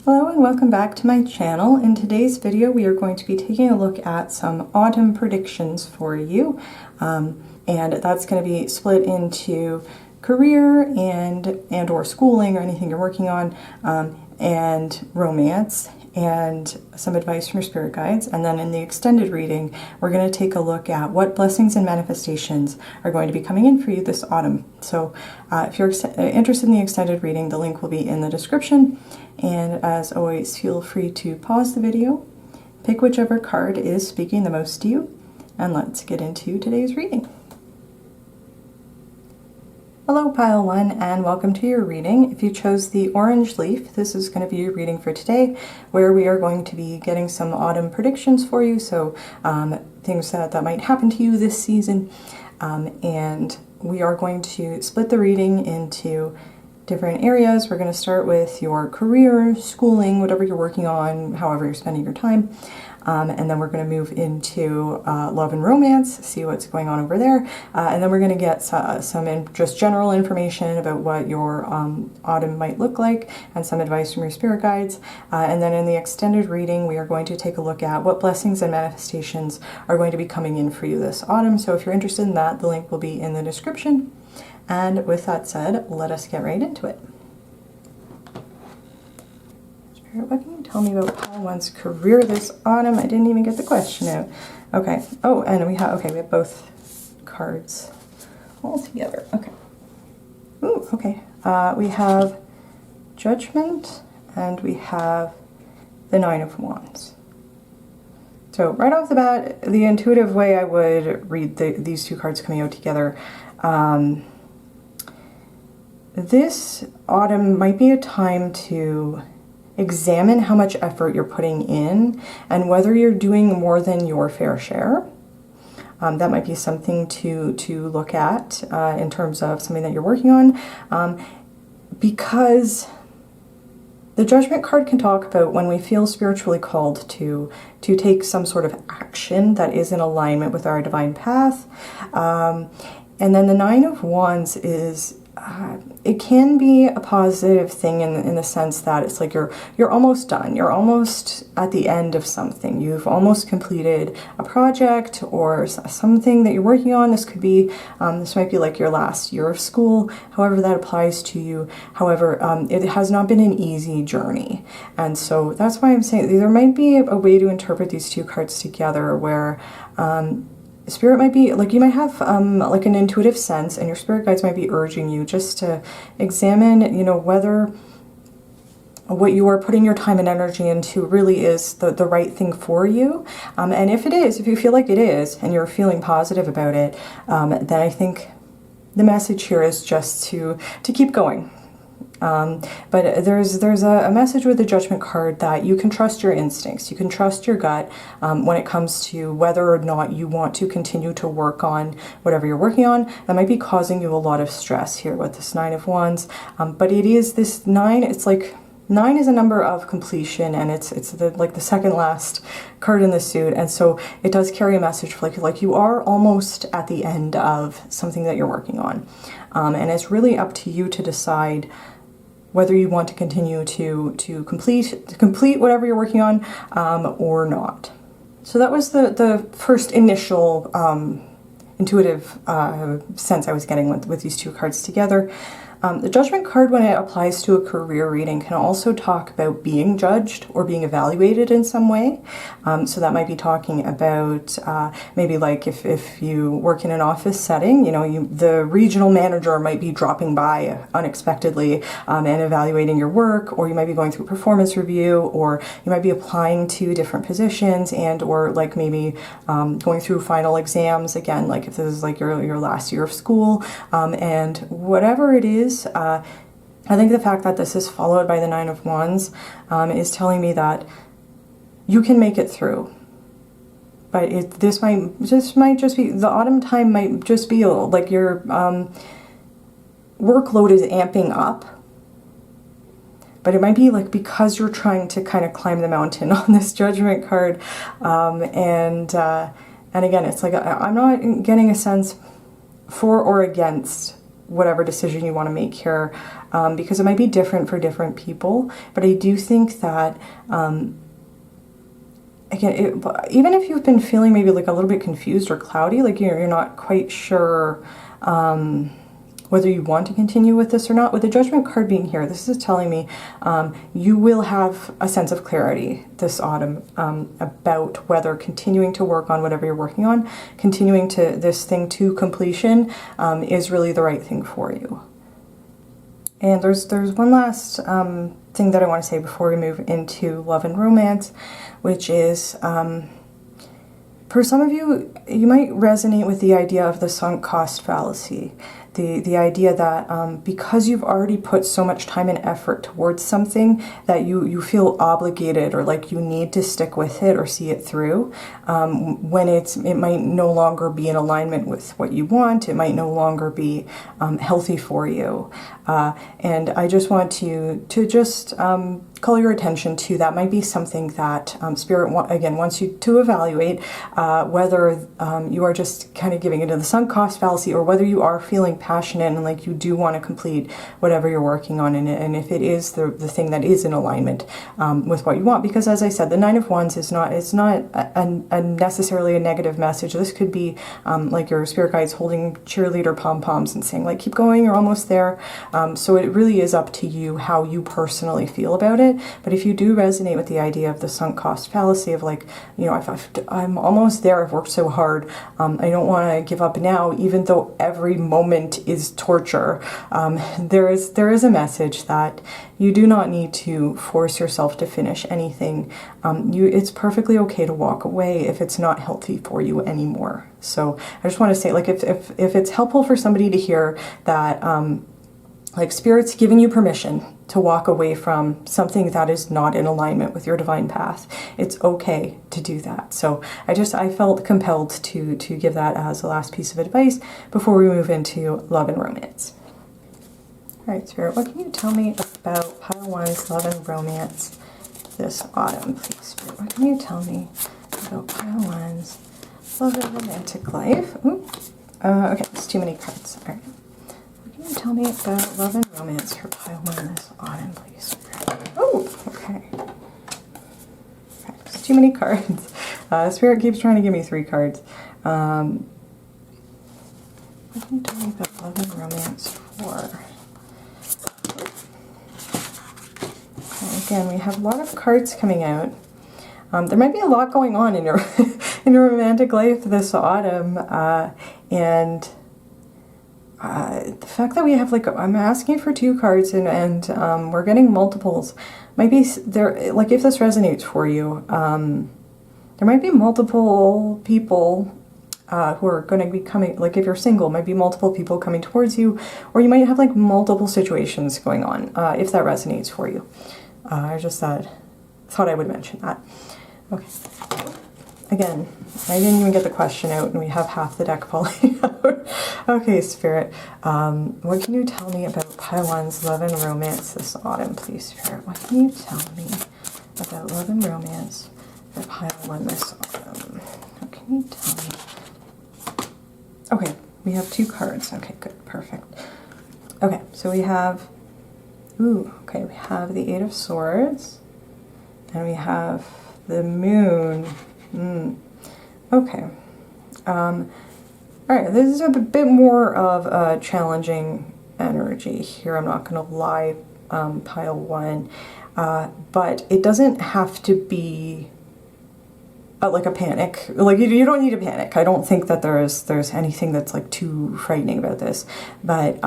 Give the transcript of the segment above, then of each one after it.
Hello and welcome back to my channel. In today's video we are going to be taking a look at some autumn predictions for you, and that's going to be split into career and or schooling or anything you're working on, and romance and some advice from your spirit guides. And then in the extended reading we're going to take a look at what blessings and manifestations are going to be coming in for you this autumn. So if you're interested in the extended reading, the link will be in the description. And as always, feel free to pause the video, pick whichever card is speaking the most to you, and let's get into today's reading. Hello Pile 1 and welcome to your reading. If you chose the orange leaf, this is going to be your reading for today, where we are going to be getting some autumn predictions for you, so things that might happen to you this season. And we are going to split the reading into different areas. We're going to start with your career, schooling, whatever you're working on, however you're spending your time. And then we're going to move into love and romance, see what's going on over there. And then we're going to get some just general information about what your autumn might look like and some advice from your spirit guides. And then in the extended reading, we are going to take a look at what blessings and manifestations are going to be coming in for you this autumn. So if you're interested in that, the link will be in the description. And with that said, let us get right into it. Spirit, what can you tell me about Pile 1's career this autumn? I didn't even get the question out. Okay. Oh, and we have both cards all together. Okay. Ooh, okay. We have Judgment and we have the Nine of Wands. So right off the bat, the intuitive way I would read these two cards coming out together, this autumn might be a time to examine how much effort you're putting in and whether you're doing more than your fair share. That might be something to look at in terms of something that you're working on, because the Judgment card can talk about when we feel spiritually called to take some sort of action that is in alignment with our divine path. And then the Nine of Wands is it can be a positive thing in the sense that it's like you're almost done. You're almost at the end of something. You've almost completed a project or something that you're working on. This could be, this might be like your last year of school, however that applies to you. However, it has not been an easy journey. And so that's why I'm saying there might be a way to interpret these two cards together where Spirit might be, like you might have like an intuitive sense and your spirit guides might be urging you just to examine, whether what you are putting your time and energy into really is the right thing for you. And if it is, if you feel like it is and you're feeling positive about it, then I think the message here is just to keep going. But there's a message with the Judgment card that you can trust your instincts, you can trust your gut when it comes to whether or not you want to continue to work on whatever you're working on. That might be causing you a lot of stress here with this Nine of Wands, but it is this 9, it's like 9 is a number of completion, and it's like the second last card in the suit, and so it does carry a message for like you are almost at the end of something that you're working on, and it's really up to you to decide whether you want to continue to complete whatever you're working on, or not. So that was the first initial intuitive sense I was getting with these two cards together. The Judgment card, when it applies to a career reading, can also talk about being judged or being evaluated in some way. So that might be talking about maybe like if you work in an office setting, the regional manager might be dropping by unexpectedly and evaluating your work, or you might be going through a performance review, or you might be applying to different positions and or like maybe going through final exams again, like if this is like your last year of school, and whatever it is. I think the fact that this is followed by the Nine of Wands is telling me that you can make it through. But this might just be, the autumn time might just be like your workload is amping up. But it might be like because you're trying to kind of climb the mountain on this Judgment card. And again, it's like I'm not getting a sense for or against whatever decision you want to make here, because it might be different for different people. But I do think that, again, even if you've been feeling maybe like a little bit confused or cloudy, like you're not quite sure whether you want to continue with this or not, with the Judgment card being here, this is telling me you will have a sense of clarity this autumn about whether continuing to work on whatever you're working on, continuing to this thing to completion, is really the right thing for you. And there's one last thing that I want to say before we move into love and romance, which is, for some of you, you might resonate with the idea of the sunk cost fallacy. The idea that because you've already put so much time and effort towards something that you feel obligated or like you need to stick with it or see it through, when it might no longer be in alignment with what you want, it might no longer be healthy for you. And I just want to just call your attention to that. Might be something that Spirit, again, wants you to evaluate whether you are just kind of giving into the sunk cost fallacy, or whether you are feeling passionate and like you do want to complete whatever you're working on, and if it is the thing that is in alignment with what you want. Because as I said, the Nine of Wands is not a necessarily a negative message. This could be like your spirit guides holding cheerleader pom-poms and saying like, keep going, you're almost there. So it really is up to you how you personally feel about it. But if you do resonate with the idea of the sunk cost fallacy of like, you know, I'm almost there, I've worked so hard, I don't want to give up now, even though every moment is torture, there is a message that you do not need to force yourself to finish anything. It's perfectly okay to walk away if it's not healthy for you anymore. So I just want to say, like, if it's helpful for somebody to hear that, like, Spirit's giving you permission to walk away from something that is not in alignment with your divine path, it's okay to do that. So I felt compelled to give that as the last piece of advice before we move into love and romance. All right, Spirit, what can you tell me about Pile 1's love and romance this autumn, please, Spirit? What can you tell me about Pile 1's love and romantic life? Ooh. Okay, it's too many cards. All right. Can you tell me about love and romance for Pile 1 this autumn, please? Oh, okay. There's too many cards. Spirit keeps trying to give me 3 cards. What can you tell me about love and romance for? Okay, again, we have a lot of cards coming out. There might be a lot going on in your in your romantic life this autumn, and the fact that we have, like, I'm asking for 2 cards and we're getting multiples, might be there, like, if this resonates for you, there might be multiple people who are going to be coming, like, if you're single, might be multiple people coming towards you, or you might have, like, multiple situations going on, if that resonates for you. I just thought I would mention that. Okay. Again, I didn't even get the question out and we have half the deck falling out. Okay, Spirit, what can you tell me about Pile 1's love and romance this autumn, please, Spirit? What can you tell me about love and romance for Pile 1 this autumn? What can you tell me? Okay, we have 2 cards. Okay, good, perfect. Okay, so we have, we have the 8 of Swords, and we have the Moon. Okay. All right, this is a bit more of a challenging energy here, I'm not going to lie, Pile 1. But it doesn't have to be like a panic. Like, you don't need to panic. I don't think that there's anything that's, like, too frightening about this. But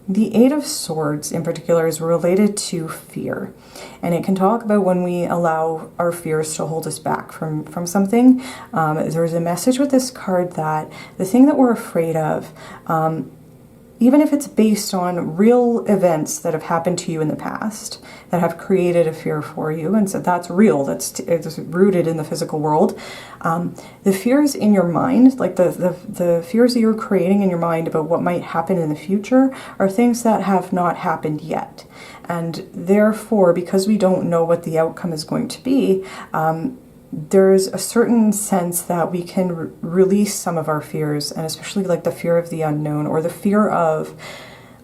the 8 of Swords in particular is related to fear. And it can talk about when we allow our fears to hold us back from something. There's a message with this card that the thing that we're afraid of, even if it's based on real events that have happened to you in the past that have created a fear for you, and so that's real, it's rooted in the physical world, the fears in your mind, like the fears that you're creating in your mind about what might happen in the future, are things that have not happened yet. And therefore, because we don't know what the outcome is going to be, there's a certain sense that we can release some of our fears, and especially like the fear of the unknown or the fear of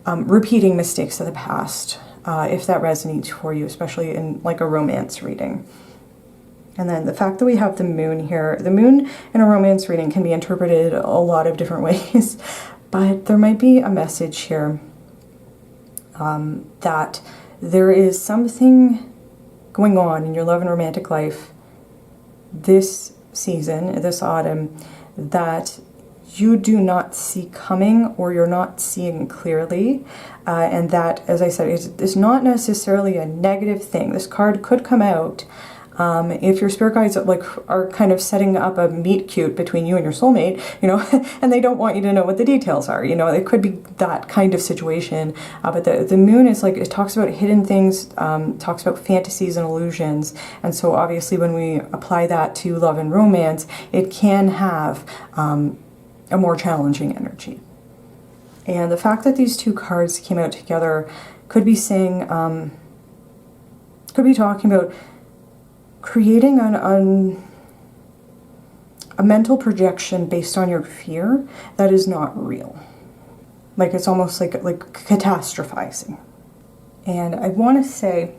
repeating mistakes of the past, if that resonates for you, especially in like a romance reading. And then the fact that we have the moon here, the moon in a romance reading can be interpreted a lot of different ways, but there might be a message here that there is something going on in your love and romantic life this season, this autumn, that you do not see coming or you're not seeing clearly. And that, as I said, is not necessarily a negative thing. This card could come out if your spirit guides are kind of setting up a meet cute between you and your soulmate, and they don't want you to know what the details are. It could be that kind of situation. But the moon is like, it talks about hidden things, talks about fantasies and illusions. And so obviously when we apply that to love and romance, it can have a more challenging energy. And the fact that these two cards came out together could be saying, could be talking about creating a mental projection based on your fear that is not real. Like it's almost like catastrophizing. And I want to say,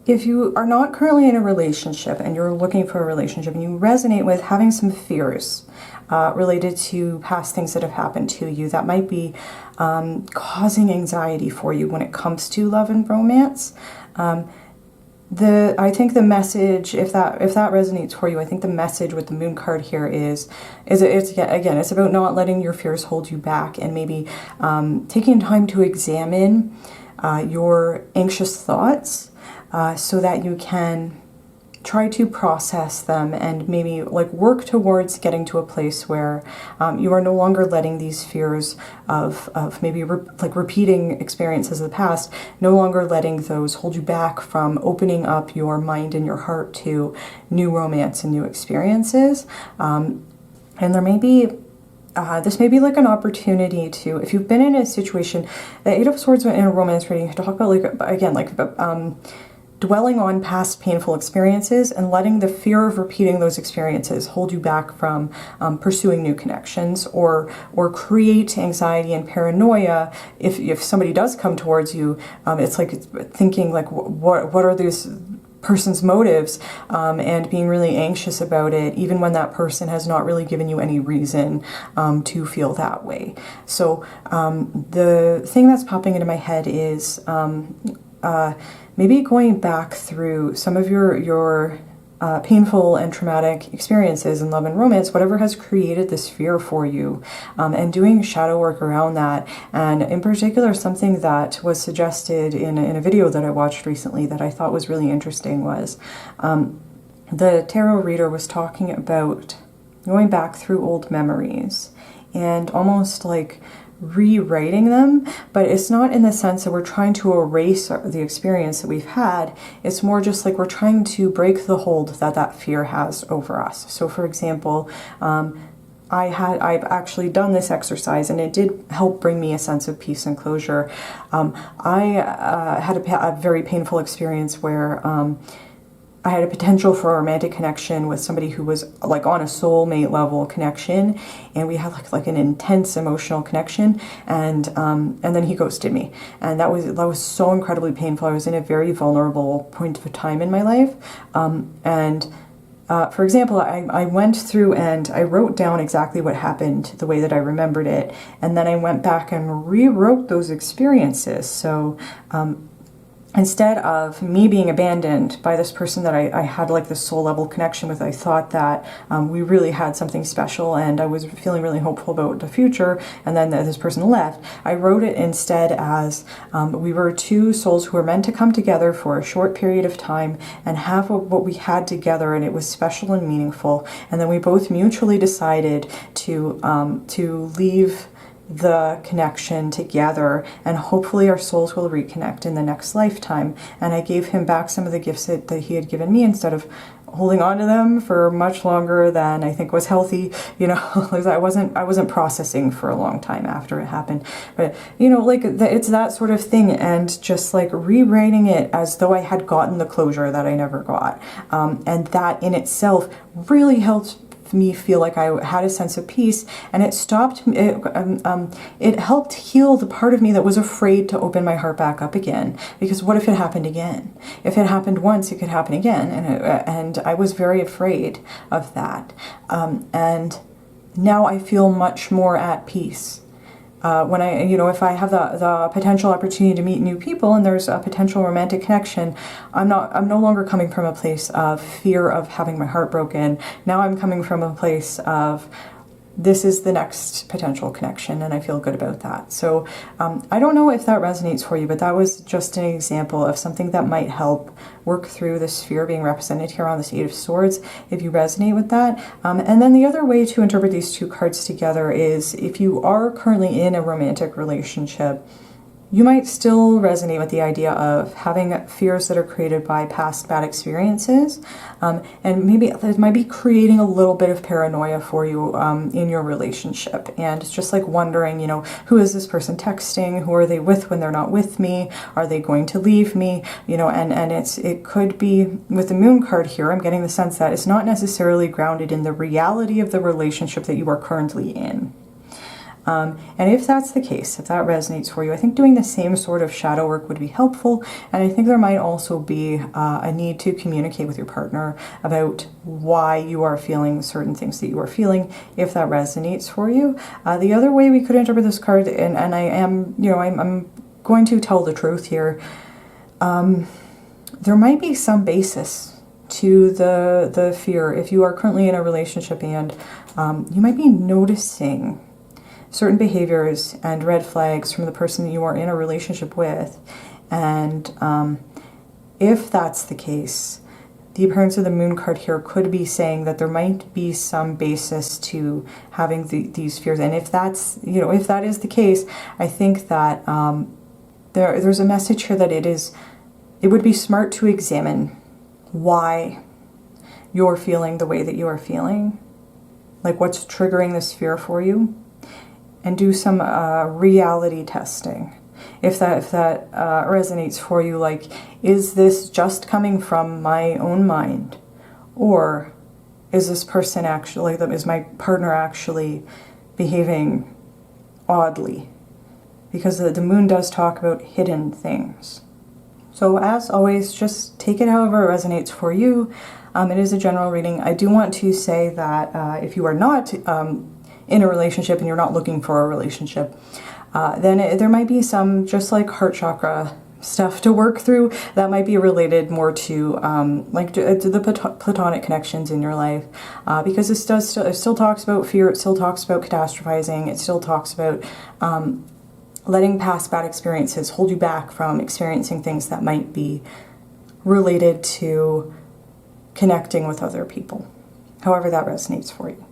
if you are not currently in a relationship and you're looking for a relationship and you resonate with having some fears related to past things that have happened to you, that might be causing anxiety for you when it comes to love and romance. I think the message, if that resonates for you, I think the message with the moon card here is it's about not letting your fears hold you back, and maybe taking time to examine your anxious thoughts so that you can try to process them and maybe work towards getting to a place where you are no longer letting these fears of maybe repeating experiences of the past, no longer letting those hold you back from opening up your mind and your heart to new romance and new experiences. And there may be this may be like an opportunity to, if you've been in a situation, the Eight of Swords in a romance reading, talk about dwelling on past painful experiences and letting the fear of repeating those experiences hold you back from pursuing new connections, or create anxiety and paranoia if somebody does come towards you. It's thinking what are these person's motives, and being really anxious about it, even when that person has not really given you any reason to feel that way. So the thing that's popping into my head is maybe going back through some of your painful and traumatic experiences in love and romance, whatever has created this fear for you, and doing shadow work around that. And in particular, something that was suggested in a video that I watched recently that I thought was really interesting was the tarot reader was talking about going back through old memories and almost rewriting them, but it's not in the sense that we're trying to erase the experience that we've had. It's more just we're trying to break the hold that fear has over us. So for example, I've actually done this exercise and it did help bring me a sense of peace and closure. I had a very painful experience where I had a potential for a romantic connection with somebody who was on a soulmate level connection, and we had an intense emotional connection, and then he ghosted me, and that was so incredibly painful. I was in a very vulnerable point of time in my life, for example, I went through and I wrote down exactly what happened the way that I remembered it, and then I went back and rewrote those experiences. So instead of me being abandoned by this person that I had this soul level connection with, I thought that we really had something special and I was feeling really hopeful about the future, and then this person left. I wrote it instead as we were two souls who were meant to come together for a short period of time and have what we had together, and it was special and meaningful, and then we both mutually decided to leave the connection together, and hopefully our souls will reconnect in the next lifetime. And I gave him back some of the gifts that he had given me instead of holding on to them for much longer than I think was healthy. You know, I wasn't processing for a long time after it happened. But you know, like it's that sort of thing, and just like rewriting it as though I had gotten the closure that I never got, and that in itself really helped me feel like I had a sense of peace, and it stopped it helped heal the part of me that was afraid to open my heart back up again, because what if it happened again? If it happened once, it could happen again, and I was very afraid of that, and now I feel much more at peace. When I, you know, if I have the potential opportunity to meet new people and there's a potential romantic connection, I'm no longer coming from a place of fear of having my heart broken. Now I'm coming from a place of, this is the next potential connection, and I feel good about that. So I don't know if that resonates for you, but that was just an example of something that might help work through the sphere being represented here on this Eight of Swords, if you resonate with that. And then the other way to interpret these two cards together is, if you are currently in a romantic relationship, you might still resonate with the idea of having fears that are created by past bad experiences, and maybe it might be creating a little bit of paranoia for you in your relationship, and it's just like wondering, you know, who is this person texting? Who are they with when they're not with me? Are they going to leave me? You know, and it could be, with the Moon card here, I'm getting the sense that it's not necessarily grounded in the reality of the relationship that you are currently in. And if that's the case, if that resonates for you, I think doing the same sort of shadow work would be helpful. And I think there might also be a need to communicate with your partner about why you are feeling certain things that you are feeling, if that resonates for you. The other way we could interpret this card, and I am, you know, I'm going to tell the truth here, there might be some basis to the fear. If you are currently in a relationship and you might be noticing certain behaviors and red flags from the person that you are in a relationship with, and if that's the case, the appearance of the Moon card here could be saying that there might be some basis to having these fears. And if that's, you know, if that is the case, I think that there's a message here that it would be smart to examine why you're feeling the way that you are feeling, like what's triggering this fear for you, and do some reality testing. If that resonates for you, like, is this just coming from my own mind, or is this person actually, is my partner actually behaving oddly? Because the Moon does talk about hidden things. So as always, just take it however it resonates for you. It is a general reading. I do want to say that if you are not in a relationship and you're not looking for a relationship, then there might be some just like heart chakra stuff to work through that might be related more to to the platonic connections in your life, because it still talks about fear, it still talks about catastrophizing, it still talks about letting past bad experiences hold you back from experiencing things that might be related to connecting with other people, however that resonates for you.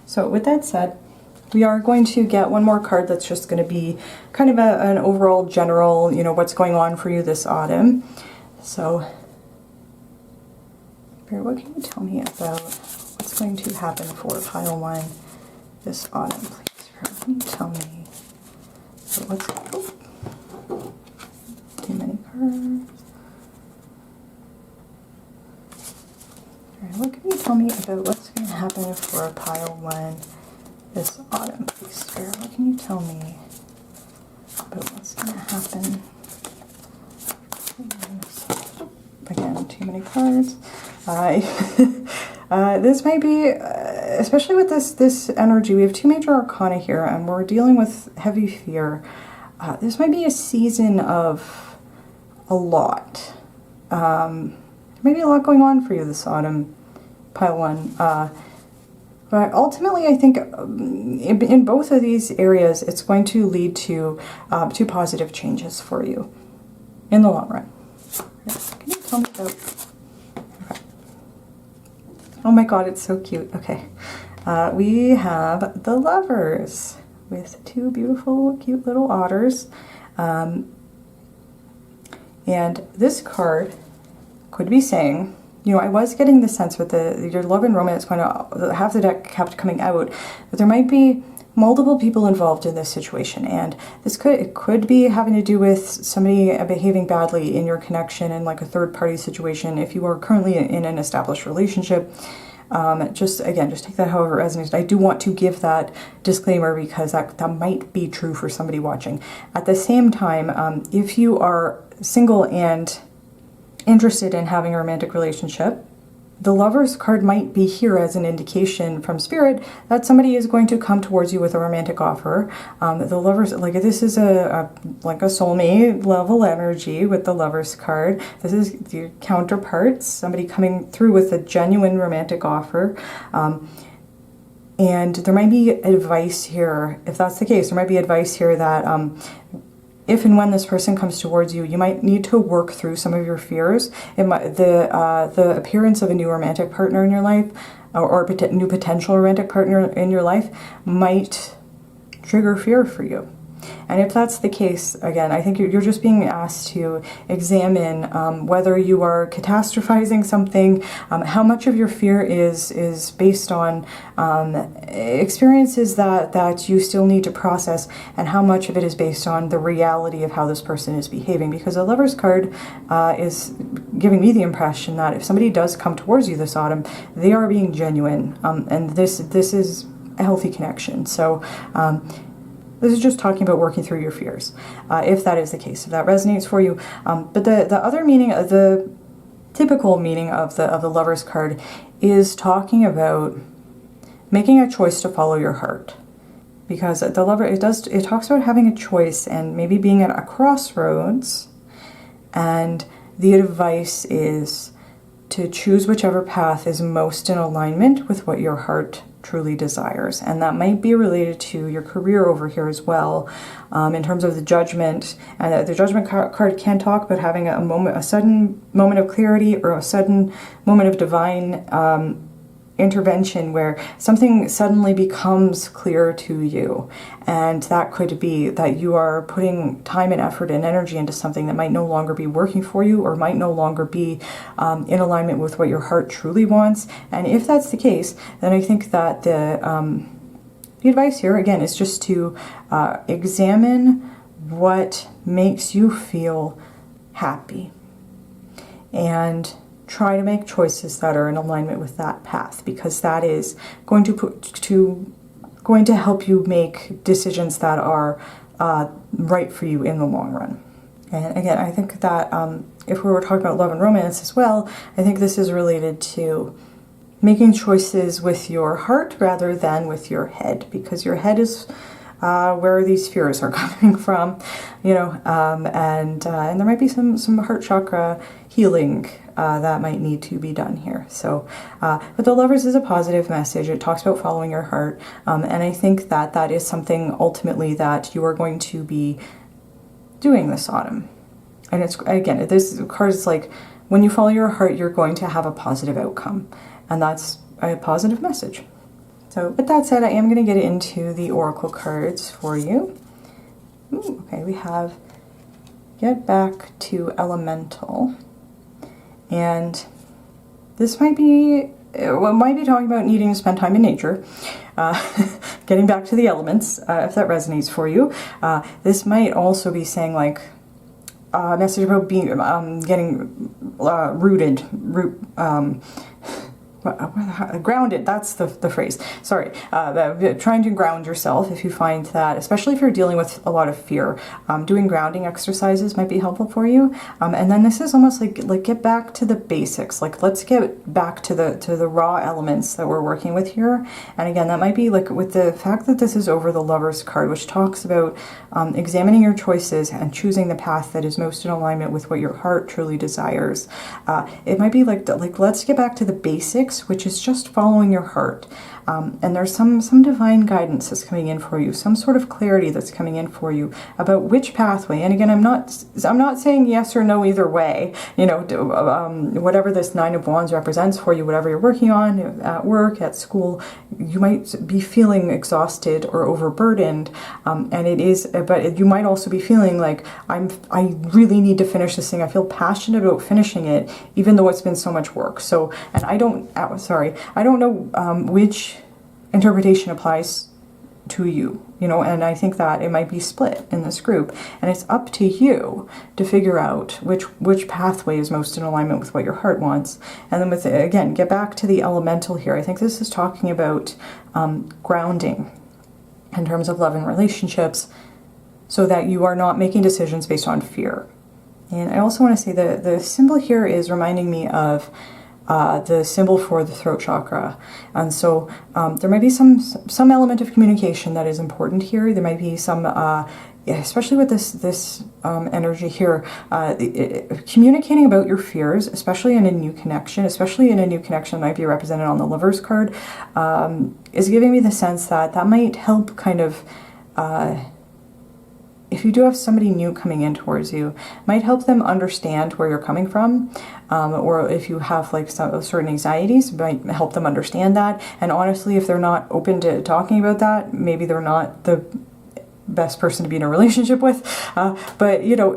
So with that said, we are going to get one more card that's just going to be kind of an overall general, you know, what's going on for you this autumn. So, Spirit, what can you tell me about what's going to happen for pile one this autumn, please? Spirit, can you tell me what's too many cards. Alright, what can you tell me about what's going to happen for pile one this autumn, please, Spirit? What can you tell me about what's going to happen? Again, too many cards. This might be, especially with this energy, we have two major arcana here, and we're dealing with heavy fear. This might be a season of a lot. Maybe a lot going on for you this autumn, pile one. But ultimately, I think in both of these areas, it's going to lead to positive changes for you in the long run. Can you tell me about... Okay. Oh my god, it's so cute. Okay. We have the Lovers. with two beautiful, cute little otters. And this card could be saying, you know, I was getting the sense with your love and romance going to, half the deck kept coming out, but there might be multiple people involved in this situation, and it could be having to do with somebody behaving badly in your connection in like a third-party situation. If you are currently in an established relationship, just take that however it resonates. I do want to give that disclaimer because that might be true for somebody watching. At the same time, if you are single and interested in having a romantic relationship, the Lover's card might be here as an indication from Spirit that somebody is going to come towards you with a romantic offer. The Lover's, like, this is like a soulmate level energy with the Lover's card. This is your counterparts, somebody coming through with a genuine romantic offer. And there might be advice here, if that's the case, there might be advice here that if and when this person comes towards you, you might need to work through some of your fears. The appearance of a new romantic partner in your life, or a new potential romantic partner in your life, might trigger fear for you. And if that's the case, again, I think you're just being asked to examine whether you are catastrophizing something, how much of your fear is based on experiences that you still need to process, and how much of it is based on the reality of how this person is behaving. Because the Lover's card is giving me the impression that if somebody does come towards you this autumn, they are being genuine, and this is a healthy connection. So this is just talking about working through your fears, if that is the case, if that resonates for you. But the other meaning, the typical meaning of the Lover's card is talking about making a choice to follow your heart. Because the Lover, it talks about having a choice and maybe being at a crossroads, and the advice is to choose whichever path is most in alignment with what your heart truly desires. And that might be related to your career over here as well, in terms of the Judgment. And the Judgment card can talk about having a sudden moment of clarity, or a sudden moment of divine intervention where something suddenly becomes clear to you. And that could be that you are putting time and effort and energy into something that might no longer be working for you, or might no longer be in alignment with what your heart truly wants. And if that's the case, then I think that the advice here, again, is just to examine what makes you feel happy, and try to make choices that are in alignment with that path, because that is going to help you make decisions that are right for you in the long run. And again, I think that if we were talking about love and romance as well, I think this is related to making choices with your heart rather than with your head, because your head is where these fears are coming from, you know, and there might be some heart chakra healing that might need to be done here. So, but the Lovers is a positive message. It talks about following your heart, and I think that that is something ultimately that you are going to be doing this autumn. And it's, again, this card is like, when you follow your heart, you're going to have a positive outcome, and that's a positive message. So with that said, I am going to get into the Oracle cards for you. Ooh, okay, we have Get Back to Elemental. And this might be talking about needing to spend time in nature, getting back to the elements, if that resonates for you. This might also be saying, like, a message about being, getting rooted, grounded, that's the phrase. Sorry. Trying to ground yourself, if you find that, especially if you're dealing with a lot of fear, doing grounding exercises might be helpful for you. And then this is almost like get back to the basics. Like, let's get back to the raw elements that we're working with here. And again, that might be like with the fact that this is over the Lover's card, which talks about examining your choices and choosing the path that is most in alignment with what your heart truly desires. It might be like let's get back to the basics 6, which is just following your heart. And there's some divine guidance that's coming in for you, some sort of clarity that's coming in for you about which pathway. And again, I'm not saying yes or no either way. You know, whatever this 9 of Wands represents for you, whatever you're working on at work, at school, you might be feeling exhausted or overburdened, and it is. But you might also be feeling like I really need to finish this thing. I feel passionate about finishing it, even though it's been so much work. So, and I don't know which interpretation applies to you, you know, and I think that it might be split in this group, and it's up to you to figure out which pathway is most in alignment with what your heart wants. And then again, get back to the elemental here. I think this is talking about grounding in terms of love and relationships, so that you are not making decisions based on fear. And I also want to say that the symbol here is reminding me of the symbol for the throat chakra. And so there might be some element of communication that is important here. There might be some, especially with this energy here, communicating about your fears, especially in a new connection, that might be represented on the Lover's card, is giving me the sense that might help kind of, if you do have somebody new coming in towards you, might help them understand where you're coming from, or if you have like certain anxieties, might help them understand that. And honestly, if they're not open to talking about that, maybe they're not the best person to be in a relationship with. But you know,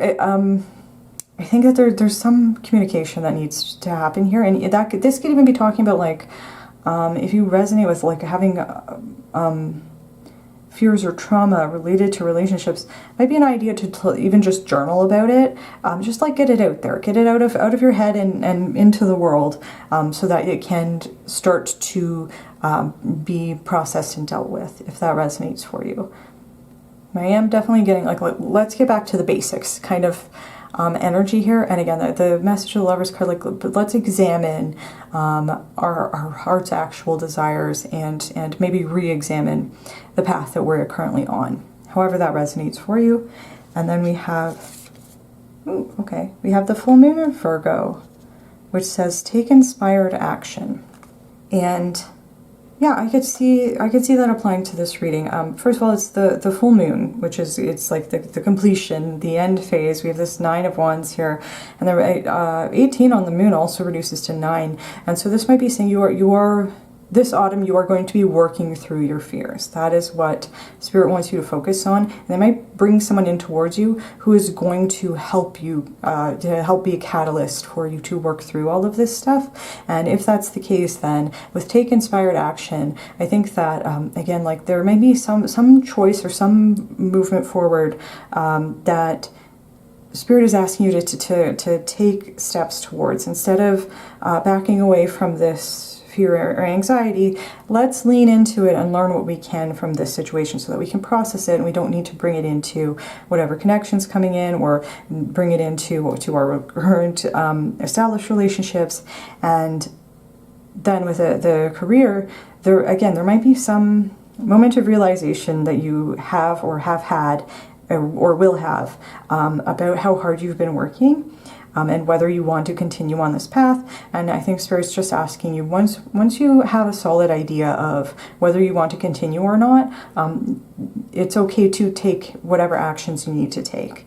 I think that there's some communication that needs to happen here, and this could even be talking about like if you resonate with like having fears or trauma related to relationships, might be an idea to even just journal about it. Just like get it out there, get it out of your head and into the world, so that it can start to be processed and dealt with, if that resonates for you. I am definitely getting like let's get back to the basics kind of energy here. And again, the message of the Lover's card, like let's examine our heart's actual desires and maybe re-examine the path that we're currently on, however that resonates for you. And then we have, we have the full moon in Virgo, which says take inspired action. And yeah, I could see that applying to this reading. First of all, it's the full moon, which is, it's like the completion, the end phase. We have this 9 of Wands here, and the 18 on the moon also reduces to 9. And so this might be saying this autumn you are going to be working through your fears. That is what Spirit wants you to focus on. And they might bring someone in towards you who is going to help you, to help be a catalyst for you to work through all of this stuff. And if that's the case, then with take inspired action, I think that, again, like there may be some choice or some movement forward that Spirit is asking you to take steps towards. Instead of backing away from this fear or anxiety, let's lean into it and learn what we can from this situation so that we can process it, and we don't need to bring it into whatever connections coming in or bring it into our current established relationships. And then with the career, there might be some moment of realization that you have or have had or will have about how hard you've been working. And whether you want to continue on this path. And I think Spirit's just asking you, once you have a solid idea of whether you want to continue or not, it's okay to take whatever actions you need to take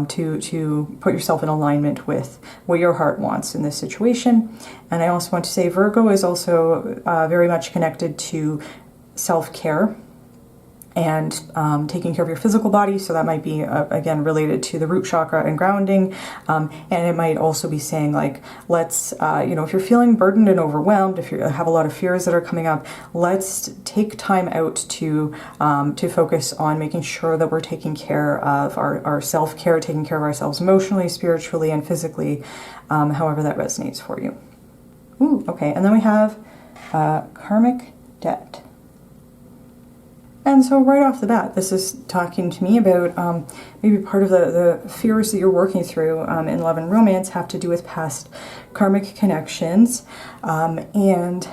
to put yourself in alignment with what your heart wants in this situation. And I also want to say Virgo is also very much connected to self-care and taking care of your physical body. So that might be, again, related to the root chakra and grounding. And it might also be saying, like, let's, if you're feeling burdened and overwhelmed, if you have a lot of fears that are coming up, let's take time out to focus on making sure that we're taking care of our self-care, taking care of ourselves emotionally, spiritually, and physically, however that resonates for you. Ooh, okay. And then we have karmic debt. And so right off the bat, this is talking to me about maybe part of the fears that you're working through in love and romance have to do with past karmic connections. And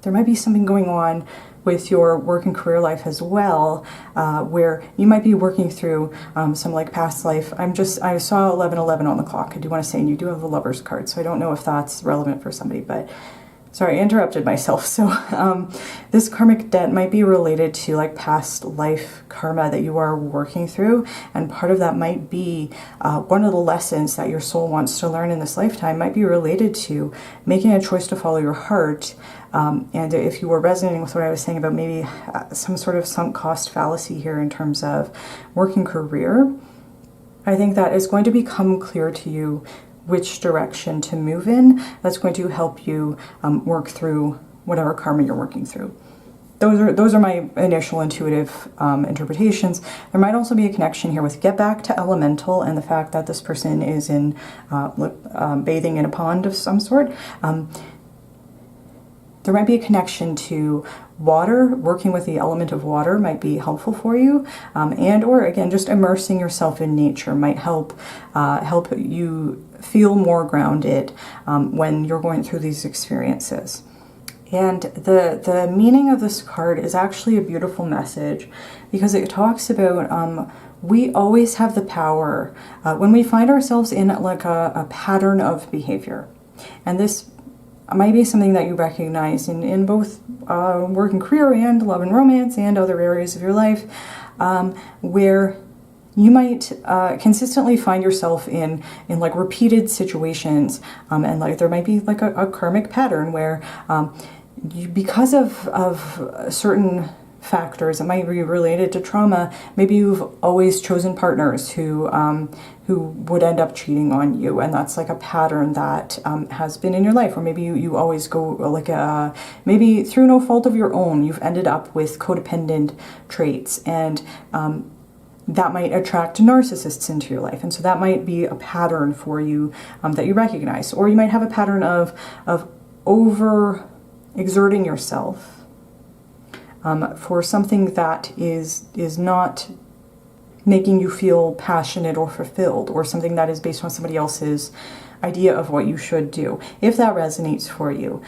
there might be something going on with your work and career life as well, where you might be working through some like past life. I saw 1111 on the clock. I do want to say, and you do have the Lover's card, so I don't know if that's relevant for somebody, but Sorry, I interrupted myself. So this karmic debt might be related to like past life karma that you are working through. And part of that might be one of the lessons that your soul wants to learn in this lifetime might be related to making a choice to follow your heart. And if you were resonating with what I was saying about maybe some sort of sunk cost fallacy here in terms of working career, I think that is going to become clear to you which direction to move in. That's going to help you work through whatever karma you're working through. Those are my initial intuitive interpretations. There might also be a connection here with get back to elemental and the fact that this person is in bathing in a pond of some sort. There might be a connection to water. Working with the element of water might be helpful for you, and or again, just immersing yourself in nature might help you feel more grounded when you're going through these experiences. And the meaning of this card is actually a beautiful message because it talks about we always have the power when we find ourselves in like a pattern of behavior, and this might be something that you recognize in both work and career and love and romance and other areas of your life, where you might consistently find yourself in like repeated situations, and like there might be like a karmic pattern where because of certain factors, it might be related to trauma. Maybe you've always chosen partners who would end up cheating on you, and that's like a pattern that has been in your life. Or maybe you always go like maybe through no fault of your own, you've ended up with codependent traits, and that might attract narcissists into your life. And so that might be a pattern for you that you recognize. Or you might have a pattern of over exerting yourself for something that is not making you feel passionate or fulfilled, or something that is based on somebody else's idea of what you should do. If that resonates for you,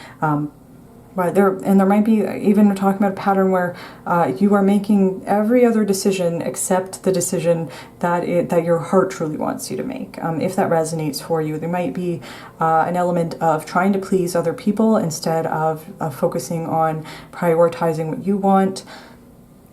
there might be even talking about a pattern where you are making every other decision except the decision that your heart truly wants you to make. If that resonates for you, there might be an element of trying to please other people instead of focusing on prioritizing what you want.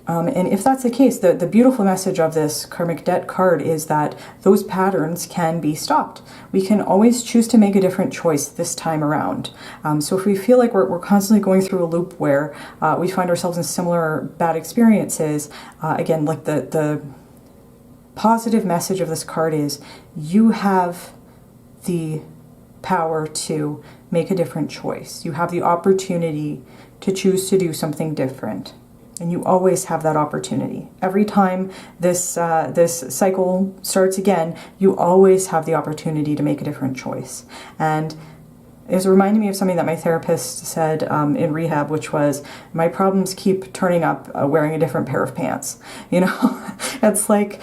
And if that's the case, the beautiful message of this karmic debt card is that those patterns can be stopped. We can always choose to make a different choice this time around. So if we feel like we're constantly going through a loop where we find ourselves in similar bad experiences, again, like the positive message of this card is you have the power to make a different choice. You have the opportunity to choose to do something different. And you always have that opportunity. Every time this cycle starts again, you always have the opportunity to make a different choice. And it's reminding me of something that my therapist said in rehab, which was, my problems keep turning up wearing a different pair of pants. You know, it's like,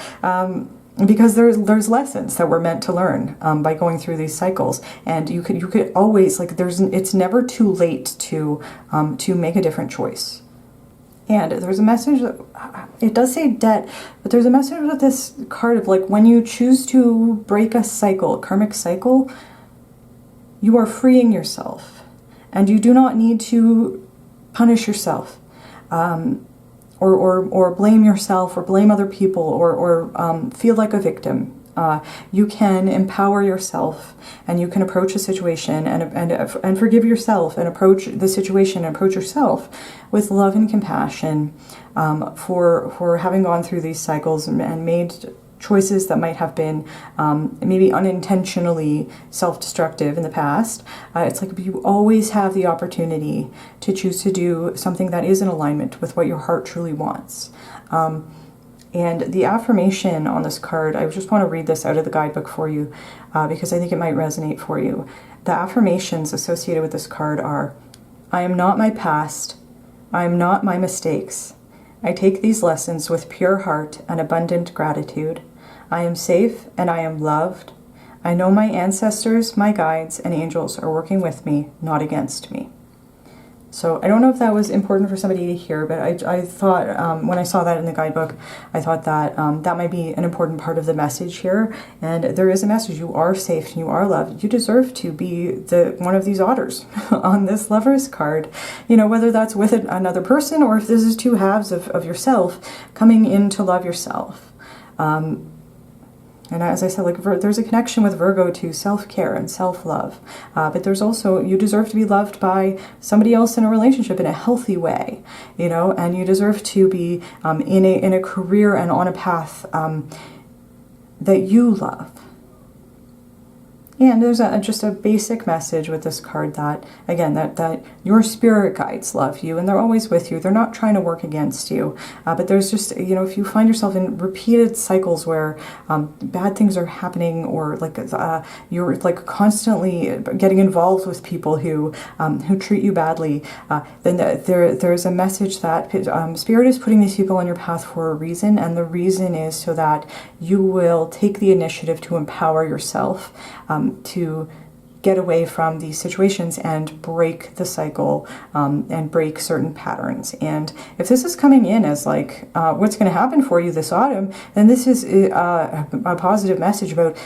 because there's lessons that we're meant to learn by going through these cycles. And you could always, like, it's never too late to make a different choice. And there's a message that, it does say debt, but there's a message with this card of like, when you choose to break a cycle, a karmic cycle, you are freeing yourself. And you do not need to punish yourself, or blame yourself, or blame other people, or feel like a victim. You can empower yourself, and you can approach a situation and forgive yourself, and approach the situation and approach yourself with love and compassion for having gone through these cycles and made choices that might have been maybe unintentionally self-destructive in the past. It's like you always have the opportunity to choose to do something that is in alignment with what your heart truly wants. And the affirmation on this card, I just want to read this out of the guidebook for you because I think it might resonate for you. The affirmations associated with this card are, I am not my past. I am not my mistakes. I take these lessons with pure heart and abundant gratitude. I am safe and I am loved. I know my ancestors, my guides, and angels are working with me, not against me. So I don't know if that was important for somebody to hear, but I thought when I saw that in the guidebook, I thought that that might be an important part of the message here. And there is a message: you are safe, you are loved, you deserve to be one of these otters on this Lover's card. You know, whether that's with another person or if this is two halves of yourself coming in to love yourself. And as I said, like there's a connection with Virgo to self-care and self-love. But there's also, you deserve to be loved by somebody else in a relationship in a healthy way, you know, and you deserve to be in a career and on a path that you love. And there's just a basic message with this card that, again, that your spirit guides love you and they're always with you. They're not trying to work against you. But there's just, you know, if you find yourself in repeated cycles where bad things are happening, or like you're like constantly getting involved with people who treat you badly, then there's a message that Spirit is putting these people on your path for a reason. And the reason is so that you will take the initiative to empower yourself, to get away from these situations and break the cycle, and break certain patterns. And if this is coming in as like what's going to happen for you this autumn, then this is a positive message about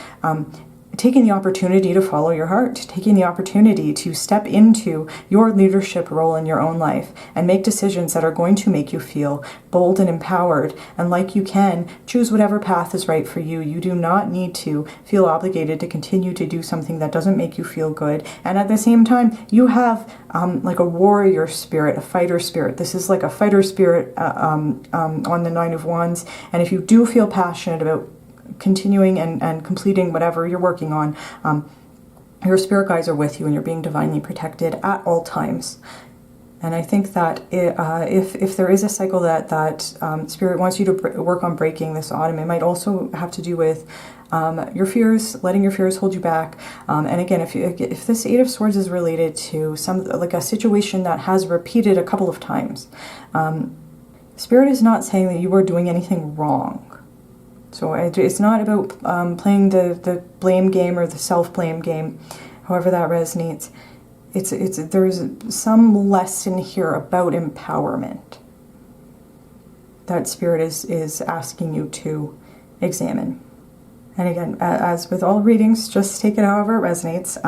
taking the opportunity to follow your heart, taking the opportunity to step into your leadership role in your own life and make decisions that are going to make you feel bold and empowered and like you can choose whatever path is right for you. You do not need to feel obligated to continue to do something that doesn't make you feel good. And at the same time, you have like a warrior spirit, a fighter spirit. This is like a fighter spirit on the Nine of Wands. And if you do feel passionate about continuing and completing whatever you're working on, your spirit guides are with you and you're being divinely protected at all times. And I think that if there is a cycle that Spirit wants you to work on breaking this autumn, it might also have to do with your fears, letting your fears hold you back. And again, if this Eight of Swords is related to like a situation that has repeated a couple of times, Spirit is not saying that you are doing anything wrong. So it's not about playing the blame game or the self-blame game, however that resonates. There's some lesson here about empowerment that Spirit is asking you to examine. And again, as with all readings, just take it however it resonates.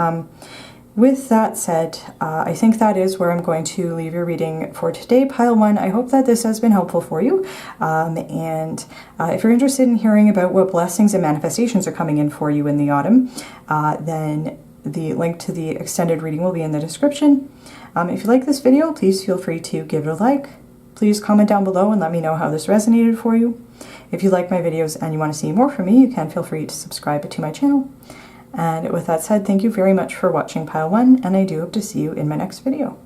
With that said, I think that is where I'm going to leave your reading for today, Pile 1. I hope that this has been helpful for you. And if you're interested in hearing about what blessings and manifestations are coming in for you in the autumn, then the link to the extended reading will be in the description. If you like this video, please feel free to give it a like. Please comment down below and let me know how this resonated for you. If you like my videos and you want to see more from me, you can feel free to subscribe to my channel. And with that said, thank you very much for watching Pile 1, and I do hope to see you in my next video.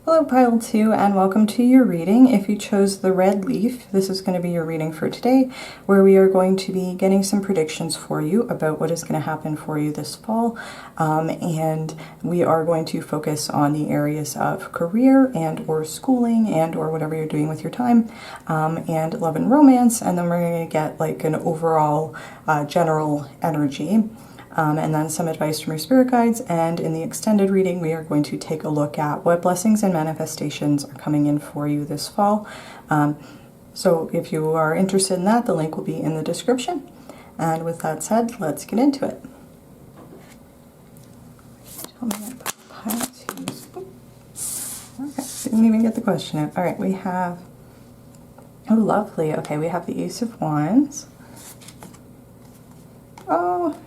Hello Pile 2, and welcome to your reading. If you chose the red leaf, this is going to be your reading for today, where we are going to be getting some predictions for you about what is going to happen for you this fall. And we are going to focus on the areas of career and or schooling and or whatever you're doing with your time, and love and romance, and then we're going to get like an overall general energy. And then some advice from your spirit guides, and in the extended reading we are going to take a look at what blessings and manifestations are coming in for you this fall. So if you are interested in that, the link will be in the description. And with that said, let's get into it. Tell me about Pile 2. Okay, didn't even get the question out. All right, we have, oh lovely, okay, we have the Ace of Wands. Oh,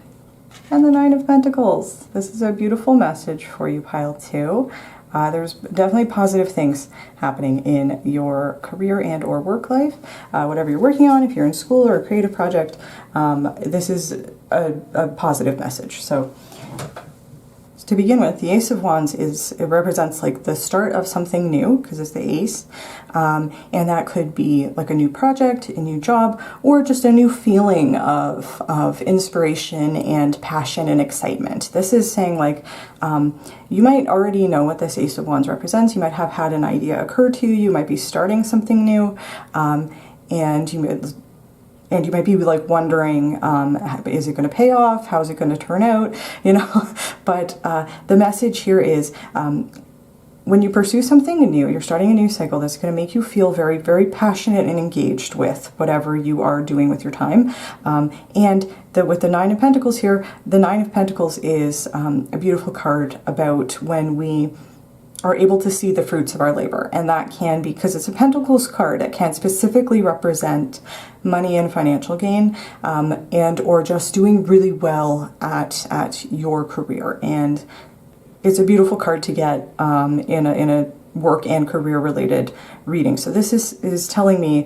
and the Nine of Pentacles. This is a beautiful message for you, Pile 2. There's definitely positive things happening in your career and or work life. Whatever you're working on, if you're in school or a creative project, this is a positive message. So to begin with, the Ace of Wands it represents like the start of something new, because it's the ace, and that could be like a new project, a new job, or just a new feeling of inspiration and passion and excitement. This is saying like you might already know what this Ace of Wands represents. You might have had an idea occur to you. You might be starting something new, and and you might be like wondering, is it going to pay off? How is it going to turn out? You know, but the message here is, when you pursue something new, you're starting a new cycle that's going to make you feel very, very passionate and engaged with whatever you are doing with your time. And with the Nine of Pentacles here, the Nine of Pentacles is a beautiful card about when we are able to see the fruits of our labor. And that can be, because it's a Pentacles card, it can specifically represent money and financial gain, and or just doing really well at your career. And it's a beautiful card to get in a work and career related reading. So this is telling me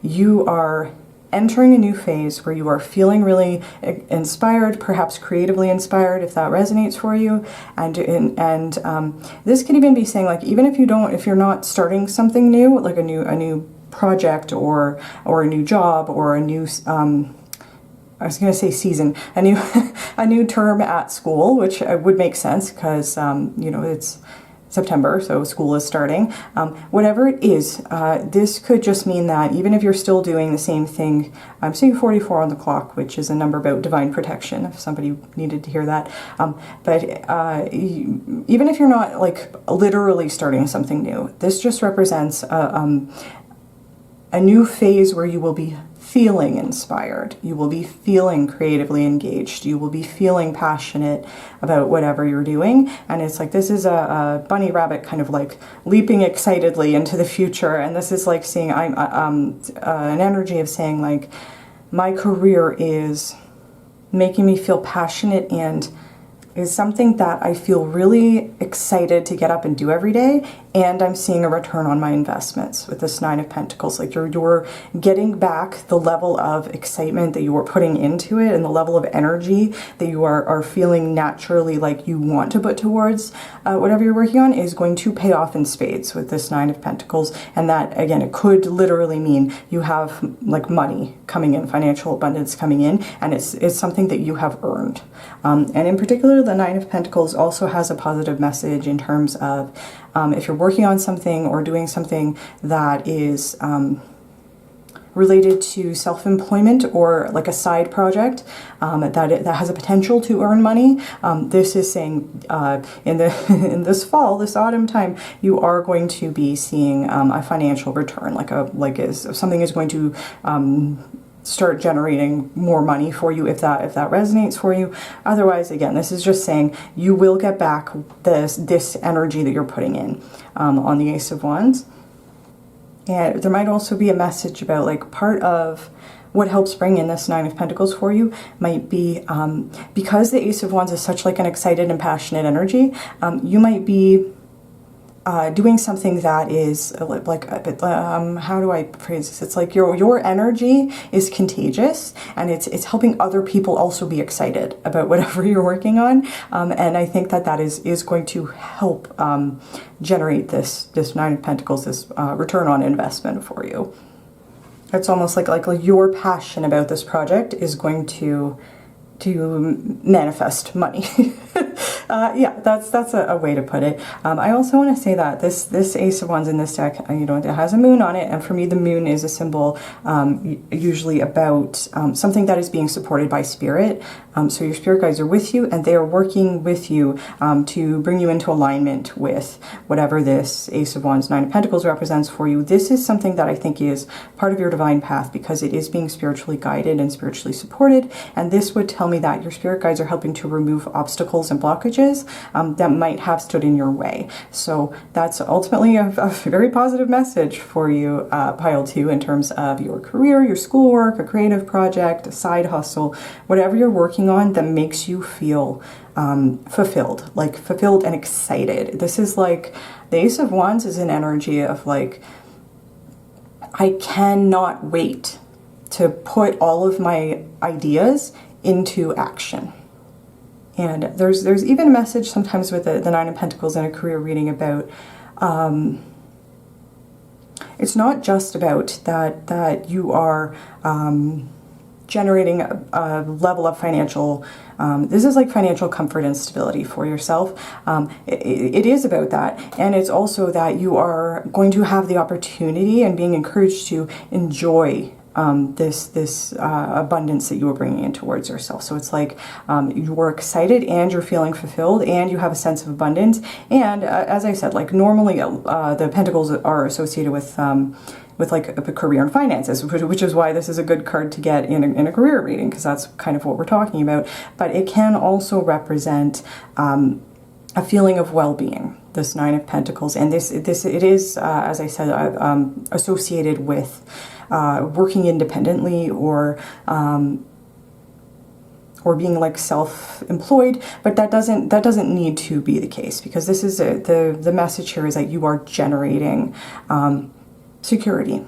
you are entering a new phase where you are feeling really inspired, perhaps creatively inspired, if that resonates for you. And this could even be saying, like, even if you're not starting something new, like a new project or a new job or a new I was going to say season, a new term at school, which would make sense because you know, it's September, so school is starting. Whatever it is, this could just mean that even if you're still doing the same thing, I'm seeing 44 on the clock, which is a number about divine protection, if somebody needed to hear that. But even if you're not like literally starting something new, this just represents a new phase where you will be feeling inspired, you will be feeling creatively engaged, you will be feeling passionate about whatever you're doing. And it's like, this is a bunny rabbit kind of like leaping excitedly into the future. And this is like seeing, an energy of saying, like, my career is making me feel passionate and is something that I feel really excited to get up and do every day, and I'm seeing a return on my investments with this Nine of Pentacles. Like you're getting back the level of excitement that you were putting into it and the level of energy that you are feeling naturally like you want to put towards whatever you're working on is going to pay off in spades with this Nine of Pentacles. And that, again, it could literally mean you have like money coming in, financial abundance coming in, and it's something that you have earned. And in particular, the Nine of Pentacles also has a positive message in terms of if you're working on something or doing something that is related to self-employment or like a side project that has a potential to earn money. This is saying in this fall, this autumn time, you are going to be seeing a financial return, if something is going to start generating more money for you if that resonates for you. Otherwise, again, this is just saying you will get back this energy that you're putting in on the Ace of Wands. And there might also be a message about, like, part of what helps bring in this Nine of Pentacles for you might be because the Ace of Wands is such like an excited and passionate energy, you might be doing something that is like how do I phrase this? It's like your energy is contagious, and it's helping other people also be excited about whatever you're working on. And I think that is going to help generate this Nine of Pentacles, this return on investment for you. It's almost like your passion about this project is going to manifest money. Yeah, that's a way to put it. I also want to say that this Ace of Wands in this deck, it has a moon on it, and for me the moon is a symbol usually about something that is being supported by spirit. So your spirit guides are with you, and they are working with you to bring you into alignment with whatever this Ace of Wands, Nine of Pentacles represents for you. This is something that I think is part of your divine path because it is being spiritually guided and spiritually supported, and this would tell me that your spirit guides are helping to remove obstacles and blockages that might have stood in your way. So that's ultimately a very positive message for you, pile 2, in terms of your career, your schoolwork, a creative project, a side hustle, whatever you're working on that makes you feel fulfilled and excited. This is like, the Ace of Wands is an energy of like, I cannot wait to put all of my ideas into action. And there's even a message sometimes with the Nine of Pentacles in a career reading about it's not just about that you are generating a level of financial this is like financial comfort and stability for yourself. It is about that, and it's also that you are going to have the opportunity and being encouraged to enjoy this abundance that you are bringing in towards yourself. So it's like you're excited and you're feeling fulfilled and you have a sense of abundance. And as I said, like normally the pentacles are associated with like a career and finances, which is why this is a good card to get in a career reading, because that's kind of what we're talking about. But it can also represent a feeling of well-being, this Nine of Pentacles, and it is, as I said, associated with working independently or being like self-employed, but that doesn't need to be the case, because this is the message here is that you are generating security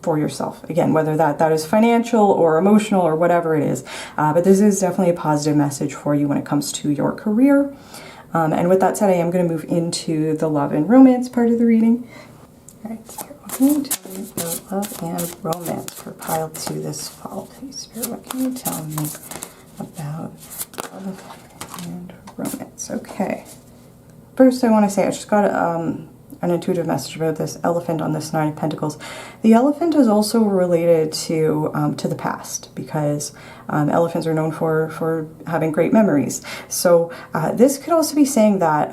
for yourself. Again, whether that is financial or emotional or whatever it is, but this is definitely a positive message for you when it comes to your career. And with that said, I am going to move into the love and romance part of the reading. All right, Spirit, what can you tell me about love and romance for pile 2 this fall, please? Spirit, what can you tell me about love and romance? Okay. First, I want to say I just got an intuitive message about this elephant on this Nine of Pentacles. The elephant is also related to the past, because elephants are known for having great memories. So this could also be saying that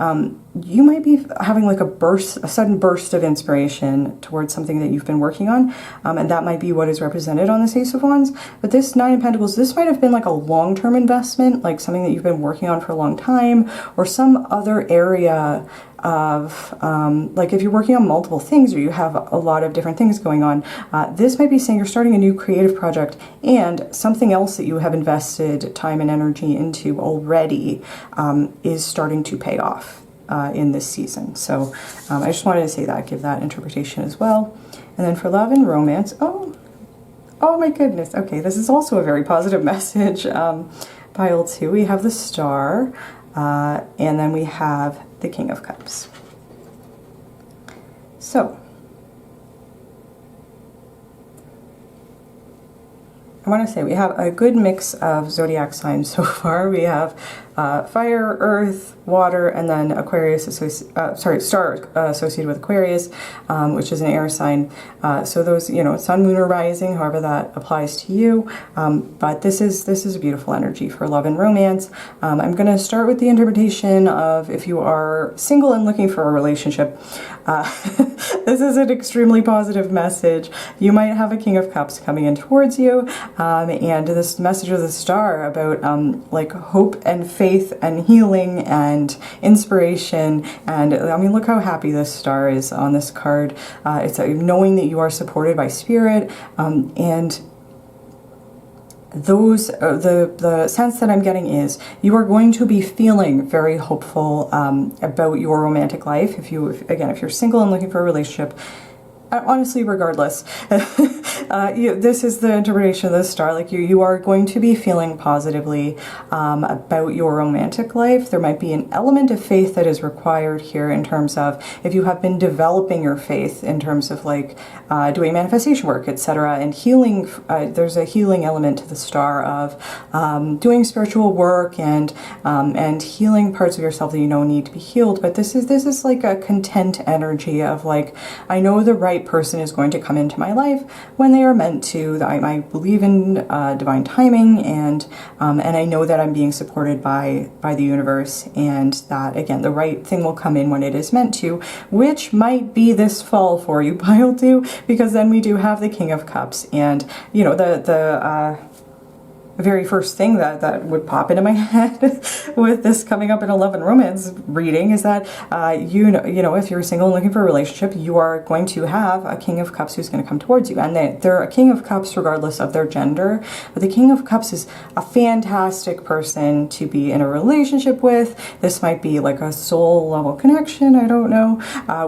you might be having like a sudden burst of inspiration towards something that you've been working on, and that might be what is represented on this Ace of Wands. But this Nine of Pentacles, this might have been like a long-term investment, like something that you've been working on for a long time, or some other area of like if you're working on multiple things or you have a lot of different things going on, this might be saying you're starting a new creative project, and something else that you have invested time and energy into already is starting to pay off in this season. So I just wanted to say that, give that interpretation as well. And then for love and romance, oh my goodness, okay, this is also a very positive message. Pile 2, we have the Star, and then we have the King of Cups. So I want to say we have a good mix of zodiac signs so far. We have fire, earth, water, and then Aquarius, star associated with Aquarius, which is an air sign. So those, sun, moon, or rising, however that applies to you. But this is a beautiful energy for love and romance. I'm going to start with the interpretation of if you are single and looking for a relationship. This is an extremely positive message. You might have a King of Cups coming in towards you, and this message of the Star about like hope and faith and healing and inspiration. And I mean, look how happy this Star is on this card. It's knowing that you are supported by spirit, and those the sense that I'm getting is you are going to be feeling very hopeful about your romantic life. If you're single and looking for a relationship, honestly, regardless, this is the interpretation of the Star. Like you are going to be feeling positively about your romantic life. There might be an element of faith that is required here in terms of if you have been developing your faith in terms of like doing manifestation work, etc., and healing. There's a healing element to the Star of doing spiritual work and healing parts of yourself that you know need to be healed. But this is like a content energy of like, I know the right person is going to come into my life when they are meant to. I believe in divine timing, and I know that I'm being supported by the universe, and that again the right thing will come in when it is meant to, which might be this fall for you, pile 2, because then we do have the King of Cups, and the very first thing that would pop into my head with this coming up in a love and romance reading is that if you're single and looking for a relationship, you are going to have a King of Cups who's going to come towards you, and they're a King of Cups regardless of their gender. But the King of Cups is a fantastic person to be in a relationship with. This might be like a soul level connection, I don't know.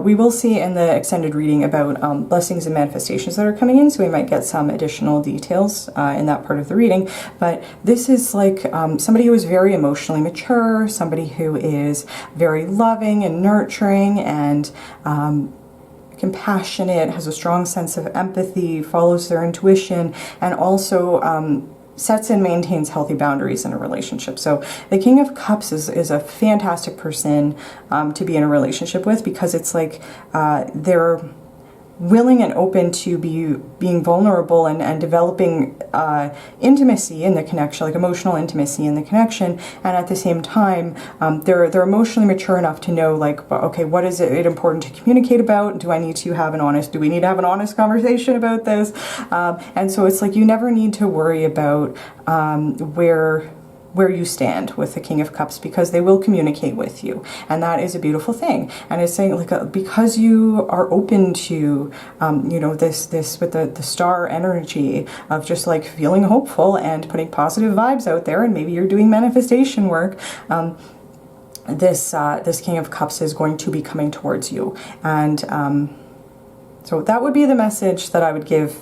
We will see in the extended reading about blessings and manifestations that are coming in, so we might get some additional details in that part of the reading. But this is like somebody who is very emotionally mature, somebody who is very loving and nurturing and compassionate, has a strong sense of empathy, follows their intuition, and also sets and maintains healthy boundaries in a relationship. So the King of Cups is a fantastic person to be in a relationship with, because it's like they're willing and open to being vulnerable and developing intimacy in the connection, like emotional intimacy in the connection, and at the same time they're emotionally mature enough to know, like, okay, what is it important to communicate about? Do we need to have an honest conversation about this? And so it's like you never need to worry about where you stand with the King of Cups, because they will communicate with you, and that is a beautiful thing. And it's saying, like, because you are open to you know, this with the star energy of just like feeling hopeful and putting positive vibes out there, and maybe you're doing manifestation work, this King of Cups is going to be coming towards you. And so that would be the message that I would give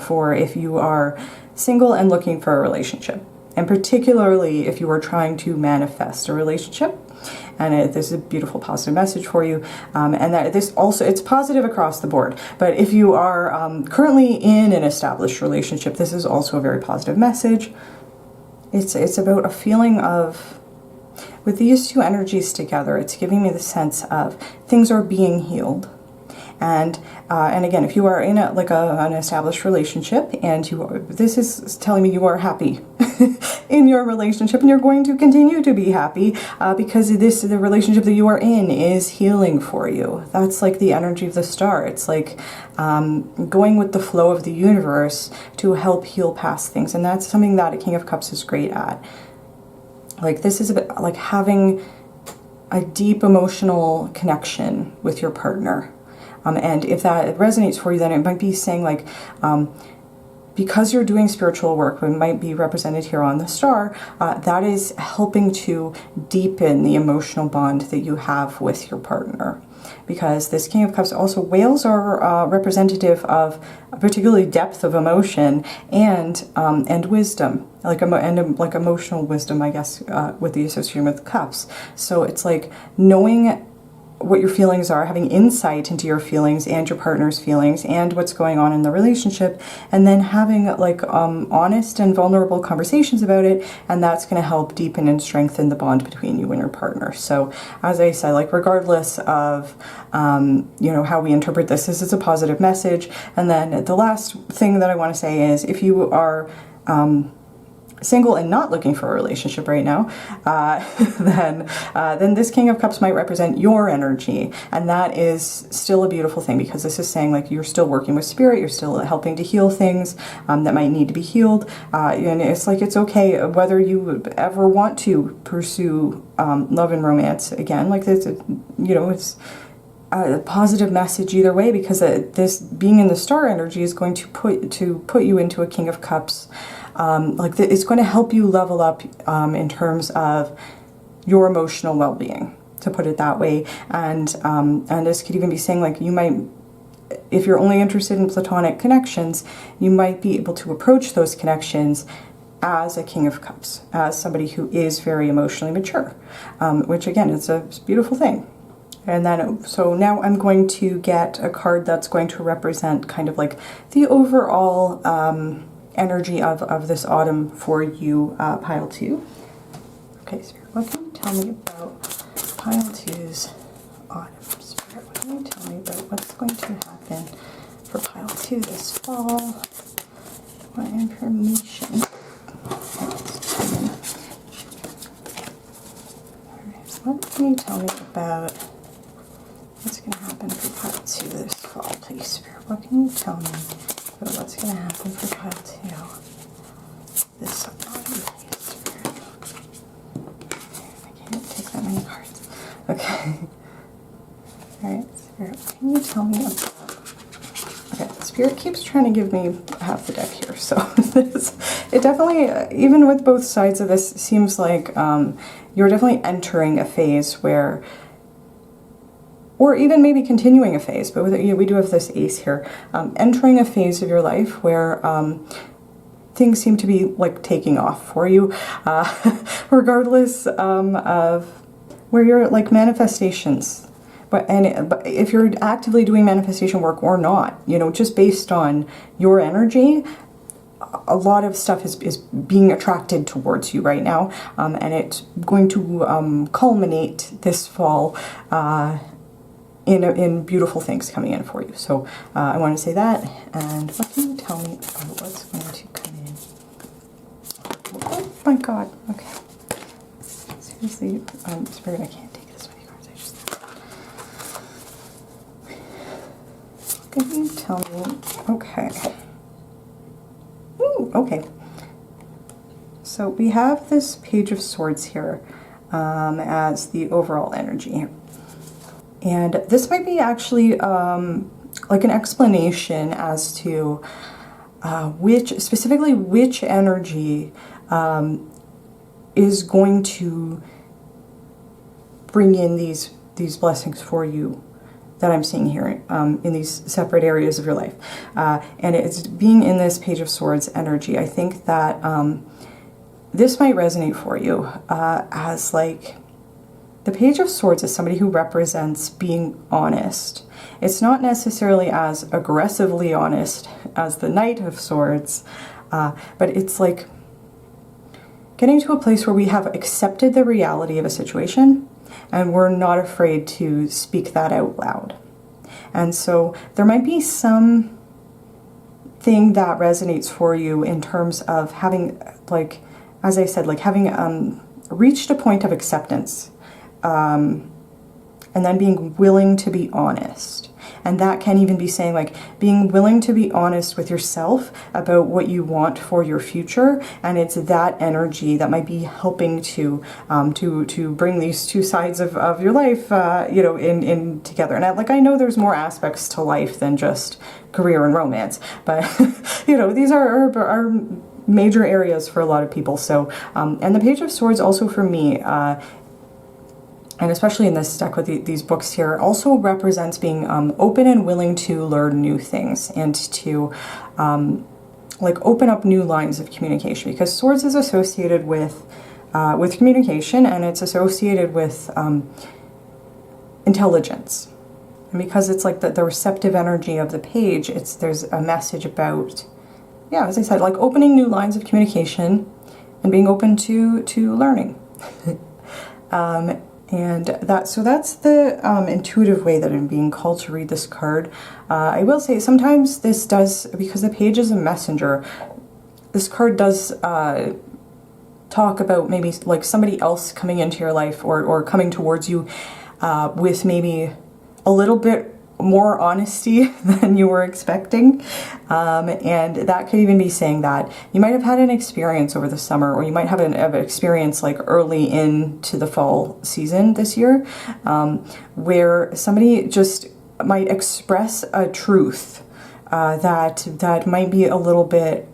for if you are single and looking for a relationship. And particularly if you are trying to manifest a relationship. And this is a beautiful positive message for you. And that this also, it's positive across the board. But if you are currently in an established relationship, this is also a very positive message. It's about a feeling of, with these two energies together, it's giving me the sense of things are being healed. And again, if you are in an established relationship, and this is telling me you are happy in your relationship, and you're going to continue to be happy because the relationship that you are in is healing for you. That's like the energy of the star. It's like going with the flow of the universe to help heal past things, and that's something that a King of Cups is great at. Like, this is a bit like having a deep emotional connection with your partner. And if that resonates for you, then it might be saying, like, because you're doing spiritual work, it might be represented here on the star, that is helping to deepen the emotional bond that you have with your partner. Because this King of Cups, also whales are representative of particularly depth of emotion and wisdom, like emotional wisdom, I guess, with the association with cups. So it's like knowing what your feelings are, having insight into your feelings and your partner's feelings and what's going on in the relationship, and then having like honest and vulnerable conversations about it, and that's going to help deepen and strengthen the bond between you and your partner. So as I said, like, regardless of you know, how we interpret this is a positive message. And then the last thing that I want to say is, if you are single and not looking for a relationship right now, then this King of Cups might represent your energy, and that is still a beautiful thing, because this is saying, like, you're still working with spirit, you're still helping to heal things that might need to be healed, and it's like, it's okay whether you ever want to pursue love and romance again. Like, this, you know, it's a positive message either way, because this being in the star energy is going to put you into a King of Cups. It's going to help you level up in terms of your emotional well-being, to put it that way. And this could even be saying, like, you might, if you're only interested in platonic connections, you might be able to approach those connections as a King of Cups, as somebody who is very emotionally mature, which again, is a beautiful thing. And then, so now I'm going to get a card that's going to represent kind of like the overall energy of this autumn for you, pile 2. Okay, Spirit, what can you tell me about pile 2's autumn? Spirit, what can you tell me about what's going to happen for pile 2 this fall? What information? Alright, so what can you tell me about what's going to happen for pile 2 this fall, please, Spirit? What can you tell me about what's going to happen for pile 2 this autumn, please, Spirit? I can't take that many cards. Okay. Alright, Spirit, what can you tell me about... Okay, Spirit keeps trying to give me half the deck here, so it definitely, even with both sides of this, seems like you're definitely entering a phase where, or even maybe continuing a phase, but we do have this ace here, entering a phase of your life where things seem to be like taking off for you, regardless of where you're, like, manifestations. But if you're actively doing manifestation work or not, you know, just based on your energy, a lot of stuff is being attracted towards you right now, and it's going to culminate this fall in beautiful things coming in for you. So I want to say that. And what can you tell me about what's going to come in? Oh my God. Okay. Seriously, Spirit, I can't take this many cards. What can you tell me? Okay. Ooh, okay. So we have this Page of Swords here as the overall energy. And this might be actually like an explanation as to specifically which energy is going to bring in these blessings for you that I'm seeing here in these separate areas of your life. And it's being in this Page of Swords energy. I think that this might resonate for you as like, the Page of Swords is somebody who represents being honest. It's not necessarily as aggressively honest as the Knight of Swords, but it's like getting to a place where we have accepted the reality of a situation and we're not afraid to speak that out loud. And so there might be some thing that resonates for you in terms of having, like, as I said, like having reached a point of acceptance. And then being willing to be honest. And that can even be saying like being willing to be honest with yourself about what you want for your future. And it's that energy that might be helping to bring these two sides of your life, you know, in together. And I know there's more aspects to life than just career and romance, but you know, these are major areas for a lot of people. So, and the Page of Swords also for me, and especially in this deck with these books here, also represents being open and willing to learn new things and to like open up new lines of communication, because swords is associated with communication, and it's associated with intelligence. And because it's like the receptive energy of the page, there's a message about, yeah, as I said, like opening new lines of communication and being open to learning. And that's the intuitive way that I'm being called to read this card. I will say sometimes this does, because the page is a messenger, this card does talk about maybe like somebody else coming into your life or coming towards you with maybe a little bit more honesty than you were expecting, and that could even be saying that you might have had an experience over the summer, or you might have an experience like early into the fall season this year, where somebody just might express a truth that might be a little bit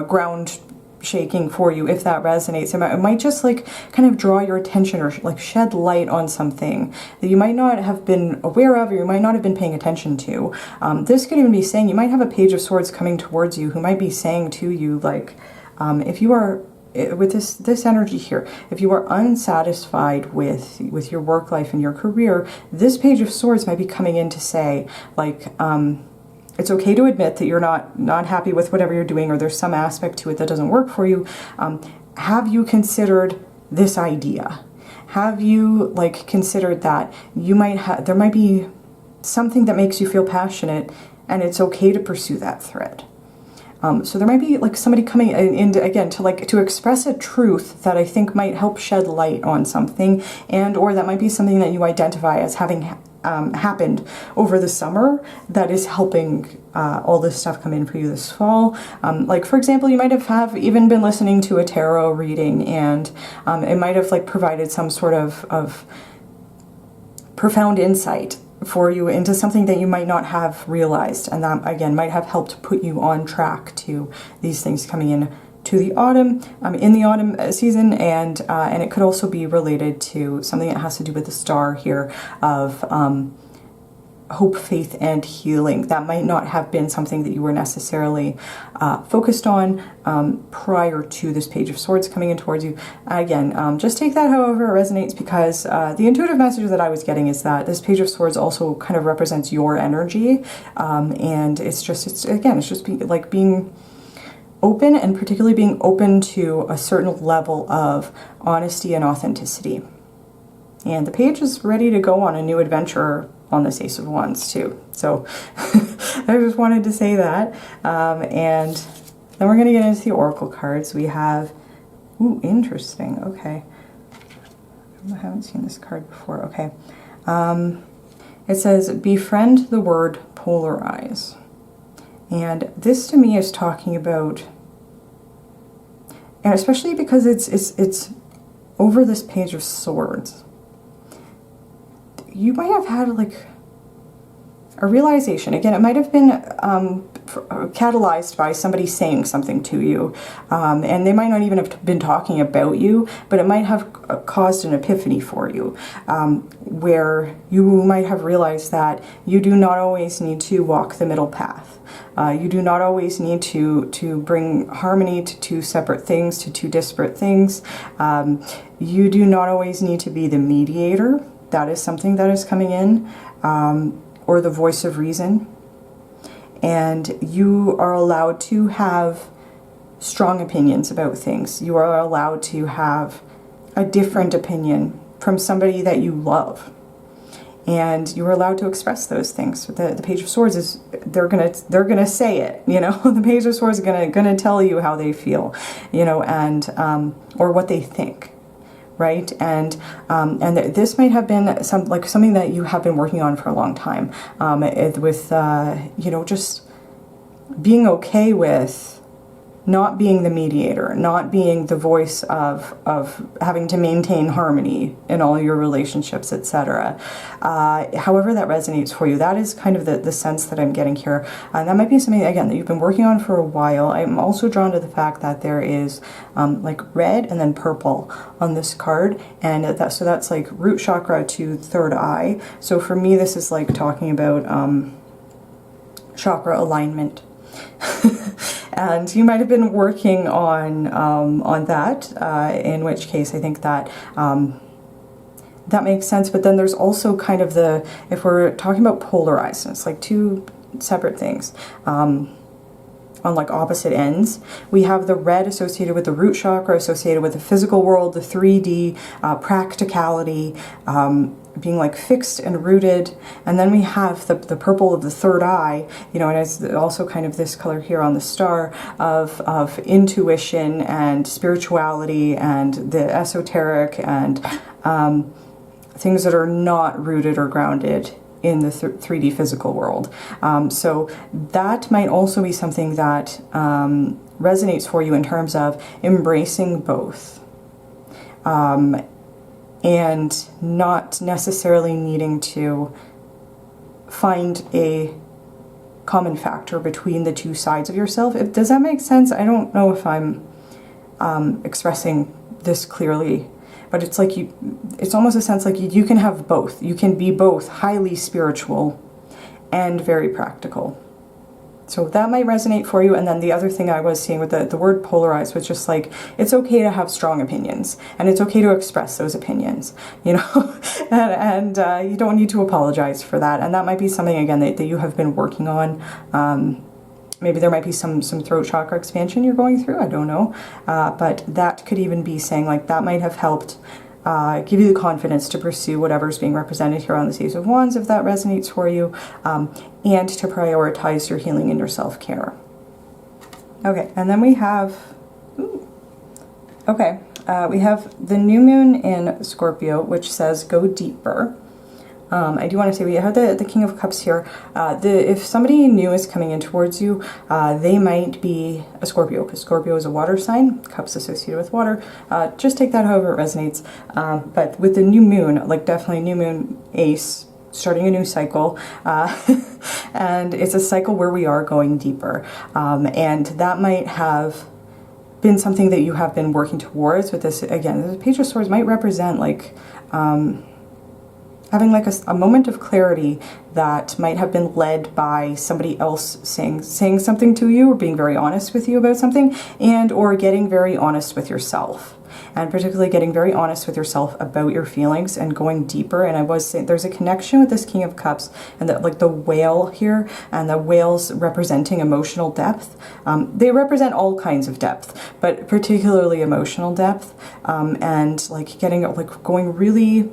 ground shaking for you. If that resonates, it might just like kind of draw your attention or like shed light on something that you might not have been aware of, or you might not have been paying attention to. This could even be saying you might have a Page of Swords coming towards you who might be saying to you like, if you are with this energy here, if you are unsatisfied with your work life and your career, this Page of Swords might be coming in to say like, it's okay to admit that you're not happy with whatever you're doing, or there's some aspect to it that doesn't work for you. Have you considered this idea? Have you like considered that you there might be something that makes you feel passionate, and it's okay to pursue that thread? So there might be like somebody coming in again to express a truth that I think might help shed light on something, and or that might be something that you identify as having happened over the summer that is helping all this stuff come in for you this fall. Like for example, you might have even been listening to a tarot reading, and it might have like provided some sort of profound insight for you into something that you might not have realized, and that again might have helped put you on track to these things coming in to the autumn, in the autumn season, and it could also be related to something that has to do with the star here of hope, faith, and healing. That might not have been something that you were necessarily focused on prior to this Page of Swords coming in towards you. Again, just take that however it resonates, because the intuitive message that I was getting is that this Page of Swords also kind of represents your energy, and it's just being open, and particularly being open to a certain level of honesty and authenticity. And the page is ready to go on a new adventure on this Ace of Wands too. So I just wanted to say that. And then we're going to get into the Oracle cards. We have, ooh, interesting. Okay. I haven't seen this card before. Okay. It says, befriend the word polarize. And this to me is talking about, and especially because it's over this Page of Swords, you might have had like a realization. Again, it might have been catalyzed by somebody saying something to you, and they might not even have been talking about you, but it might have caused an epiphany for you, where you might have realized that you do not always need to walk the middle path. You do not always need to bring harmony to two separate things, to two disparate things. You do not always need to be the mediator. That is something that is coming in, or the voice of reason. And you are allowed to have strong opinions about things. You are allowed to have a different opinion from somebody that you love. And you're allowed to express those things. The Page of Swords is, they're gonna say it, you know. The Page of Swords is gonna tell you how they feel, you know, and or what they think, right? And this might have been something that you have been working on for a long time, with you know, just being okay with not being the mediator, not being the voice of having to maintain harmony in all your relationships, etc. However that resonates for you, that is kind of the sense that I'm getting here. That might be something, again, that you've been working on for a while. I'm also drawn to the fact that there is like red and then purple on this card, and so that's like root chakra to third eye. So for me, this is like talking about chakra alignment. And you might have been working on that, in which case I think that that makes sense. But then there's also kind of if we're talking about polarized, it's like two separate things on like opposite ends. We have the red associated with the root chakra, associated with the physical world, the 3D, practicality, being like fixed and rooted. And then we have the purple of the third eye, you know, and it's also kind of this color here on the star of intuition and spirituality and the esoteric and things that are not rooted or grounded in the 3D physical world. So that might also be something that resonates for you in terms of embracing both. And not necessarily needing to find a common factor between the two sides of yourself. Does that make sense? I don't know if I'm expressing this clearly, but it's like it's almost a sense like you can have both. You can be both highly spiritual and very practical. So that might resonate for you. And then the other thing I was seeing with the word polarized was just like, it's okay to have strong opinions, and it's okay to express those opinions, you know, and you don't need to apologize for that. And that might be something, again, that you have been working on. Maybe there might be some throat chakra expansion you're going through, I don't know. But that could even be saying like that might have helped give you the confidence to pursue whatever's being represented here on the Ace of Wands, if that resonates for you, and to prioritize your healing and your self-care. Okay, and then we have, we have the new moon in Scorpio, which says go deeper. I do want to say we have the King of Cups here. If somebody new is coming in towards you, they might be a Scorpio, because Scorpio is a water sign, Cups associated with water. Just take that however it resonates. But with the new moon, like definitely new moon ace, starting a new cycle, and it's a cycle where we are going deeper. And that might have been something that you have been working towards with this. Again, the Page of Swords might represent like having like a moment of clarity that might have been led by somebody else saying something to you, or being very honest with you about something, and or getting very honest with yourself. And particularly getting very honest with yourself about your feelings and going deeper. And I was saying there's a connection with this King of Cups and that, like the whale here, and the whales representing emotional depth. They represent all kinds of depth, but particularly emotional depth, and like getting like going really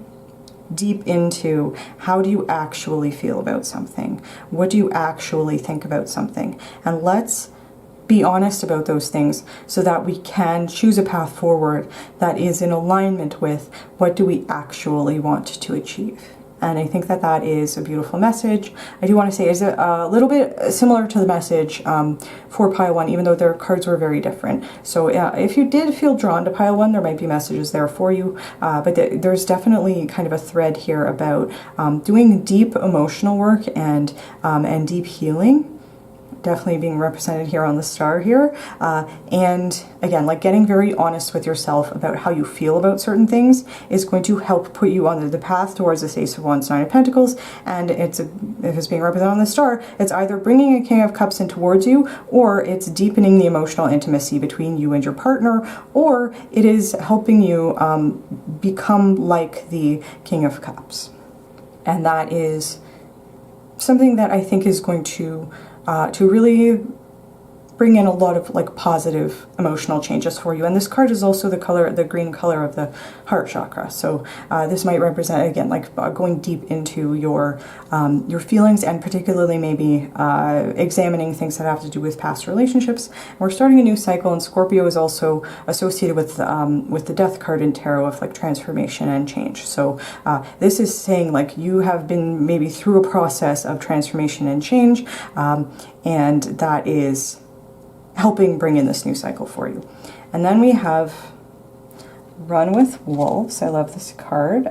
deep into how do you actually feel about something? What do you actually think about something? And let's be honest about those things so that we can choose a path forward that is in alignment with what do we actually want to achieve. And I think that that is a beautiful message. I do want to say is a little bit similar to the message for pile 1, even though their cards were very different. So if you did feel drawn to pile 1, there might be messages there for you. But there's definitely kind of a thread here about doing deep emotional work and deep healing. Definitely being represented here on the star here. And again, like getting very honest with yourself about how you feel about certain things is going to help put you on the path towards this Ace of Wands, Nine of Pentacles. And if it's being represented on the star, it's either bringing a King of Cups in towards you, or it's deepening the emotional intimacy between you and your partner, or it is helping you become like the King of Cups. And that is something that I think is going to really bring in a lot of like positive emotional changes for you. And this card is also the green color of the heart chakra. So this might represent, again, like going deep into your feelings, and particularly maybe examining things that have to do with past relationships. We're starting a new cycle, and Scorpio is also associated with the death card in tarot of like transformation and change. So this is saying like you have been maybe through a process of transformation and change, and that is helping bring in this new cycle for you. And then we have Run with Wolves. I love this card.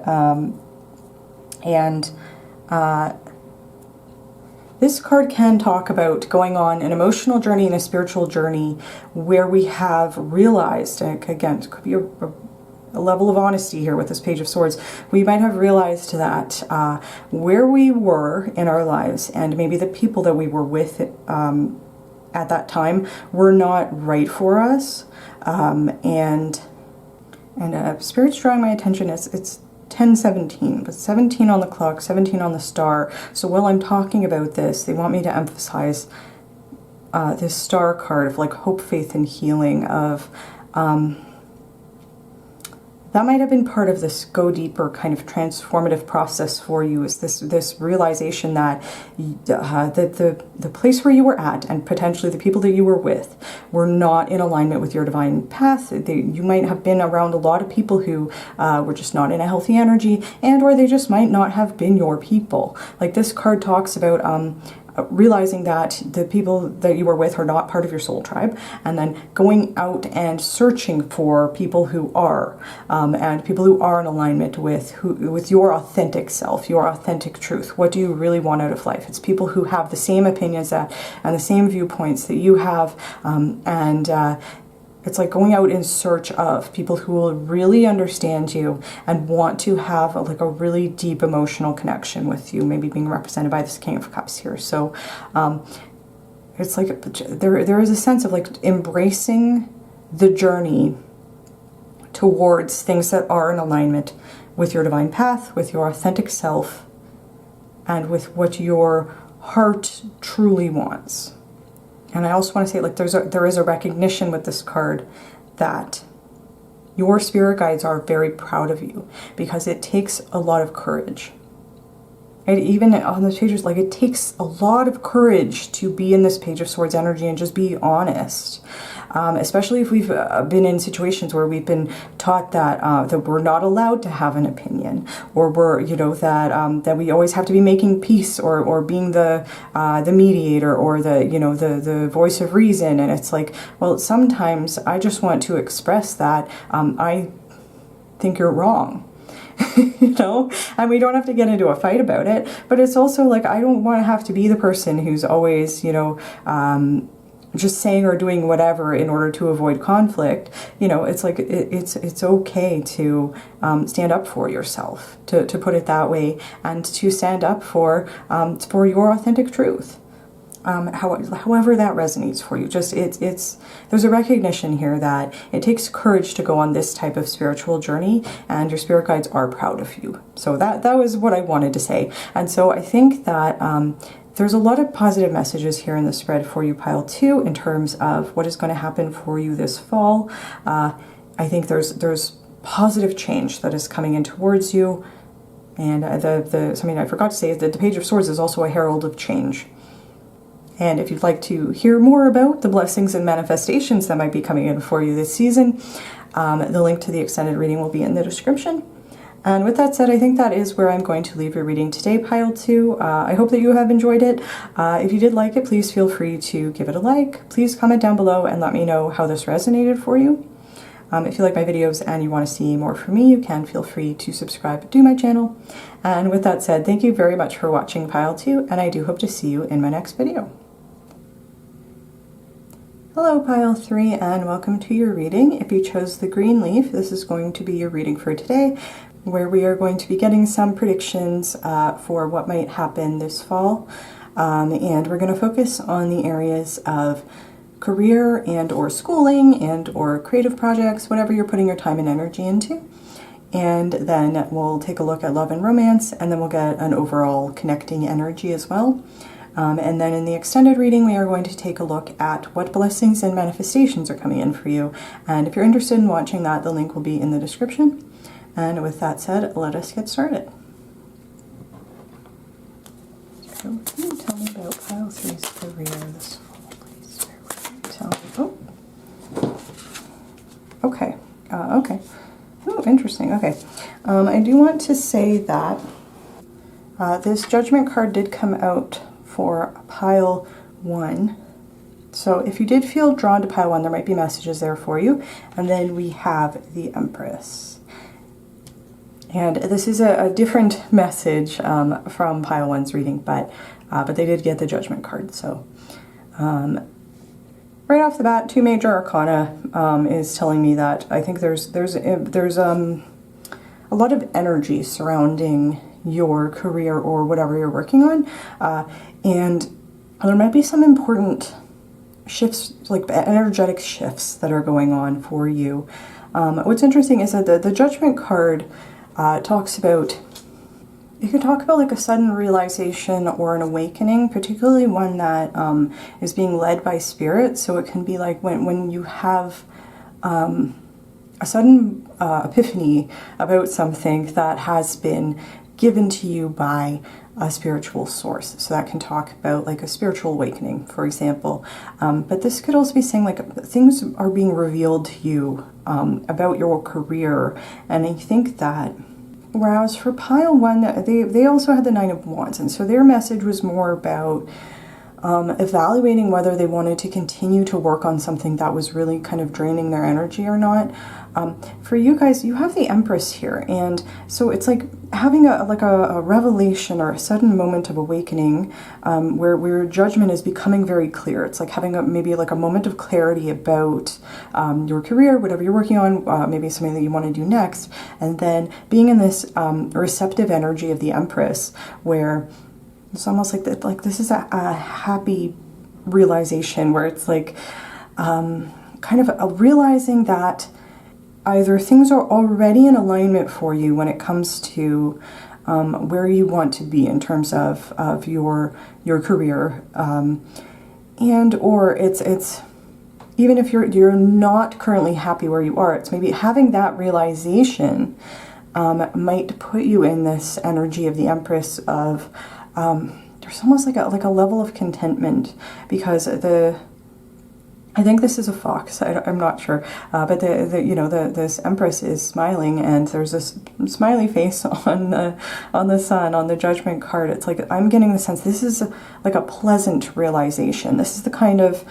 This card can talk about going on an emotional journey and a spiritual journey where we have realized, again, it could be a level of honesty here with this Page of Swords. We might have realized that where we were in our lives and maybe the people that we were with at that time were not right for us. And Spirit's drawing my attention. It's 10:17, but 17 on the clock, 17 on the star. So while I'm talking about this, they want me to emphasize this star card of like hope, faith, and healing of that might have been part of this go deeper kind of transformative process for you, is this realization that the place where you were at and potentially the people that you were with were not in alignment with your divine path. You might have been around a lot of people who were just not in a healthy energy, and or they just might not have been your people. Like this card talks about realizing that the people that you were with are not part of your soul tribe, and then going out and searching for people who are, and people who are in alignment with your authentic self, your authentic truth. What do you really want out of life? It's people who have the same opinions and the same viewpoints that you have, it's like going out in search of people who will really understand you and want to have a really deep emotional connection with you, maybe being represented by this King of Cups here. So it's like there is a sense of like embracing the journey towards things that are in alignment with your divine path, with your authentic self, and with what your heart truly wants. And I also want to say, like, there is a recognition with this card that your spirit guides are very proud of you, because it takes a lot of courage. And even on those pages, like, it takes a lot of courage to be in this Page of Swords energy and just be honest. Especially if we've been in situations where we've been taught that that we're not allowed to have an opinion, or we're, that we always have to be making peace, or being the mediator, or the voice of reason. And it's like, well, sometimes I just want to express that I think you're wrong. And we don't have to get into a fight about it, but it's also like, I don't want to have to be the person who's always, just saying or doing whatever in order to avoid conflict. It's like, it's okay to stand up for yourself, to put it that way, and to stand up for your authentic truth. However that resonates for you. Just there's a recognition here that it takes courage to go on this type of spiritual journey, and your spirit guides are proud of you. So that was what I wanted to say. And so I think that there's a lot of positive messages here in the spread for you, pile 2, in terms of what is going to happen for you this fall. I think there's positive change that is coming in towards you. And something I forgot to say is that the Page of Swords is also a herald of change. And if you'd like to hear more about the blessings and manifestations that might be coming in for you this season, the link to the extended reading will be in the description. And with that said, I think that is where I'm going to leave your reading today, Pile 2. I hope that you have enjoyed it. If you did like it, please feel free to give it a like. Please comment down below and let me know how this resonated for you. If you like my videos and you want to see more from me, you can feel free to subscribe to my channel. And with that said, thank you very much for watching Pile 2, and I do hope to see you in my next video. Hello Pile 3, and welcome to your reading. If you chose the green leaf, this is going to be your reading for today, where we are going to be getting some predictions for what might happen this fall. And we're going to focus on the areas of career and or schooling and or creative projects, whatever you're putting your time and energy into. And then we'll take a look at love and romance, and then we'll get an overall connecting energy as well. And then in the extended reading, we are going to take a look at what blessings and manifestations are coming in for you. And if you're interested in watching that, the link will be in the description. And with that said, let us get started. So, can you tell me about Pile 3's career this fall, please? Tell me. Oh. Okay. Okay. Oh, interesting. Okay. I do want to say that this Judgment card did come out for Pile 1. So if you did feel drawn to Pile 1, there might be messages there for you. And then we have the Empress. And this is a different message from Pile 1's reading, but they did get the Judgment card. So right off the bat, 2 major arcana is telling me that I think there's a lot of energy surrounding your career or whatever you're working on, and there might be some important shifts, like energetic shifts that are going on for you. What's interesting is that the Judgment card talks about, you can talk about like a sudden realization or an awakening, particularly one that is being led by spirit. So it can be like when you have a sudden epiphany about something that has been given to you by a spiritual source. So that can talk about like a spiritual awakening, for example. But this could also be saying like things are being revealed to you about your career. And I think that, whereas for Pile 1, they also had the 9 of Wands. And so their message was more about evaluating whether they wanted to continue to work on something that was really kind of draining their energy or not. For you guys, you have the Empress here, and so it's like having a revelation or a sudden moment of awakening, where judgment is becoming very clear. It's like having maybe like a moment of clarity about your career, whatever you're working on, maybe something that you want to do next, and then being in this receptive energy of the Empress, where it's almost like that, like this is a happy realization, where it's like kind of a realizing that either things are already in alignment for you when it comes to where you want to be in terms of your career, and or it's even if you're not currently happy where you are, it's maybe having that realization might put you in this energy of the Empress of there's almost like a level of contentment, because I think this is a fox. I'm not sure, but this Empress is smiling, and there's this smiley face on the sun on the Judgment card. It's like I'm getting the sense this is like a pleasant realization. This is the kind of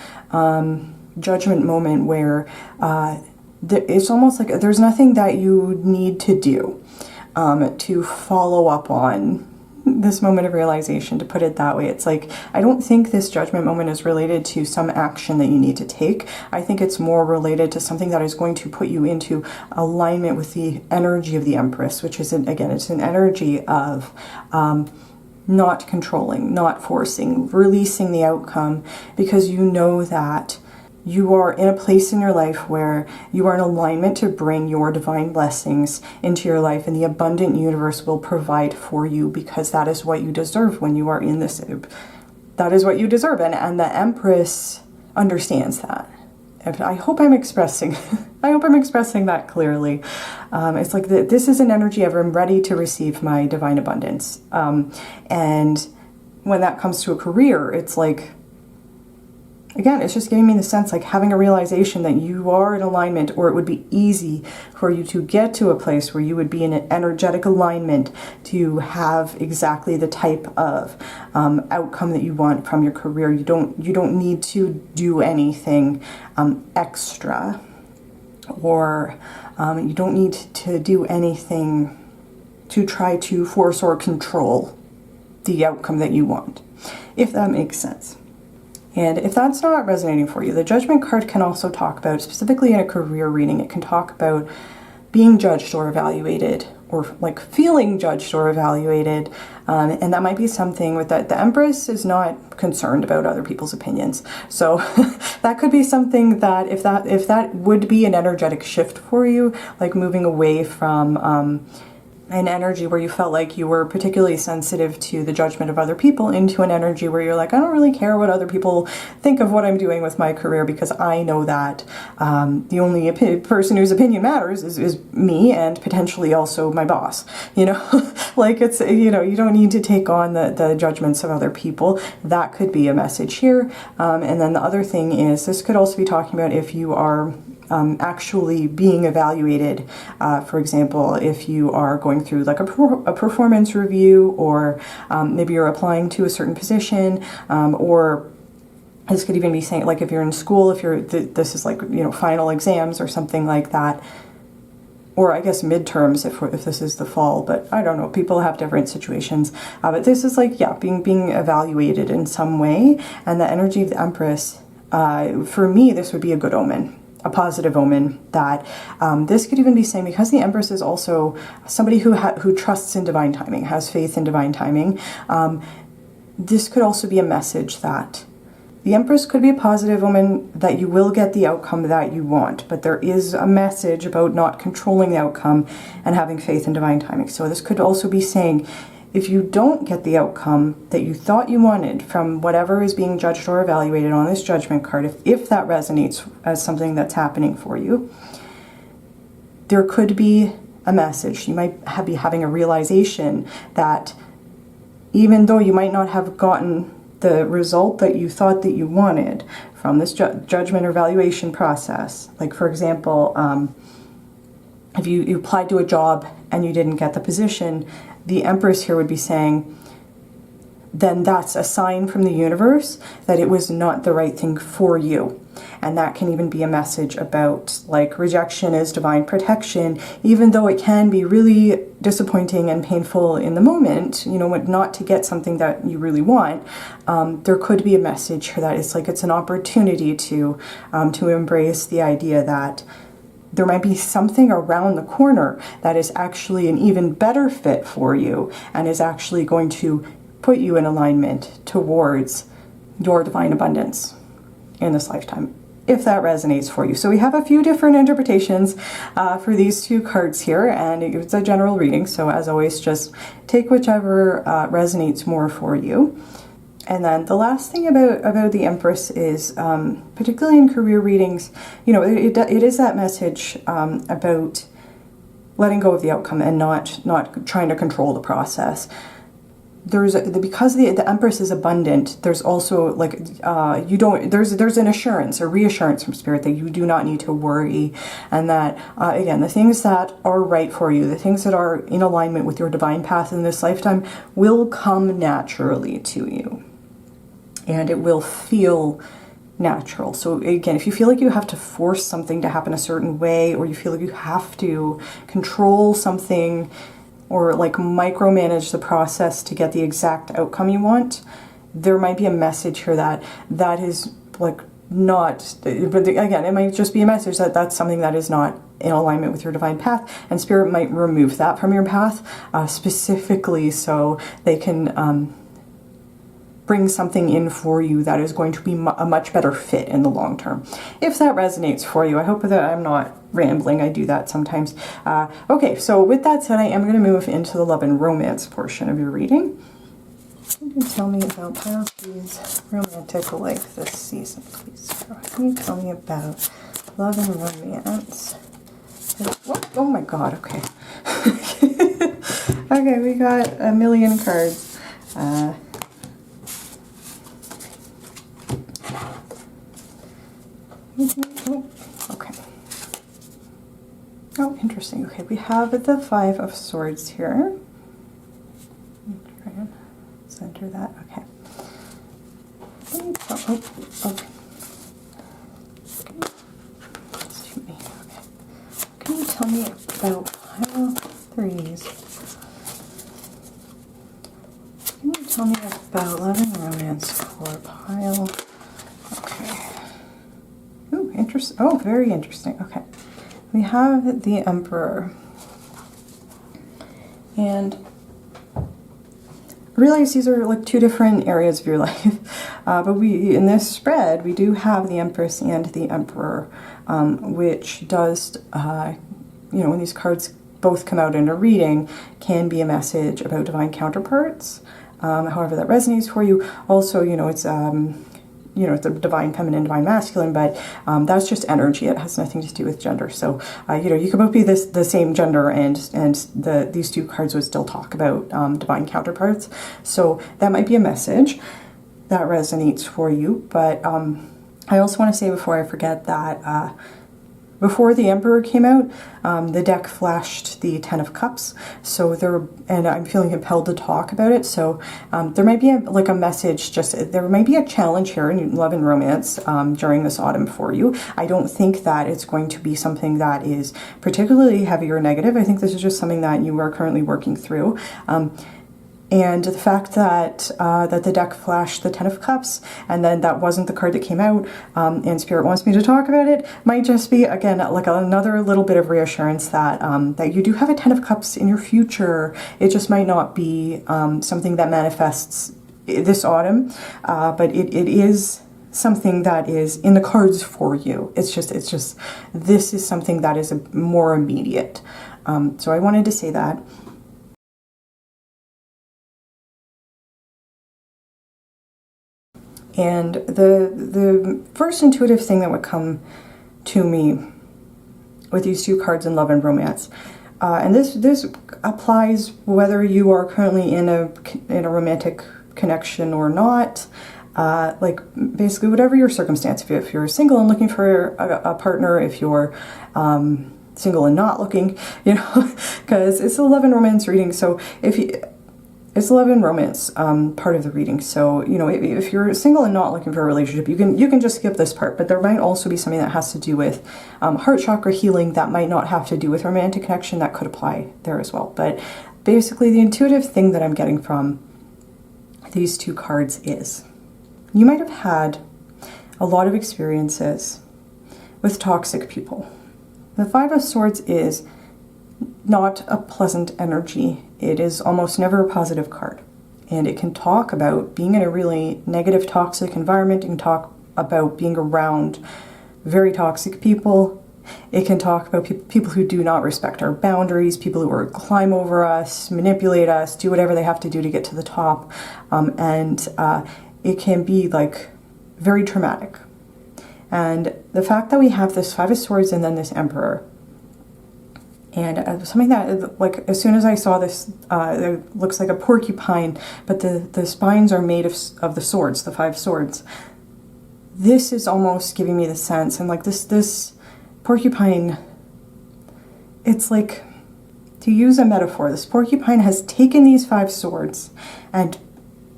judgment moment where it's almost like there's nothing that you need to do to follow up on this moment of realization, to put it that way. It's like, I don't think this judgment moment is related to some action that you need to take. I think it's more related to something that is going to put you into alignment with the energy of the Empress, which is, again, it's an energy of not controlling, not forcing, releasing the outcome, because you know that you are in a place in your life where you are in alignment to bring your divine blessings into your life, and the abundant universe will provide for you, because that is what you deserve when you are in this. That is what you deserve, and the Empress understands that. I hope I'm expressing I hope I'm expressing that clearly. It's like this is an energy of I'm ready to receive my divine abundance. And when that comes to a career, it's like, again, it's just giving me the sense like having a realization that you are in alignment, or it would be easy for you to get to a place where you would be in an energetic alignment to have exactly the type of outcome that you want from your career. You don't need to do anything extra, or you don't need to do anything to try to force or control the outcome that you want, if that makes sense. And if that's not resonating for you, the Judgment card can also talk about, specifically in a career reading, it can talk about being judged or evaluated, or like feeling judged or evaluated. And that might be something with that. The Empress is not concerned about other people's opinions. So that could be something that if that would be an energetic shift for you, like moving away from an energy where you felt like you were particularly sensitive to the judgment of other people, into an energy where you're like, I don't really care what other people think of what I'm doing with my career, because I know that the only person whose opinion matters is me, and potentially also my boss. You know, like it's, you know, you don't need to take on the judgments of other people. That could be a message here. And then the other thing is, this could also be talking about if you are actually being evaluated. For example, if you are going through like a performance review, or maybe you're applying to a certain position, or this could even be saying, like if you're in school, if you're this is like, you know, final exams or something like that, or I guess midterms if this is the fall, but I don't know, people have different situations. But this is like, yeah, being evaluated in some way. And the energy of the Empress, for me, this would be a good omen, a positive omen, that this could even be saying, because the Empress is also somebody who trusts in divine timing, has faith in divine timing, this could also be a message that the Empress could be a positive omen that you will get the outcome that you want, but there is a message about not controlling the outcome and having faith in divine timing. So this could also be saying, if you don't get the outcome that you thought you wanted from whatever is being judged or evaluated on this Judgment card, if that resonates as something that's happening for you, there could be a message. You might be having a realization that even though you might not have gotten the result that you thought that you wanted from this judgment or evaluation process, like for example, if you applied to a job and you didn't get the position, the Empress here would be saying, then that's a sign from the universe that it was not the right thing for you. And that can even be a message about like rejection is divine protection, even though it can be really disappointing and painful in the moment, you know, not to get something that you really want. There could be a message here that it's like, it's an opportunity to embrace the idea that there might be something around the corner that is actually an even better fit for you and is actually going to put you in alignment towards your divine abundance in this lifetime, if that resonates for you. So we have a few different interpretations for these two cards here, and it's a general reading. So as always, just take whichever resonates more for you. And then the last thing about the Empress is, particularly in career readings, you know, it is that message about letting go of the outcome and not trying to control the process. There's because the Empress is abundant, there's also like there's an assurance or reassurance from Spirit that you do not need to worry, and that again, the things that are right for you, the things that are in alignment with your divine path in this lifetime will come naturally to you, and it will feel natural. So again, if you feel like you have to force something to happen a certain way, or you feel like you have to control something or like micromanage the process to get the exact outcome you want, there might be a message here that is like not, but again, it might just be a message that that's something that is not in alignment with your divine path, and Spirit might remove that from your path, specifically so they can bring something in for you that is going to be a much better fit in the long term. If that resonates for you, I hope that I'm not rambling. I do that sometimes. Okay, so with that said, I am going to move into the love and romance portion of your reading. Can you tell me about Pisces romantic life this season, please? Can you tell me about Love and romance. Oh my god, okay. Okay, we got a million cards. Oh, okay. Oh, interesting. Okay, we have the Five of Swords here. Try and center that. Okay. Oh, okay. That's too many. Okay. Can you tell me about pile threes? Can you tell me about love and romance for pile? Okay. Ooh, interesting. Oh, very interesting. Okay. We have the Emperor. And realize these are like two different areas of your life, but we, in this spread, we do have the Empress and the Emperor, which does, you know, when these cards both come out in a reading, can be a message about divine counterparts. However that resonates for you. Also, you know, it's you know, the divine feminine, divine masculine, but that's just energy. It has nothing to do with gender. So, you know, you could both be the same gender, and these two cards would still talk about divine counterparts. So that might be a message that resonates for you. But I also want to say before I forget that before the Emperor came out, the deck flashed the Ten of Cups. So and I'm feeling compelled to talk about it. So there might be a message, there might be a challenge here in love and romance during this autumn for you. I don't think that it's going to be something that is particularly heavy or negative. I think this is just something that you are currently working through. And the fact that that the deck flashed the Ten of Cups, and then that wasn't the card that came out, and Spirit wants me to talk about it, might just be, again, like another little bit of reassurance that that you do have a Ten of Cups in your future. It just might not be something that manifests this autumn, but it is something that is in the cards for you. It's just this is something that is more immediate. So I wanted to say that. And the first intuitive thing that would come to me with these two cards in love and romance, and this applies whether you are currently in a romantic connection or not, like basically whatever your circumstance. If you're single and looking for a partner, if you're single and not looking, you know, because it's a love and romance reading. So it's love and romance part of the reading. So, you know, if you're single and not looking for a relationship, you can just skip this part. But there might also be something that has to do with heart chakra healing that might not have to do with romantic connection. That could apply there as well. But basically, the intuitive thing that I'm getting from these two cards is you might have had a lot of experiences with toxic people. The Five of Swords is not a pleasant energy. It is almost never a positive card. And it can talk about being in a really negative, toxic environment. It can talk about being around very toxic people. It can talk about people who do not respect our boundaries, people who climb over us, manipulate us, do whatever they have to do to get to the top. And it can be like very traumatic. And the fact that we have this Five of Swords and then this Emperor, and something that, like, as soon as I saw this, it looks like a porcupine, but the spines are made of the swords, the Five Swords. This is almost giving me the sense, and like this porcupine, it's like, to use a metaphor, this porcupine has taken these Five Swords and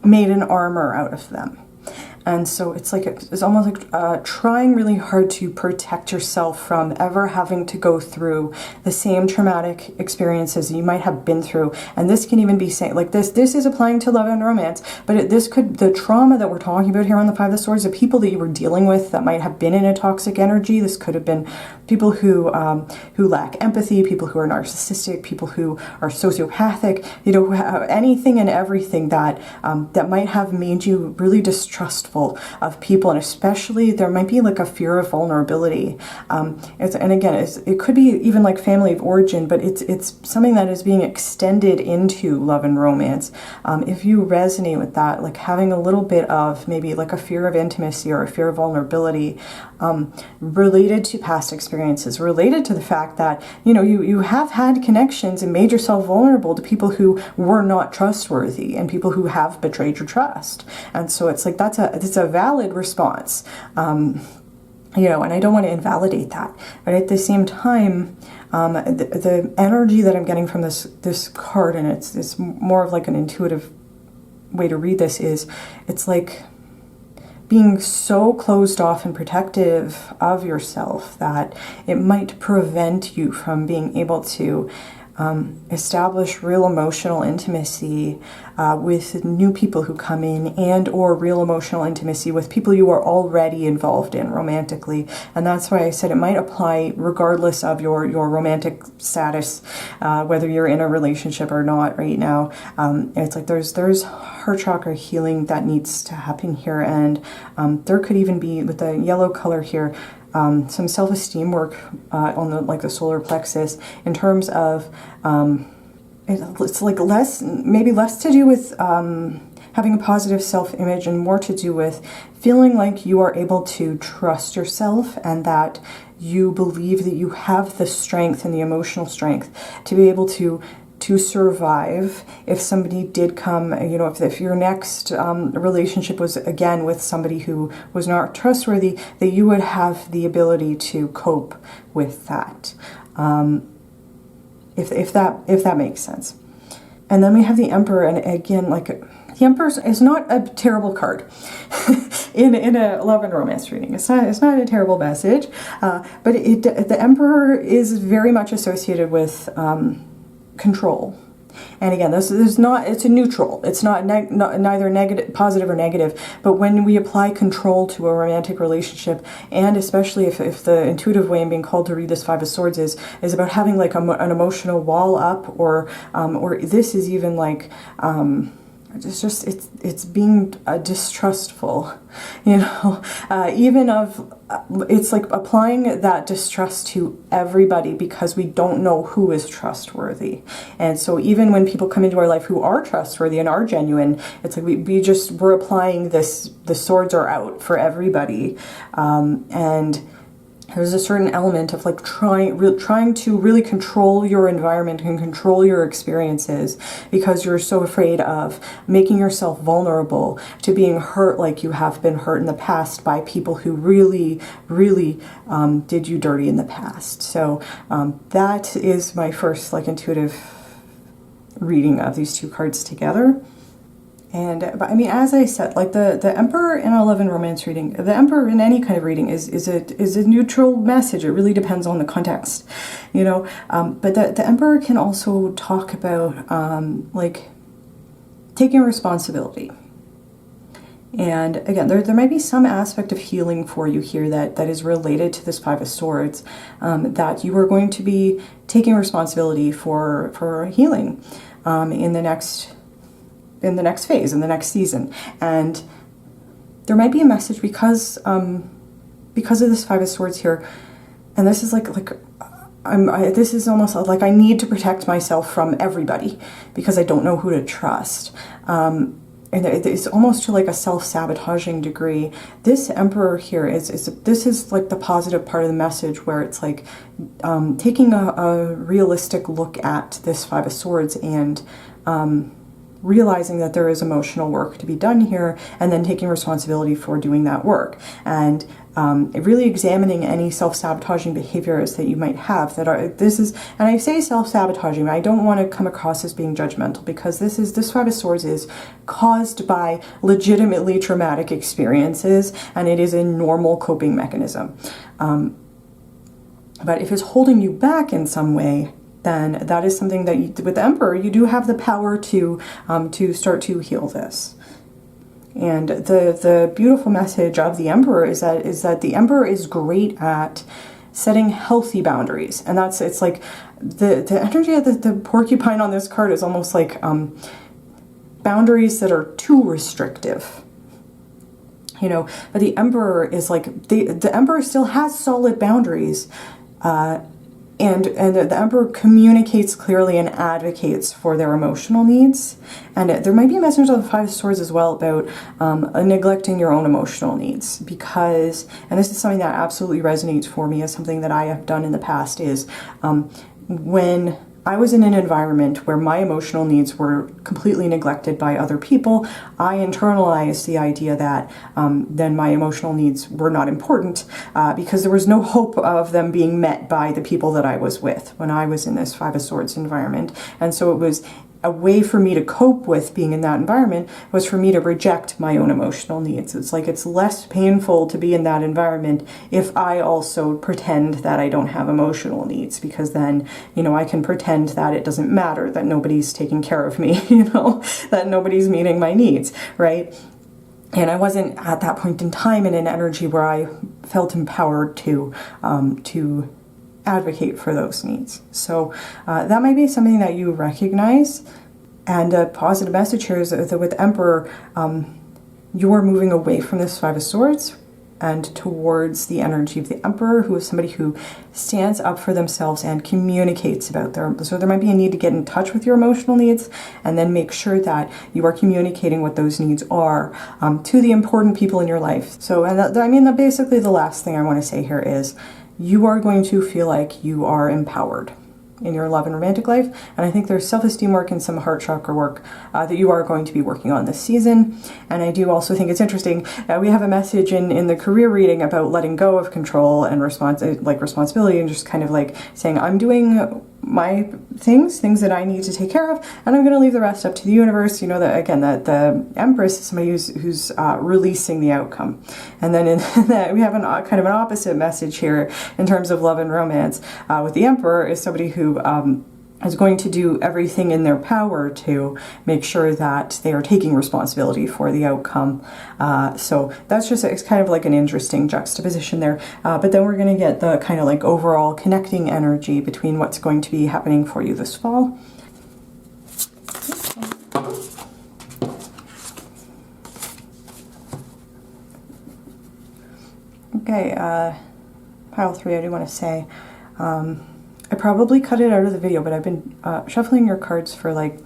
made an armor out of them. And so it's like, it's almost like trying really hard to protect yourself from ever having to go through the same traumatic experiences you might have been through. And this can even be saying, like, this is applying to love and romance, but this could, the trauma that we're talking about here on the Five of Swords, the people that you were dealing with that might have been in a toxic energy. This could have been people who lack empathy, people who are narcissistic, people who are sociopathic, you know, anything and everything that that might have made you really distrustful distrustful of people, and especially there might be like a fear of vulnerability. And again, it could be even like family of origin, but it's something that is being extended into love and romance. If you resonate with that, like having a little bit of maybe like a fear of intimacy or a fear of vulnerability, related to past experiences, related to the fact that, you know, you have had connections and made yourself vulnerable to people who were not trustworthy and people who have betrayed your trust. And so it's like it's a valid response. You know, and I don't want to invalidate that, but at the same time, the energy that I'm getting from this card, and it's more of like an intuitive way to read this, is it's like being so closed off and protective of yourself that it might prevent you from being able to establish real emotional intimacy with new people who come in, and or real emotional intimacy with people you are already involved in romantically. And that's why I said it might apply regardless of your romantic status, whether you're in a relationship or not right now. It's like there's heart chakra healing that needs to happen here, and there could even be, with the yellow color here, some self-esteem work on the solar plexus, in terms of it's like maybe less to do with having a positive self-image and more to do with feeling like you are able to trust yourself, and that you believe that you have the strength and the emotional strength to be able to survive if somebody did come, you know, if your next relationship was again with somebody who was not trustworthy, that you would have the ability to cope with that, if that makes sense. And then we have the Emperor, and again, like, the Emperor is not a terrible card in a love and romance reading. It's not a terrible message, but the Emperor is very much associated with control. And again, it's a neutral. It's not neither negative, positive or negative. But when we apply control to a romantic relationship, and especially if the intuitive way I'm being called to read this Five of Swords is about having like an emotional wall up, or this is even like it's being distrustful, you know, even of, it's like applying that distrust to everybody because we don't know who is trustworthy. And so even when people come into our life who are trustworthy and are genuine, it's like we're applying this, the swords are out for everybody. And there's a certain element of like trying to really control your environment and control your experiences, because you're so afraid of making yourself vulnerable to being hurt like you have been hurt in the past by people who really, really did you dirty in the past. So that is my first like intuitive reading of these two cards together. But I mean, as I said, like the Emperor in a love and romance reading, the Emperor in any kind of reading is a neutral message. It really depends on the context, you know. But the Emperor can also talk about like taking responsibility. And again, there might be some aspect of healing for you here that is related to this Five of Swords, that you are going to be taking responsibility for healing in the next phase, in the next season. And there might be a message because of this Five of Swords here, and this is this is almost like I need to protect myself from everybody because I don't know who to trust. And it's almost to like a self-sabotaging degree. This Emperor here this is like the positive part of the message, where it's like taking a realistic look at this Five of Swords and realizing that there is emotional work to be done here, and then taking responsibility for doing that work, and really examining any self-sabotaging behaviors that you might have and I say self-sabotaging, I don't want to come across as being judgmental, because this Five of Swords is caused by legitimately traumatic experiences, and it is a normal coping mechanism. But if it's holding you back in some way, then that is something that with the Emperor, you do have the power to start to heal this. And the beautiful message of the Emperor is that the Emperor is great at setting healthy boundaries. And it's like the energy of the porcupine on this card is almost like boundaries that are too restrictive. you know, but the Emperor is like, the Emperor still has solid boundaries, and the Emperor communicates clearly and advocates for their emotional needs. And there might be a message of the Five of Swords as well about neglecting your own emotional needs, because, and this is something that absolutely resonates for me as something that I have done in the past, is when I was in an environment where my emotional needs were completely neglected by other people, I internalized the idea that then my emotional needs were not important, because there was no hope of them being met by the people that I was with when I was in this Five of Swords environment. And so it was a way for me to cope with being in that environment, was for me to reject my own emotional needs. It's like, it's less painful to be in that environment if I also pretend that I don't have emotional needs, because then, you know, I can pretend that it doesn't matter, that nobody's taking care of me, you know, that nobody's meeting my needs, right? And I wasn't at that point in time in an energy where I felt empowered to advocate for those needs. So that might be something that you recognize. And a positive message here is that with Emperor, you're moving away from this Five of Swords and towards the energy of the Emperor, who is somebody who stands up for themselves and communicates about their, so there might be a need to get in touch with your emotional needs, and then make sure that you are communicating what those needs are to the important people in your life. So, and I mean, basically the last thing I want to say here is, you are going to feel like you are empowered in your love and romantic life. And I think there's self-esteem work and some heart chakra work that you are going to be working on this season. And I do also think it's interesting, we have a message in the career reading about letting go of control and responsibility, and just kind of like saying, I'm doing my things that I need to take care of, and I'm going to leave the rest up to the universe. You know, that again, that the Empress is somebody who's releasing the outcome. And then in that we have kind of an opposite message here in terms of love and romance. With the Emperor is somebody who is going to do everything in their power to make sure that they are taking responsibility for the outcome. So that's just, it's kind of like an interesting juxtaposition there. But then we're going to get the kind of like overall connecting energy between what's going to be happening for you this fall. Okay, pile 3, I do want to say, I probably cut it out of the video, but I've been shuffling your cards for like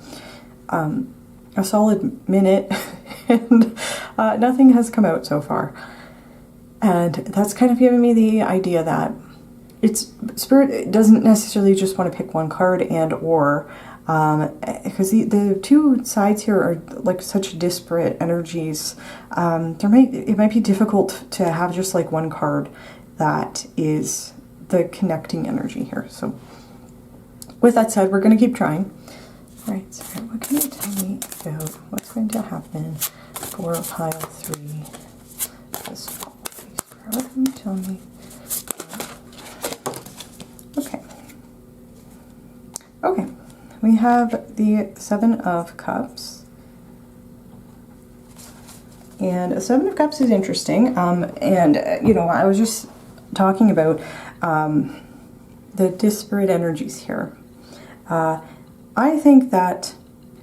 a solid minute, and nothing has come out so far. And that's kind of giving me the idea that Spirit doesn't necessarily just want to pick one card, and or because the two sides here are like such disparate energies. It might be difficult to have just like one card that is the connecting energy here. So with that said, we're going to keep trying. All right, so what can you tell me about what's going to happen for pile 3 this fall? What can you tell me? Okay, we have the Seven of Cups. And a Seven of Cups is interesting. You know, I was just talking about the disparate energies here. I think that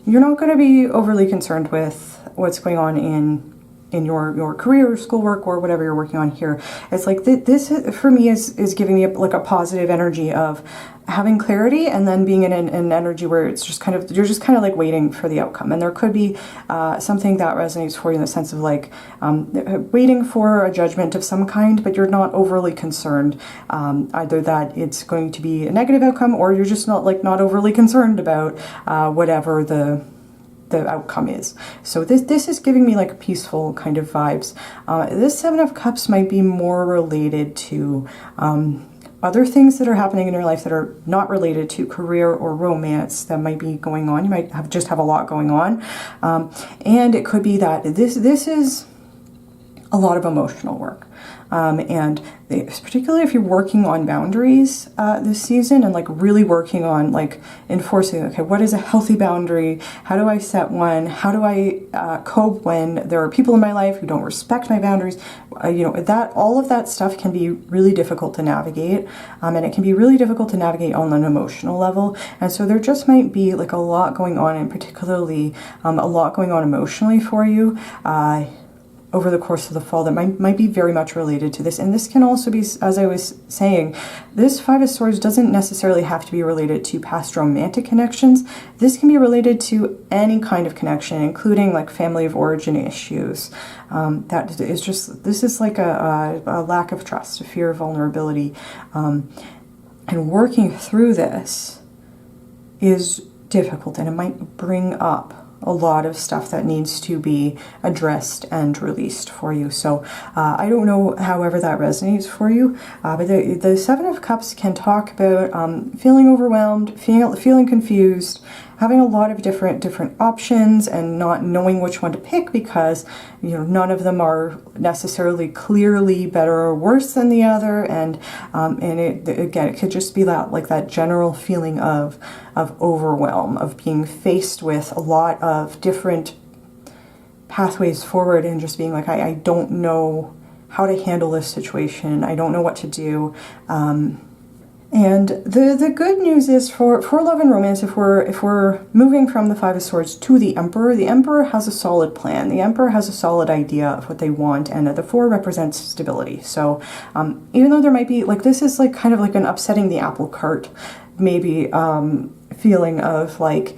you're not going to be overly concerned with what's going on in your career or schoolwork or whatever you're working on here. It's like this for me is giving me like a positive energy of having clarity, and then being in an energy where it's just kind of, you're just kind of like waiting for the outcome. And there could be something that resonates for you in the sense of like waiting for a judgment of some kind, but you're not overly concerned either that it's going to be a negative outcome, or you're just not overly concerned about whatever the outcome is. So this is giving me like peaceful kind of vibes. This Seven of Cups might be more related to other things that are happening in your life that are not related to career or romance that might be going on. You might just have a lot going on. And it could be that this is a lot of emotional work. And particularly if you're working on boundaries this season, and like really working on like enforcing, okay, what is a healthy boundary? How do I set one? How do I cope when there are people in my life who don't respect my boundaries? You know, that all of that stuff can be really difficult to navigate, and it can be really difficult to navigate on an emotional level. And so there just might be like a lot going on, and particularly a lot going on emotionally for you. over the course of the fall that might be very much related to this. And this can also be, as I was saying, this Five of Swords doesn't necessarily have to be related to past romantic connections. This can be related to any kind of connection, including like family of origin issues. That is just, this is like a lack of trust, a fear of vulnerability. And working through this is difficult, and it might bring up a lot of stuff that needs to be addressed and released for you. So I don't know however that resonates for you, but the Seven of Cups can talk about feeling overwhelmed, feeling confused, having a lot of different options and not knowing which one to pick because, you know, none of them are necessarily clearly better or worse than the other. And it could just be that general feeling of overwhelm, of being faced with a lot of different pathways forward and just being like, I don't know how to handle this situation. I don't know what to do. And the good news is for love and romance, if we're moving from the Five of Swords to the Emperor has a solid plan. The Emperor has a solid idea of what they want, and the Four represents stability. So even though there might be, like, this is like kind of like an upsetting the apple cart, maybe feeling of like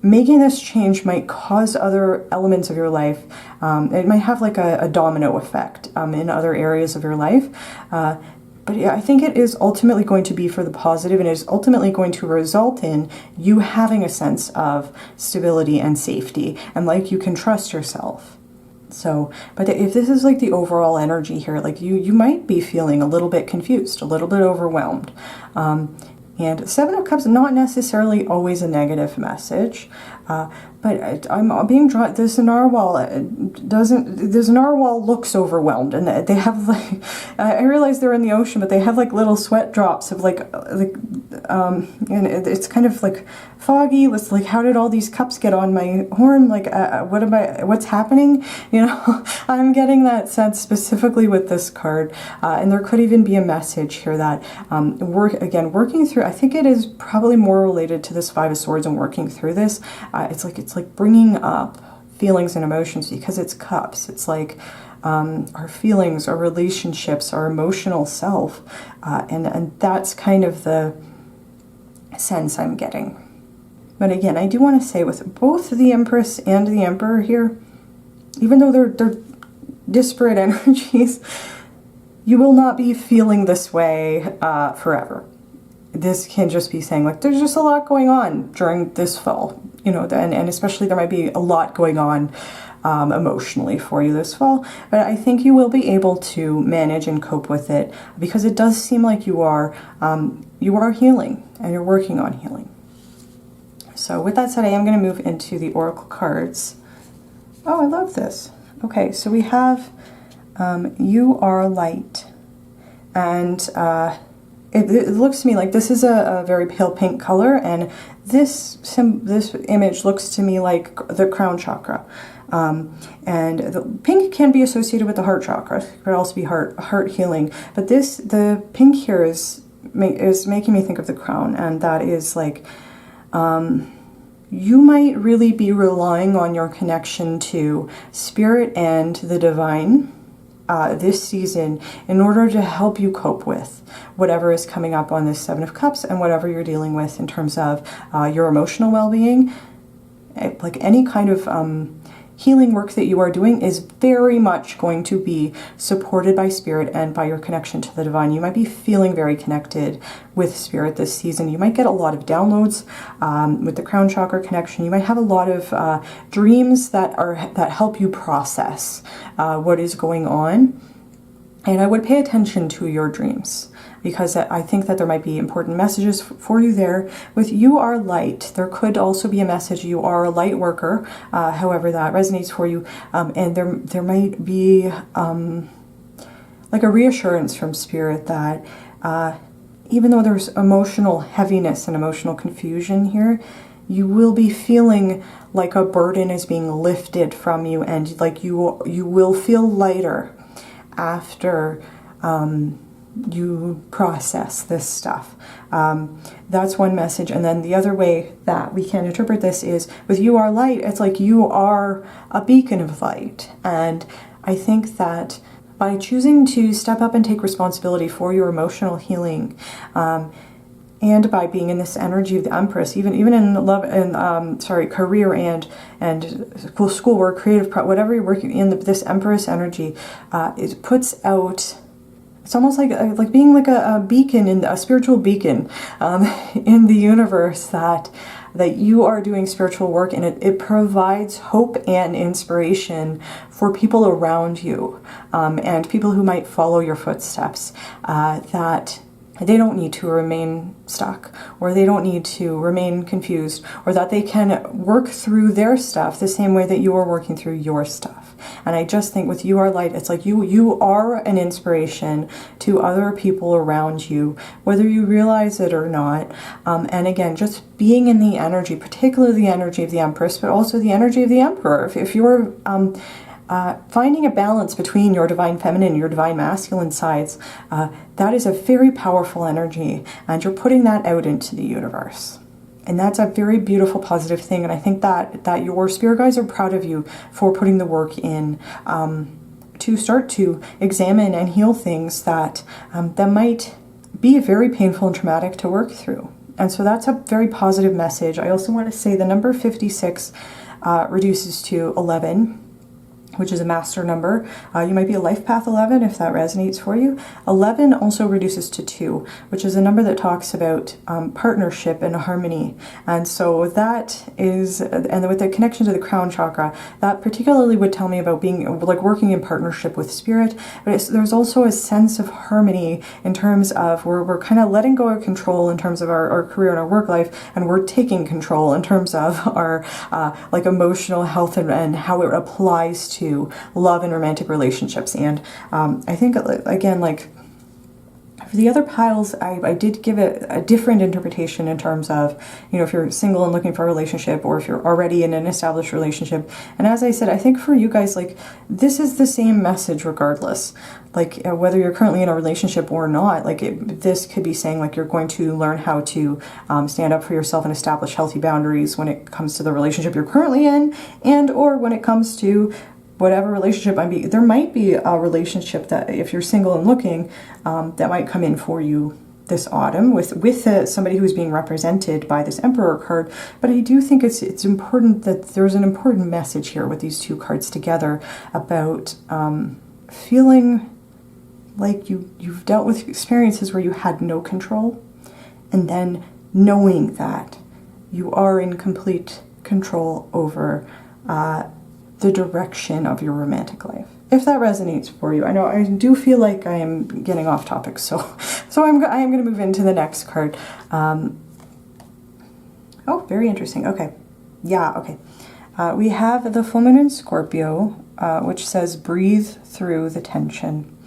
making this change might cause other elements of your life. It might have like a domino effect in other areas of your life. But yeah, I think it is ultimately going to be for the positive, and it is ultimately going to result in you having a sense of stability and safety, and like you can trust yourself. So, but if this is like the overall energy here, like you might be feeling a little bit confused, a little bit overwhelmed. And Seven of Cups, not necessarily always a negative message, but I'm being drawn. This narwhal this narwhal looks overwhelmed, and they have like, I realize they're in the ocean, but they have like little sweat drops of and it's kind of like foggy. It's like, how did all these cups get on my horn? Like, what's happening? You know, I'm getting that sense specifically with this card, and there could even be a message here that working through. I think it is probably more related to this Five of Swords and working through this. It's like bringing up feelings and emotions because it's cups. It's like our feelings, our relationships, our emotional self, and that's kind of the sense I'm getting. But again, I do want to say with both the Empress and the Emperor here, even though they're disparate energies, you will not be feeling this way forever. This can just be saying, like, there's just a lot going on during this fall, you know, and especially there might be a lot going on emotionally for you this fall. But I think you will be able to manage and cope with it because it does seem like you are healing and you're working on healing. So with that said, I am going to move into the Oracle cards. Oh, I love this. Okay, so we have You Are Light. And it looks to me like this is a very pale pink color, and this image looks to me like the crown chakra. And the pink can be associated with the heart chakra. It could also be heart healing. But the pink here is making me think of the crown, and that is like you might really be relying on your connection to spirit and the divine this season in order to help you cope with whatever is coming up on this Seven of Cups and whatever you're dealing with in terms of your emotional well-being. Like any kind of healing work that you are doing is very much going to be supported by spirit and by your connection to the divine. You might be feeling very connected with spirit this season. You might get a lot of downloads with the crown chakra connection. You might have a lot of dreams that help you process what is going on. And I would pay attention to your dreams, because I think that there might be important messages for you there. With You Are Light, there could also be a message, you are a light worker, however that resonates for you. And there might be like a reassurance from spirit that even though there's emotional heaviness and emotional confusion here, you will be feeling like a burden is being lifted from you, and like you will feel lighter after you process this stuff. That's one message. And then the other way that we can interpret this is with you are light, it's like you are a beacon of light. And I think that by choosing to step up and take responsibility for your emotional healing, and by being in this energy of the Empress, even in love and career and schoolwork, creative, whatever you're working in, this Empress energy, it puts out. It's almost like being like a beacon, a spiritual beacon in the universe, that you are doing spiritual work, and it provides hope and inspiration for people around you, and people who might follow your footsteps, that they don't need to remain stuck, or they don't need to remain confused, or that they can work through their stuff the same way that you are working through your stuff. And I just think with You Are Light, it's like you are an inspiration to other people around you, whether you realize it or not. And again, just being in the energy, particularly the energy of the Empress, but also the energy of the Emperor. If you're finding a balance between your divine feminine and your divine masculine sides, that is a very powerful energy, and you're putting that out into the universe. And that's a very beautiful, positive thing. And I think that your spirit guides are proud of you for putting the work in, to start to examine and heal things that might be very painful and traumatic to work through. And so that's a very positive message. I also want to say the number 56 reduces to 11, which is a master number. You might be a life path 11 if that resonates for you. 11 also reduces to 2, which is a number that talks about partnership and harmony. And so that is, and with the connection to the crown chakra, that particularly would tell me about being like working in partnership with spirit. But there's also a sense of harmony in terms of we're kind of letting go of control in terms of our career and our work life, and we're taking control in terms of our like emotional health and how it applies to love and romantic relationships. And I think, again, like for the other piles, I did give it a different interpretation in terms of, if you're single and looking for a relationship, or if you're already in an established relationship. And as I said, I think for you guys, like, this is the same message regardless. Like, whether you're currently in a relationship or not, like, this could be saying, like, you're going to learn how to stand up for yourself and establish healthy boundaries when it comes to the relationship you're currently in, and or when it comes to whatever relationship might be. There might be a relationship that, if you're single and looking, that might come in for you this autumn with somebody who's being represented by this Emperor card. But I do think it's important that there's an important message here with these two cards together about feeling like you've dealt with experiences where you had no control, and then knowing that you are in complete control over the direction of your romantic life. If that resonates for you. I know I do feel like I am getting off topic, so I am going to move into the next card. Oh, very interesting. Okay. Yeah, okay. We have the full moon in Scorpio, which says breathe through the tension.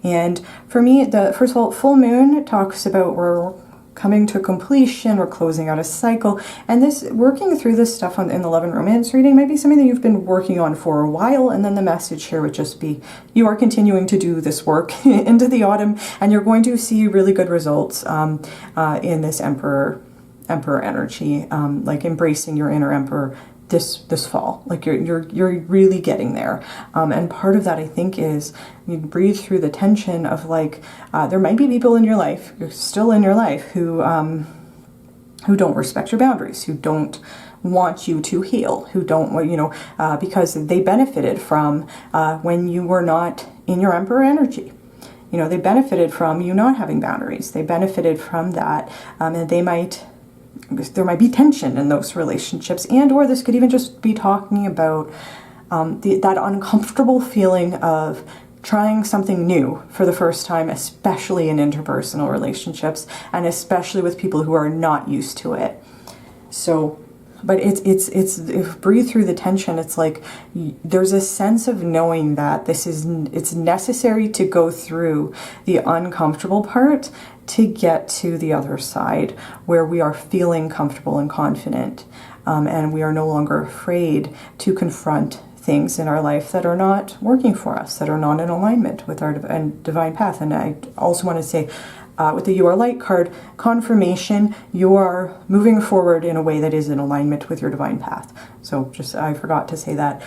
And for me, first of all, full moon talks about we're coming to completion, or closing out a cycle. And this, working through this stuff in the love and romance reading, might be something that you've been working on for a while, and then the message here would just be you are continuing to do this work into the autumn, and you're going to see really good results in this Emperor energy, like embracing your inner Emperor this fall. Like you're really getting there, and part of that, I think, is you breathe through the tension of, like, there might be people in your life, you're still in your life, who don't respect your boundaries, who don't want you to heal, who don't, because they benefited from when you were not in your Emperor energy. They benefited from you not having boundaries. They benefited from that, and there might be tension in those relationships, or this could even just be talking about that uncomfortable feeling of trying something new for the first time, especially in interpersonal relationships, and especially with people who are not used to it. So, but if breathe through the tension, it's like there's a sense of knowing that it's necessary to go through the uncomfortable part to get to the other side, where we are feeling comfortable and confident, and we are no longer afraid to confront things in our life that are not working for us, that are not in alignment with our divine path. And I also want to say, with the You Are Light card, confirmation, you are moving forward in a way that is in alignment with your divine path. So just, I forgot to say that.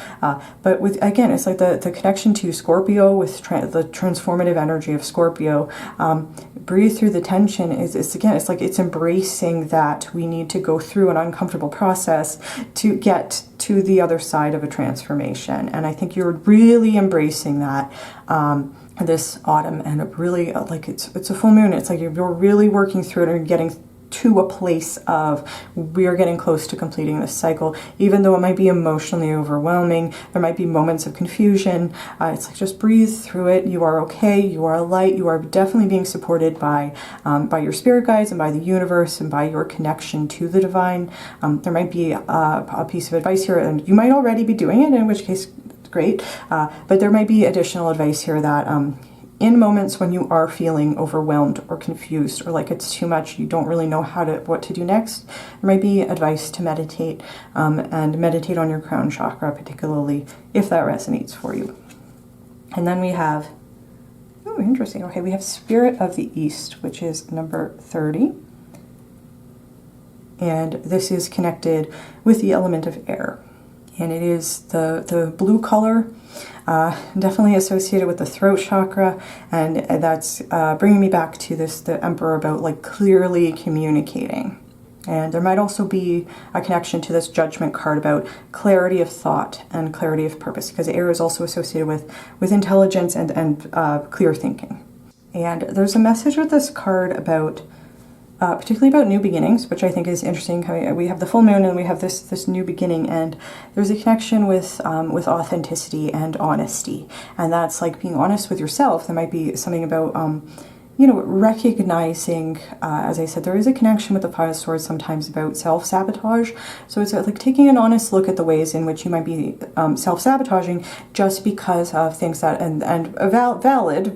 But with, again, it's like the connection to Scorpio with the transformative energy of Scorpio. Breathe through the tension it's again, it's like it's embracing that we need to go through an uncomfortable process to get to the other side of a transformation. And I think you're really embracing that this autumn, and it really, like, it's a full moon. It's like you're really working through it and getting to a place of, we are getting close to completing this cycle. Even though it might be emotionally overwhelming, there might be moments of confusion. It's like, just breathe through it. You are okay. You are light. You are definitely being supported by your spirit guides and by the universe and by your connection to the divine. There might be a piece of advice here, and you might already be doing it, in which case, great. But there might be additional advice here that in moments when you are feeling overwhelmed or confused, or like it's too much, you don't really know what to do next, there might be advice to meditate, and meditate on your crown chakra, particularly if that resonates for you. And then we have, oh, interesting. Okay, we have Spirit of the East, which is number 30. And this is connected with the element of air. And it is the blue color, definitely associated with the throat chakra, and that's bringing me back to the Emperor, about like clearly communicating. And there might also be a connection to this Judgment card about clarity of thought and clarity of purpose, because air is also associated with intelligence and clear thinking. And there's a message with this card about particularly about new beginnings, which I think is interesting. We have the full moon and we have this new beginning, and there's a connection with authenticity and honesty, and that's like being honest with yourself. There might be something about recognizing, as I said, there is a connection with the Five of Swords sometimes about self-sabotage. So it's like taking an honest look at the ways in which you might be self-sabotaging just because of things that, and valid,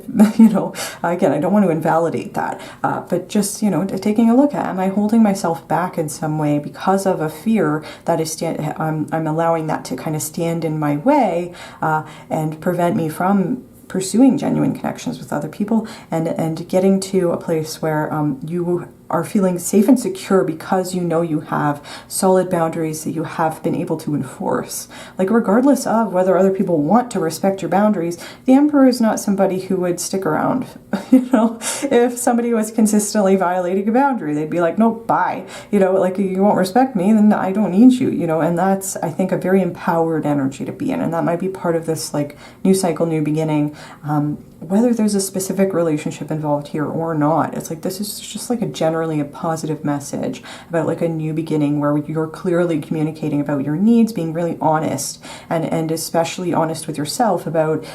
again, I don't want to invalidate that, but just, taking a look at, am I holding myself back in some way because of a fear that is, I'm allowing that to kind of stand in my way and prevent me from pursuing genuine connections with other people, and getting to a place where you are feeling safe and secure because you have solid boundaries that you have been able to enforce. Like, regardless of whether other people want to respect your boundaries, the Emperor is not somebody who would stick around. If somebody was consistently violating a boundary, they'd be like, nope, bye. Like, you won't respect me, then I don't need you, and that's, I think, a very empowered energy to be in. And that might be part of this, like, new cycle, new beginning. Whether there's a specific relationship involved here or not, it's like, this is just like generally a positive message about like a new beginning where you're clearly communicating about your needs, being really honest, and especially honest with yourself about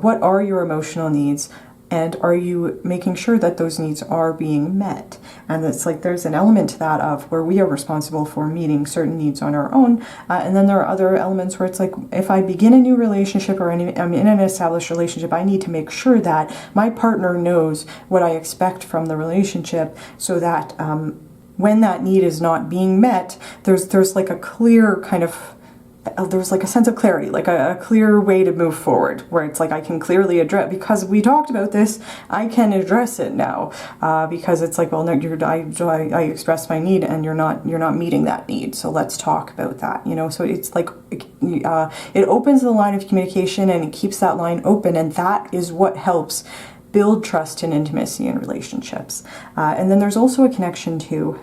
what are your emotional needs, and are you making sure that those needs are being met. And it's like there's an element to that of where we are responsible for meeting certain needs on our own, and then there are other elements where it's like, if I begin a new relationship or I'm in an established relationship, I need to make sure that my partner knows what I expect from the relationship, so that when that need is not being met, there's like a clear kind of, there's like a sense of clarity, like a clear way to move forward, where it's like I can clearly address, because we talked about this, I can address it now, because it's like, well, no, I expressed my need and you're not meeting that need, so let's talk about that, so it's like it opens the line of communication and it keeps that line open, and that is what helps build trust and intimacy in relationships. And then there's also a connection to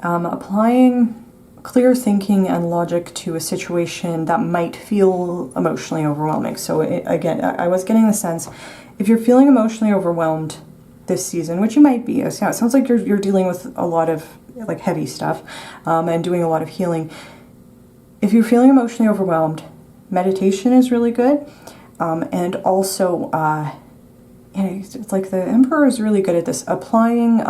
applying clear thinking and logic to a situation that might feel emotionally overwhelming. So again, I was getting the sense, if you're feeling emotionally overwhelmed this season, which you might be, it sounds like you're dealing with a lot of like heavy stuff and doing a lot of healing. If you're feeling emotionally overwhelmed, meditation is really good, and also it's like the Emperor is really good at this, applying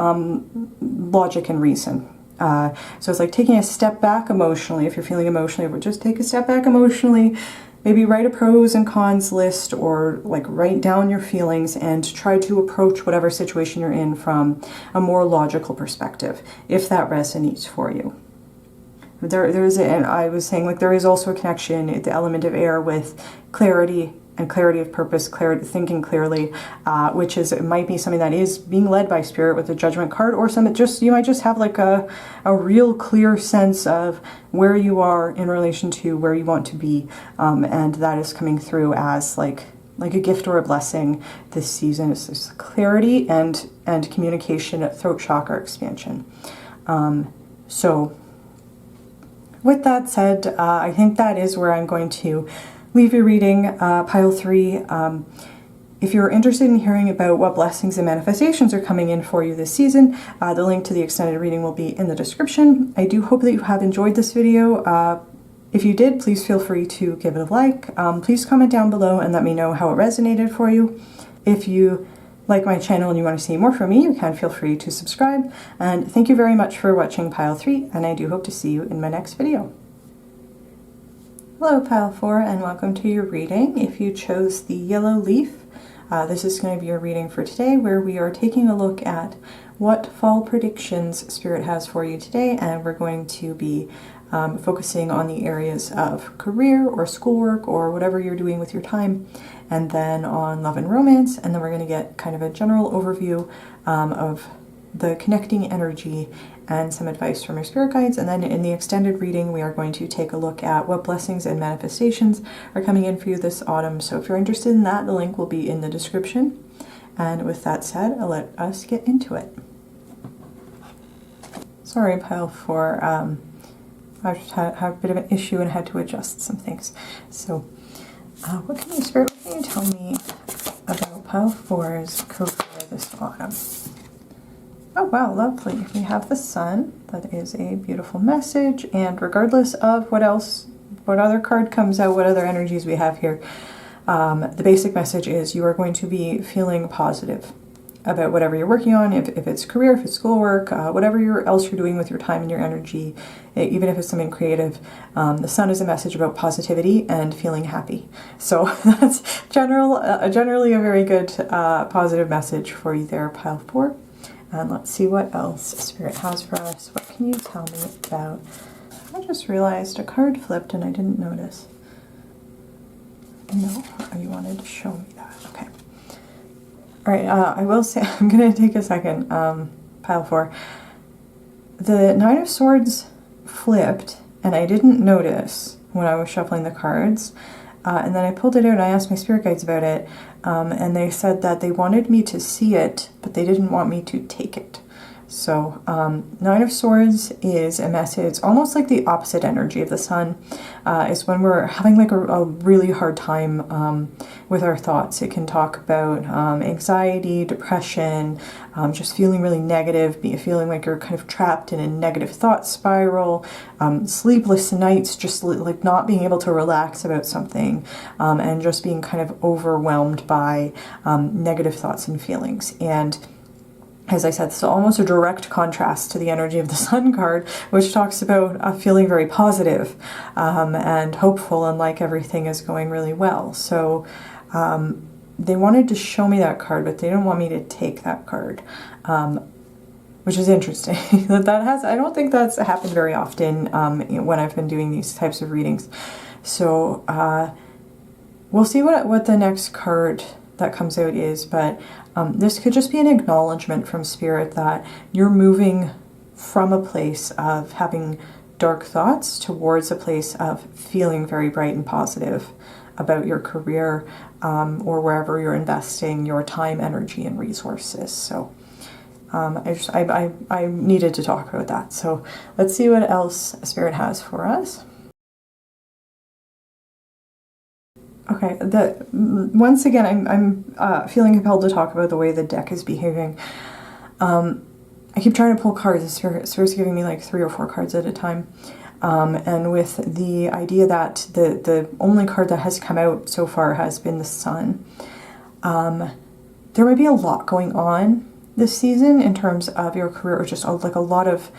logic and reason. So it's like taking a step back emotionally. If you're feeling emotionally, just take a step back emotionally, maybe write a pros and cons list, or like write down your feelings and try to approach whatever situation you're in from a more logical perspective, if that resonates for you. and I was saying, like, there is also a connection, the element of air, with clarity and clarity of purpose, clarity, thinking clearly, which is, it might be something that is being led by spirit with the Judgment card, or some, you might just have like a real clear sense of where you are in relation to where you want to be, and that is coming through as like a gift or a blessing this season. It's just clarity and communication, throat chakra expansion. So with that said, I think that is where I'm going to leave your reading, pile 3. If you're interested in hearing about what blessings and manifestations are coming in for you this season, the link to the extended reading will be in the description. I do hope that you have enjoyed this video. If you did, please feel free to give it a like. Please comment down below and let me know how it resonated for you. If you like my channel and you want to see more from me, you can feel free to subscribe. And thank you very much for watching pile 3, and I do hope to see you in my next video. Hello pile 4, and welcome to your reading. If you chose the yellow leaf, this is going to be your reading for today, where we are taking a look at what fall predictions Spirit has for you today, and we're going to be focusing on the areas of career or schoolwork or whatever you're doing with your time, and then on love and romance, and then we're going to get kind of a general overview of the connecting energy and some advice from your spirit guides. And then in the extended reading, we are going to take a look at what blessings and manifestations are coming in for you this autumn. So if you're interested in that, the link will be in the description. And with that said, let us get into it. Sorry, pile 4. I just had a bit of an issue and had to adjust some things. So what can you tell me about pile 4's career this autumn? Oh wow, lovely. We have the sun. That is a beautiful message, and regardless of what other card comes out, what other energies we have here, the basic message is you are going to be feeling positive about whatever you're working on, if it's career, if it's schoolwork, whatever else you're doing with your time and your energy, even if it's something creative. The sun is a message about positivity and feeling happy. So that's generally a very good positive message for you there, pile 4. And let's see what else Spirit has for us. What can you tell me about? I just realized a card flipped and I didn't notice. No, you wanted to show me that. Okay. All right, I will say, I'm going to take a second, pile 4. The 9 of Swords flipped, and I didn't notice when I was shuffling the cards. And then I pulled it out and I asked my spirit guides about it, and they said that they wanted me to see it, but they didn't want me to take it. So 9 of Swords is a message. It's almost like the opposite energy of the sun. It's when we're having like a really hard time with our thoughts. It can talk about anxiety, depression, just feeling really negative, feeling like you're kind of trapped in a negative thought spiral, sleepless nights, just like not being able to relax about something, and just being kind of overwhelmed by negative thoughts and feelings. And as I said, so almost a direct contrast to the energy of the Sun card, which talks about feeling very positive and hopeful, and like everything is going really well. So they wanted to show me that card, but they didn't want me to take that card, which is interesting. I don't think that's happened very often when I've been doing these types of readings. So we'll see what the next card that comes out is, but this could just be an acknowledgement from Spirit that you're moving from a place of having dark thoughts towards a place of feeling very bright and positive about your career, or wherever you're investing your time, energy, and resources. So I needed to talk about that. So let's see what else Spirit has for us. Okay, once again, I'm feeling compelled to talk about the way the deck is behaving. I keep trying to pull cards. Spirit's giving me like 3 or 4 cards at a time. And with the idea that the only card that has come out so far has been the Sun. There might be a lot going on this season in terms of your career, or just like a lot of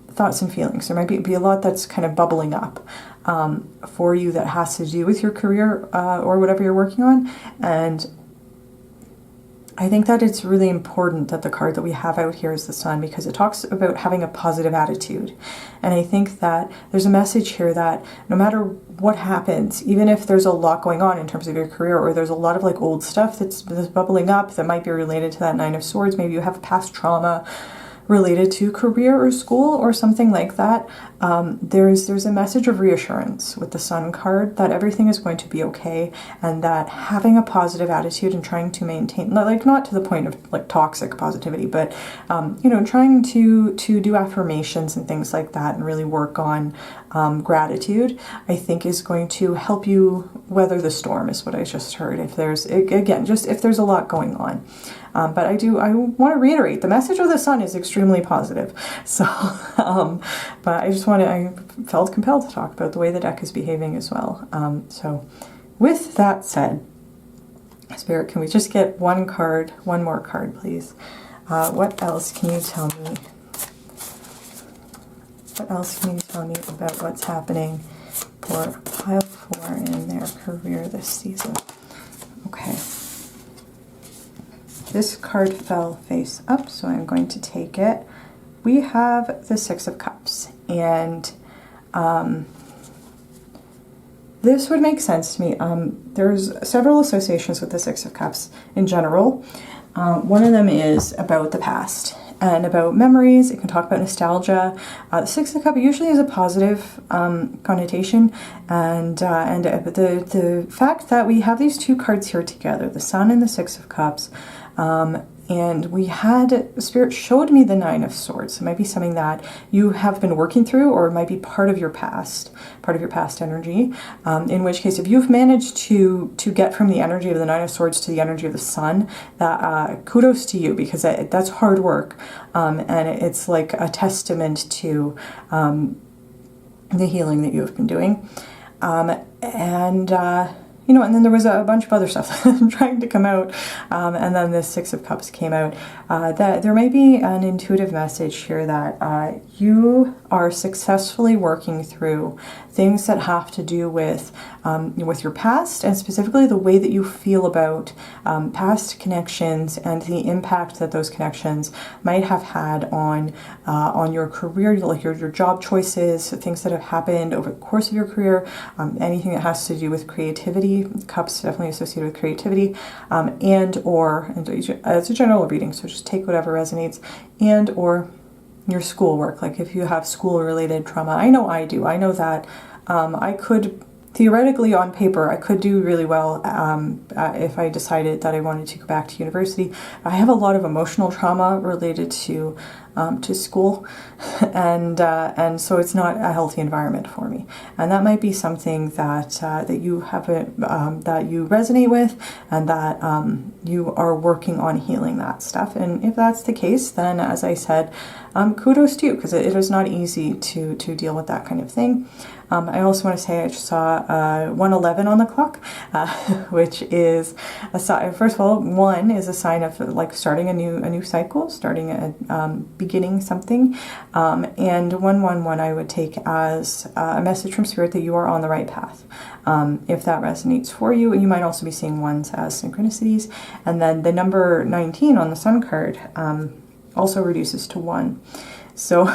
thoughts and feelings. There might be a lot that's kind of bubbling up for you that has to do with your career or whatever you're working on. And I think that it's really important that the card that we have out here is the Sun, because it talks about having a positive attitude. And I think that there's a message here that no matter what happens, even if there's a lot going on in terms of your career, or there's a lot of like old stuff that's bubbling up that might be related to that Nine of Swords, maybe you have past trauma related to career or school or something like that, there's a message of reassurance with the Sun card that everything is going to be okay, and that having a positive attitude and trying to maintain, like, not to the point of like toxic positivity, but you know, trying to do affirmations and things like that and really work on gratitude, I think is going to help you weather the storm, is what I just heard. If there's, again, just if there's a lot going on. But I want to reiterate, the message of the Sun is extremely positive. So, but I felt compelled to talk about the way the deck is behaving as well. So with that said, Spirit, can we just get one more card, please? What else can you tell me? What else can you tell me about what's happening for pile 4 in their career this season? Okay. This card fell face up, so I'm going to take it. We have the Six of Cups, and this would make sense to me. There's several associations with the Six of Cups in general. One of them is about the past and about memories. It can talk about nostalgia. The Six of Cups usually has a positive connotation, and the fact that we have these two cards here together, the Sun and the Six of Cups, and we had, Spirit showed me the Nine of Swords. It might be something that you have been working through, or it might be part of your past energy. In which case, if you've managed to get from the energy of the Nine of Swords to the energy of the Sun, that kudos to you, because that's hard work, and it's like a testament to the healing that you have been doing, you know, and then there was a bunch of other stuff trying to come out, and then this Six of Cups came out. That there may be an intuitive message here that you are successfully working through things that have to do with your past, and specifically the way that you feel about past connections and the impact that those connections might have had on your career, like your job choices, things that have happened over the course of your career, anything that has to do with creativity. Cups definitely associated with creativity, and it's a general reading, so just take whatever resonates, and or your schoolwork, like if you have school-related trauma. I know I do. I know that I could, theoretically on paper, I could do really well if I decided that I wanted to go back to university. I have a lot of emotional trauma related to school, and so it's not a healthy environment for me. And that might be something that you haven't, that you resonate with, and that you are working on healing that stuff. And if that's the case, then as I said, kudos to you, because it is not easy to deal with that kind of thing. I also want to say I just saw 1:11 on the clock, which is a sign. First of all, 1 is a sign of like starting a new cycle, starting beginning something, and 111 I would take as a message from Spirit that you are on the right path. If that resonates for you, you might also be seeing ones as synchronicities, and then the number 19 on the Sun card also reduces to 1. So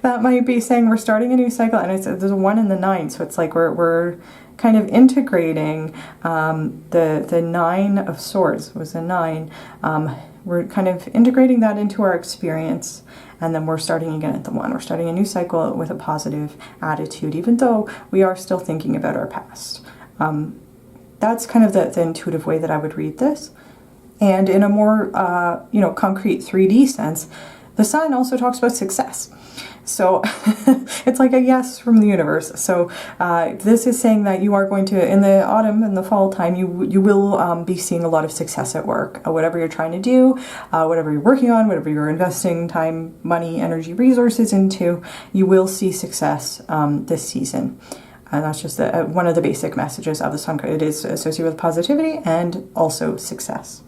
that might be saying we're starting a new cycle, and there's a 1 and the 9, so it's like we're kind of integrating the Nine of Swords was a 9. We're kind of integrating that into our experience, and then we're starting again at the 1. We're starting a new cycle with a positive attitude, even though we are still thinking about our past. That's kind of the intuitive way that I would read this. And in a more concrete 3D sense, the Sun also talks about success. So it's like a yes from the universe. So this is saying that you are going to, in the autumn and the fall time, you will be seeing a lot of success at work. Whatever you're trying to do, whatever you're working on, whatever you're investing time, money, energy, resources into, you will see success this season. And that's just one of the basic messages of the Sun card. It is associated with positivity and also success.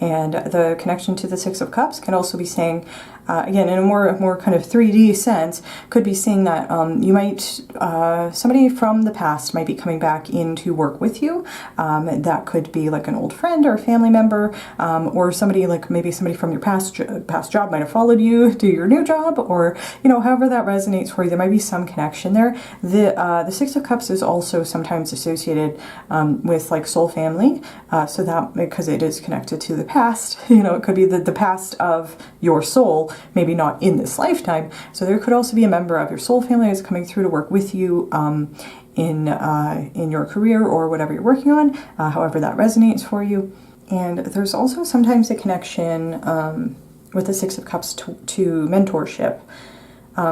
And the connection to the Six of Cups can also be saying again, in a more kind of 3D sense, could be seeing that you might, somebody from the past might be coming back in to work with you. That could be like an old friend or a family member, or somebody like maybe somebody from your past job might have followed you to your new job, or, you know, however that resonates for you. There might be some connection there. The Six of Cups is also sometimes associated with like soul family, so that, because it is connected to the past, you know, it could be the past of your soul, maybe not in this lifetime. So there could also be a member of your soul family that's coming through to work with you in your career or whatever you're working on, however that resonates for you. And there's also sometimes a connection with the Six of Cups to mentorship.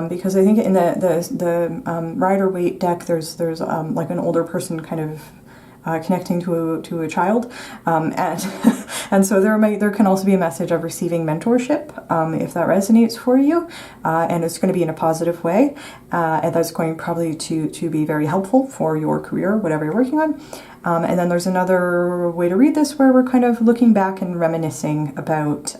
Because I think in the Rider-Waite deck, there's like an older person kind of connecting to a child, and so there can also be a message of receiving mentorship if that resonates for you, and it's going to be in a positive way, and that's going probably to be very helpful for your career, whatever you're working on. And then there's another way to read this where we're kind of looking back and reminiscing about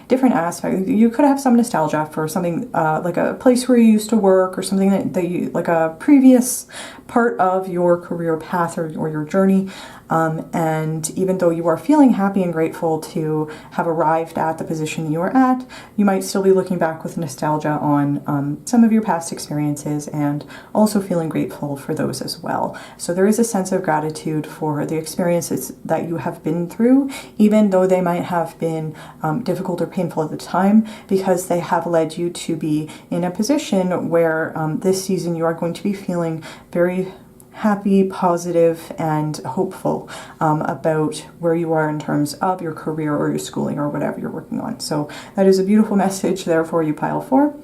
different aspects. You could have some nostalgia for something like a place where you used to work, or something that you, like a previous part of your career path or your journey. And even though you are feeling happy and grateful to have arrived at the position you are at, you might still be looking back with nostalgia on some of your past experiences, and also feeling grateful for those as well. So there is a sense of gratitude for the experiences that you have been through, even though they might have been difficult or painful at the time, because they have led you to be in a position where this season you are going to be feeling very happy, positive, and hopeful about where you are in terms of your career or your schooling or whatever you're working on. So that is a beautiful message there for you, pile 4.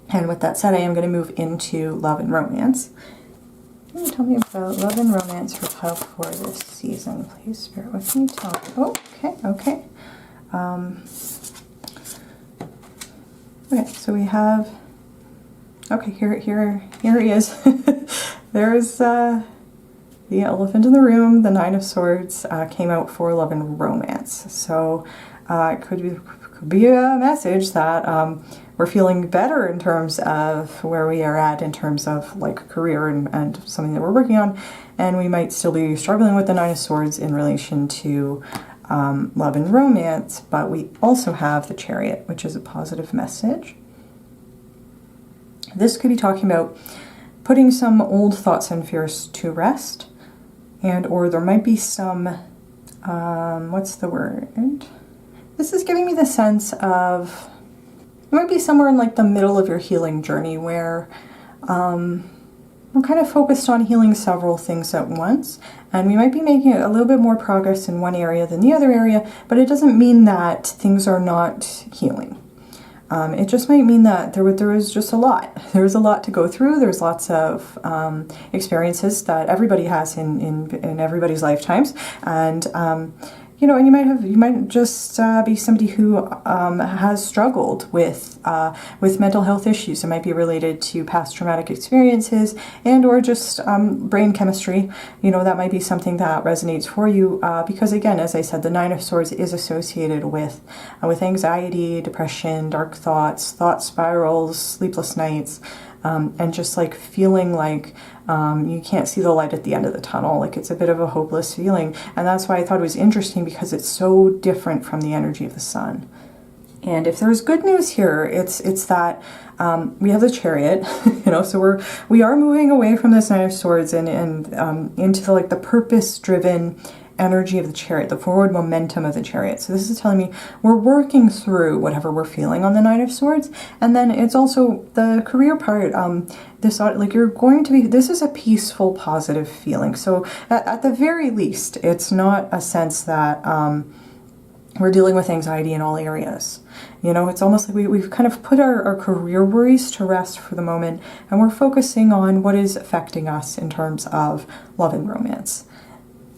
And with that said, I am going to move into love and romance. Can you tell me about love and romance for pile 4 this season, please? Spirit with me. Okay. Okay, so we have, okay, here he is. There's the elephant in the room. The Nine of Swords came out for love and romance. So it could be a message that we're feeling better in terms of where we are at in terms of like career and something that we're working on. And we might still be struggling with the Nine of Swords in relation to love and romance. But we also have the Chariot, which is a positive message. This could be talking about putting some old thoughts and fears to rest, and or there might be some, what's the word? This is giving me the sense of, it might be somewhere in like the middle of your healing journey where we're kind of focused on healing several things at once, and we might be making a little bit more progress in one area than the other area, but it doesn't mean that things are not healing. It just might mean that there was just a lot. There was a lot to go through. There's lots of experiences that everybody has in everybody's lifetimes, and you know, and you might just be somebody who has struggled with mental health issues. It might be related to past traumatic experiences and or just brain chemistry. You know, that might be something that resonates for you because, again, as I said, the Nine of Swords is associated with anxiety, depression, dark thoughts, thought spirals, sleepless nights. And just like feeling like you can't see the light at the end of the tunnel, like it's a bit of a hopeless feeling. And that's why I thought it was interesting, because it's so different from the energy of the sun. And if there's good news here, it's that we have the Chariot, you know, so we are moving away from this Nine of Swords and into the purpose-driven energy of the Chariot, the forward momentum of the Chariot. So this is telling me we're working through whatever we're feeling on the Nine of Swords. And then it's also the career part. You're going to be, this is a peaceful, positive feeling. So at the very least, it's not a sense that we're dealing with anxiety in all areas. You know, it's almost like we've kind of put our career worries to rest for the moment, and we're focusing on what is affecting us in terms of love and romance.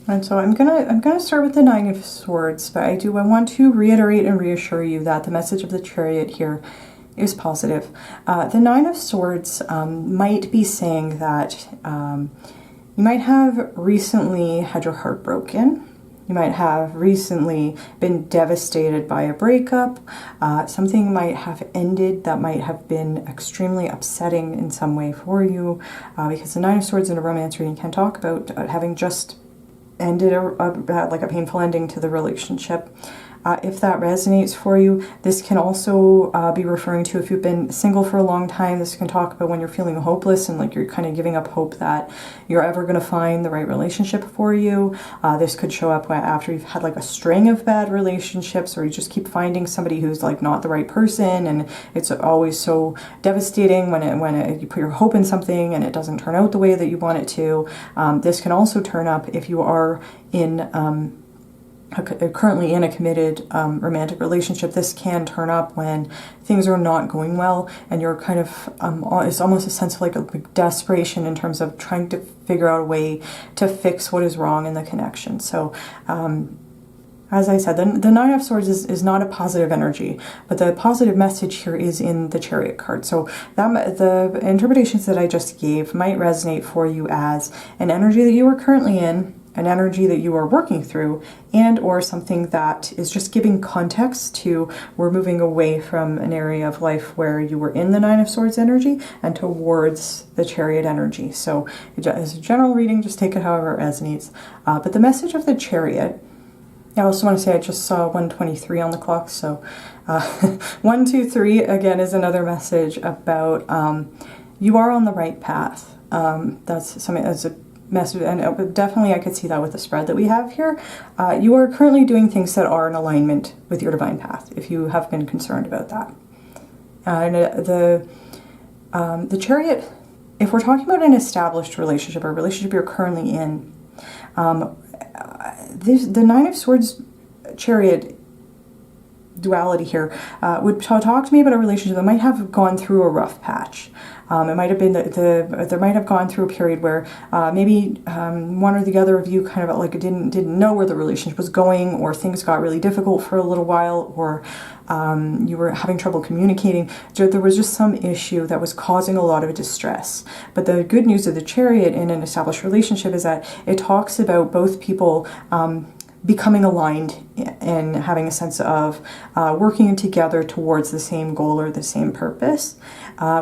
And so I'm gonna start with the Nine of Swords, but I want to reiterate and reassure you that the message of the Chariot here is positive. The Nine of Swords might be saying that you might have recently had your heart broken. You might have recently been devastated by a breakup. Something might have ended that might have been extremely upsetting in some way for you, because the Nine of Swords in a romance reading can talk about having just ended like a painful ending to the relationship. If that resonates for you, this can also be referring to if you've been single for a long time. This can talk about when you're feeling hopeless and like you're kind of giving up hope that you're ever going to find the right relationship for you. This could show up after you've had like a string of bad relationships, or you just keep finding somebody who's like not the right person, and it's always so devastating when you put your hope in something and it doesn't turn out the way that you want it to. This can also turn up if you are in currently in a committed romantic relationship. This can turn up when things are not going well and you're kind of it's almost a sense of like desperation in terms of trying to figure out a way to fix what is wrong in the connection. So as I said, the Nine of Swords is not a positive energy, but the positive message here is in the Chariot card. So the interpretations that I just gave might resonate for you as an energy that you are currently in, an energy that you are working through, and or something that is just giving context to we're moving away from an area of life where you were in the Nine of Swords energy and towards the Chariot energy. So as a general reading, just take it however it resonates. But the message of the Chariot, I also want to say I just saw 1:23 on the clock, so 123 again is another message about you are on the right path. That's something that's a message, and definitely I could see that with the spread that we have here. You are currently doing things that are in alignment with your divine path, if you have been concerned about that. And the Chariot, if we're talking about an established relationship or a relationship you're currently in, the Nine of Swords Chariot duality here would talk to me about a relationship that might have gone through a rough patch. It might have been there might have gone through a period where maybe one or the other of you kind of like didn't know where the relationship was going, or things got really difficult for a little while, or you were having trouble communicating. There was just some issue that was causing a lot of distress. But the good news of the Chariot in an established relationship is that it talks about both people becoming aligned and having a sense of working together towards the same goal or the same purpose,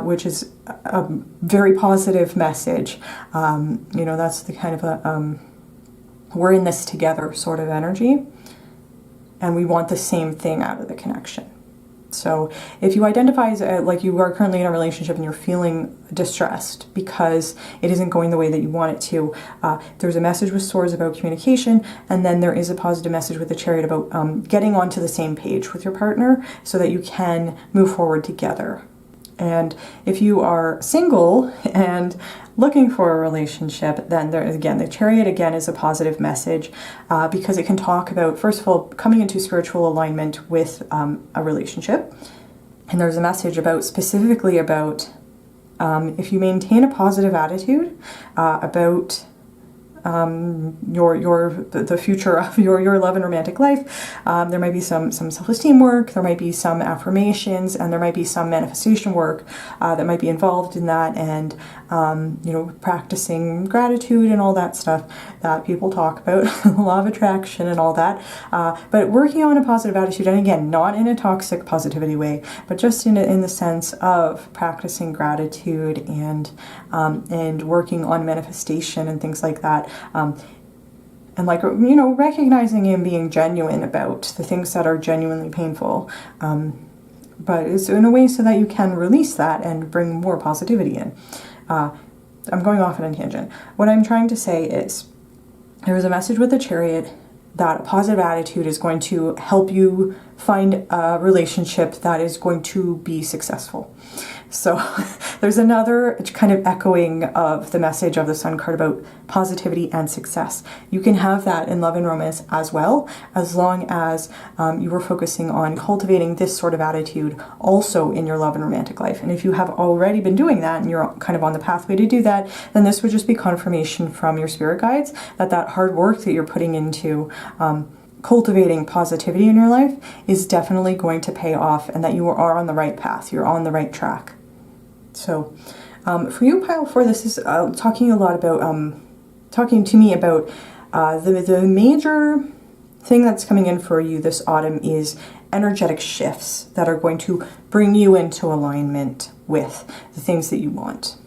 which is a very positive message. That's the kind of a we're in this together sort of energy, and we want the same thing out of the connection. So if you identify as like you are currently in a relationship and you're feeling distressed because it isn't going the way that you want it to, there's a message with Swords about communication, and then there is a positive message with the Chariot about getting onto the same page with your partner so that you can move forward together. And if you are single and looking for a relationship, then the Chariot again is a positive message because it can talk about, first of all, coming into spiritual alignment with a relationship. And there's a message specifically about if you maintain a positive attitude about the future of your love and romantic life. There might be some self-esteem work, there might be some affirmations, and there might be some manifestation work that might be involved in that, and practicing gratitude and all that stuff that people talk about, the law of attraction and all that. But working on a positive attitude, and again, not in a toxic positivity way, but just in the sense of practicing gratitude and working on manifestation and things like that. And recognizing and being genuine about the things that are genuinely painful, but it's in a way so that you can release that and bring more positivity in. I'm going off on a tangent. What I'm trying to say is there is a message with the Chariot that a positive attitude is going to help you find a relationship that is going to be successful. So there's another kind of echoing of the message of the Sun card about positivity and success. You can have that in love and romance as well, as long as you are focusing on cultivating this sort of attitude also in your love and romantic life. And if you have already been doing that and you're kind of on the pathway to do that, then this would just be confirmation from your spirit guides that hard work that you're putting into cultivating positivity in your life is definitely going to pay off, and that you are on the right path, you're on the right track. So for you, Pile 4, this is talking a lot about, talking to me about the major thing that's coming in for you this autumn is energetic shifts that are going to bring you into alignment with the things that you want.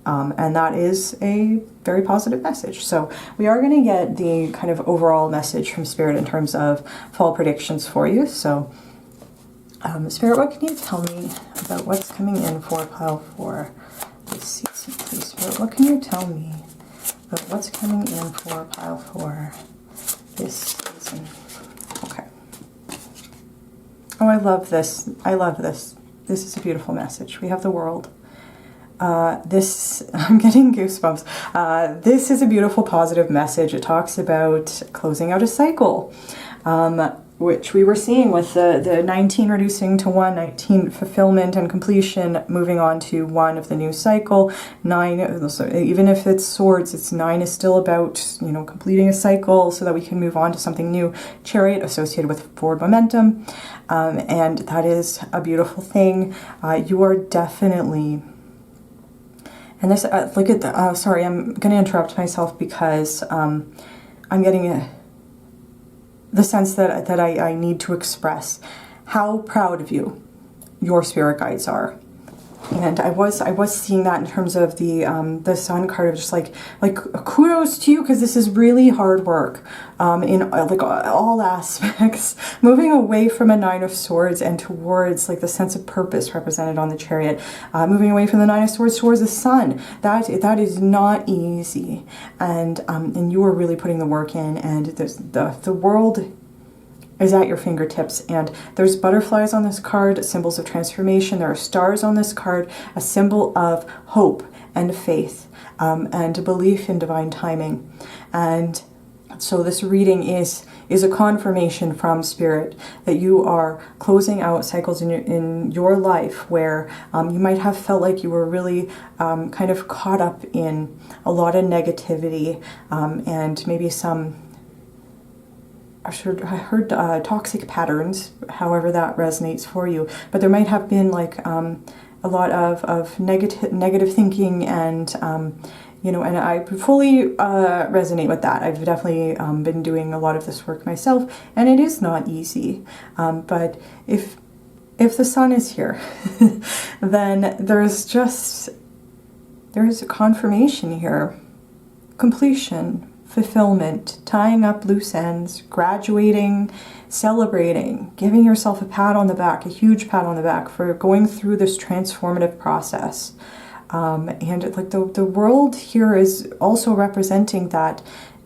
And that is a very positive message. So we are going to get the kind of overall message from Spirit in terms of fall predictions for you. So Spirit, what can you tell me about what's coming in for pile 4 this season, please? Spirit, what can you tell me about what's coming in for pile 4 this season? Okay. Oh, I love this. I love this. This is a beautiful message. We have the world. I'm getting goosebumps. This is a beautiful, positive message. It talks about closing out a cycle, which we were seeing with the 19 reducing to 1, 19 fulfillment and completion, moving on to 1 of the new cycle. 9, so even if it's swords, it's 9 is still about, you know, completing a cycle so that we can move on to something new. Chariot associated with forward momentum, and that is a beautiful thing. You are definitely... And this, look at the, sorry, I'm going to interrupt myself because I'm getting the sense that I need to express how proud of you your spirit guides are. And I was seeing that in terms of the Sun card of just like kudos to you, because this is really hard work in like all aspects, moving away from a 9 of Swords and towards like the sense of purpose represented on the Chariot, moving away from the 9 of Swords towards the Sun. That is not easy, and you are really putting the work in, and there's the world is at your fingertips, and there's butterflies on this card, symbols of transformation. There are stars on this card, a symbol of hope and faith, and belief in divine timing. And so this reading is a confirmation from Spirit that you are closing out cycles in your life where you might have felt like you were really kind of caught up in a lot of negativity, and maybe some... I heard toxic patterns, however that resonates for you. But there might have been like a lot of negative thinking, and you know, and I fully resonate with that. I've definitely been doing a lot of this work myself, and it is not easy. But if the Sun is here, then there's a confirmation here, completion, fulfillment, tying up loose ends, graduating, celebrating, giving yourself a pat on the back, a huge pat on the back for going through this transformative process. And like the world here is also representing that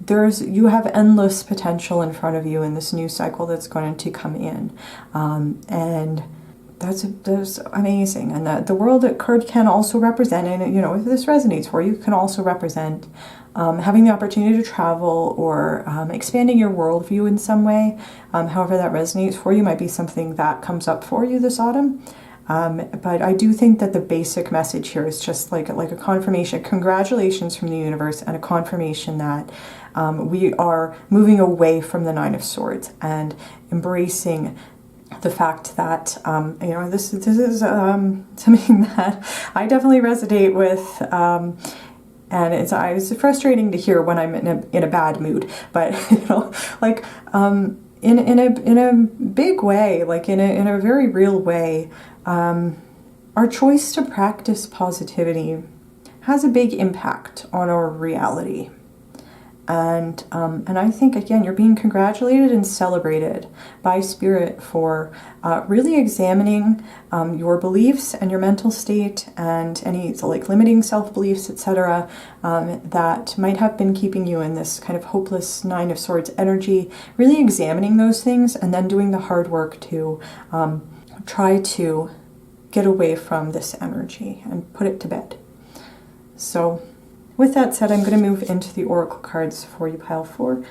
you have endless potential in front of you in this new cycle that's going to come in. And that's amazing. And the world card can also represent, and you know, if this resonates for you, can also represent having the opportunity to travel, or expanding your worldview in some way. However that resonates for you, might be something that comes up for you this autumn. But I do think that the basic message here is just like a confirmation, congratulations from the universe, and a confirmation that we are moving away from the 9 of Swords and embracing the fact that, you know, this is something that I definitely resonate with, and it's frustrating to hear when I'm in a bad mood, but you know, like in a big way, like in a very real way, our choice to practice positivity has a big impact on our reality. And I think, again, you're being congratulated and celebrated by Spirit for really examining your beliefs and your mental state, and any like limiting self-beliefs, etc., that might have been keeping you in this kind of hopeless 9 of Swords energy, really examining those things, and then doing the hard work to try to get away from this energy and put it to bed. So with that said, I'm going to move into the Oracle cards for you, pile 4.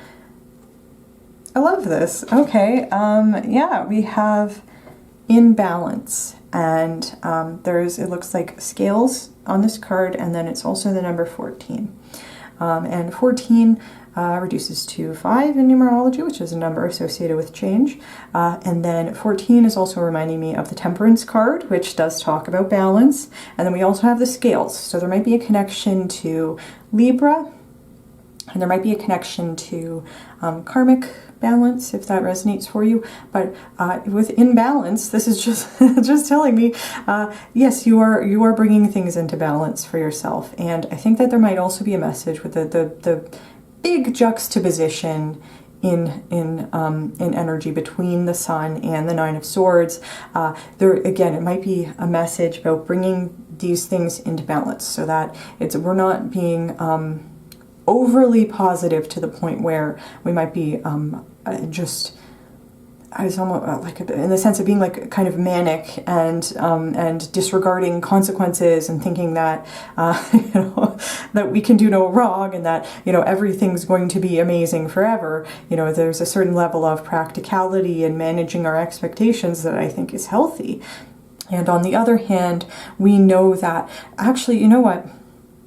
I love this. Okay, yeah, we have in balance, and it looks like scales on this card, and then it's also the number 14. And 14 reduces to 5 in numerology, which is a number associated with change. And then 14 is also reminding me of the Temperance card, which does talk about balance. And then we also have the scales. So there might be a connection to Libra And there might be a connection to karmic balance, if that resonates for you. But with imbalance, this is just just telling me, yes, you are bringing things into balance for yourself. And I think that there might also be a message with the big juxtaposition in energy between the Sun and the Nine of Swords. There again, it might be a message about bringing these things into balance, so that we're not being overly positive to the point where we might be I was almost like in the sense of being like kind of manic and disregarding consequences and thinking that you know, that we can do no wrong and that, you know, everything's going to be amazing forever. You know, there's a certain level of practicality in managing our expectations that I think is healthy. And on the other hand, we know that actually, you know what?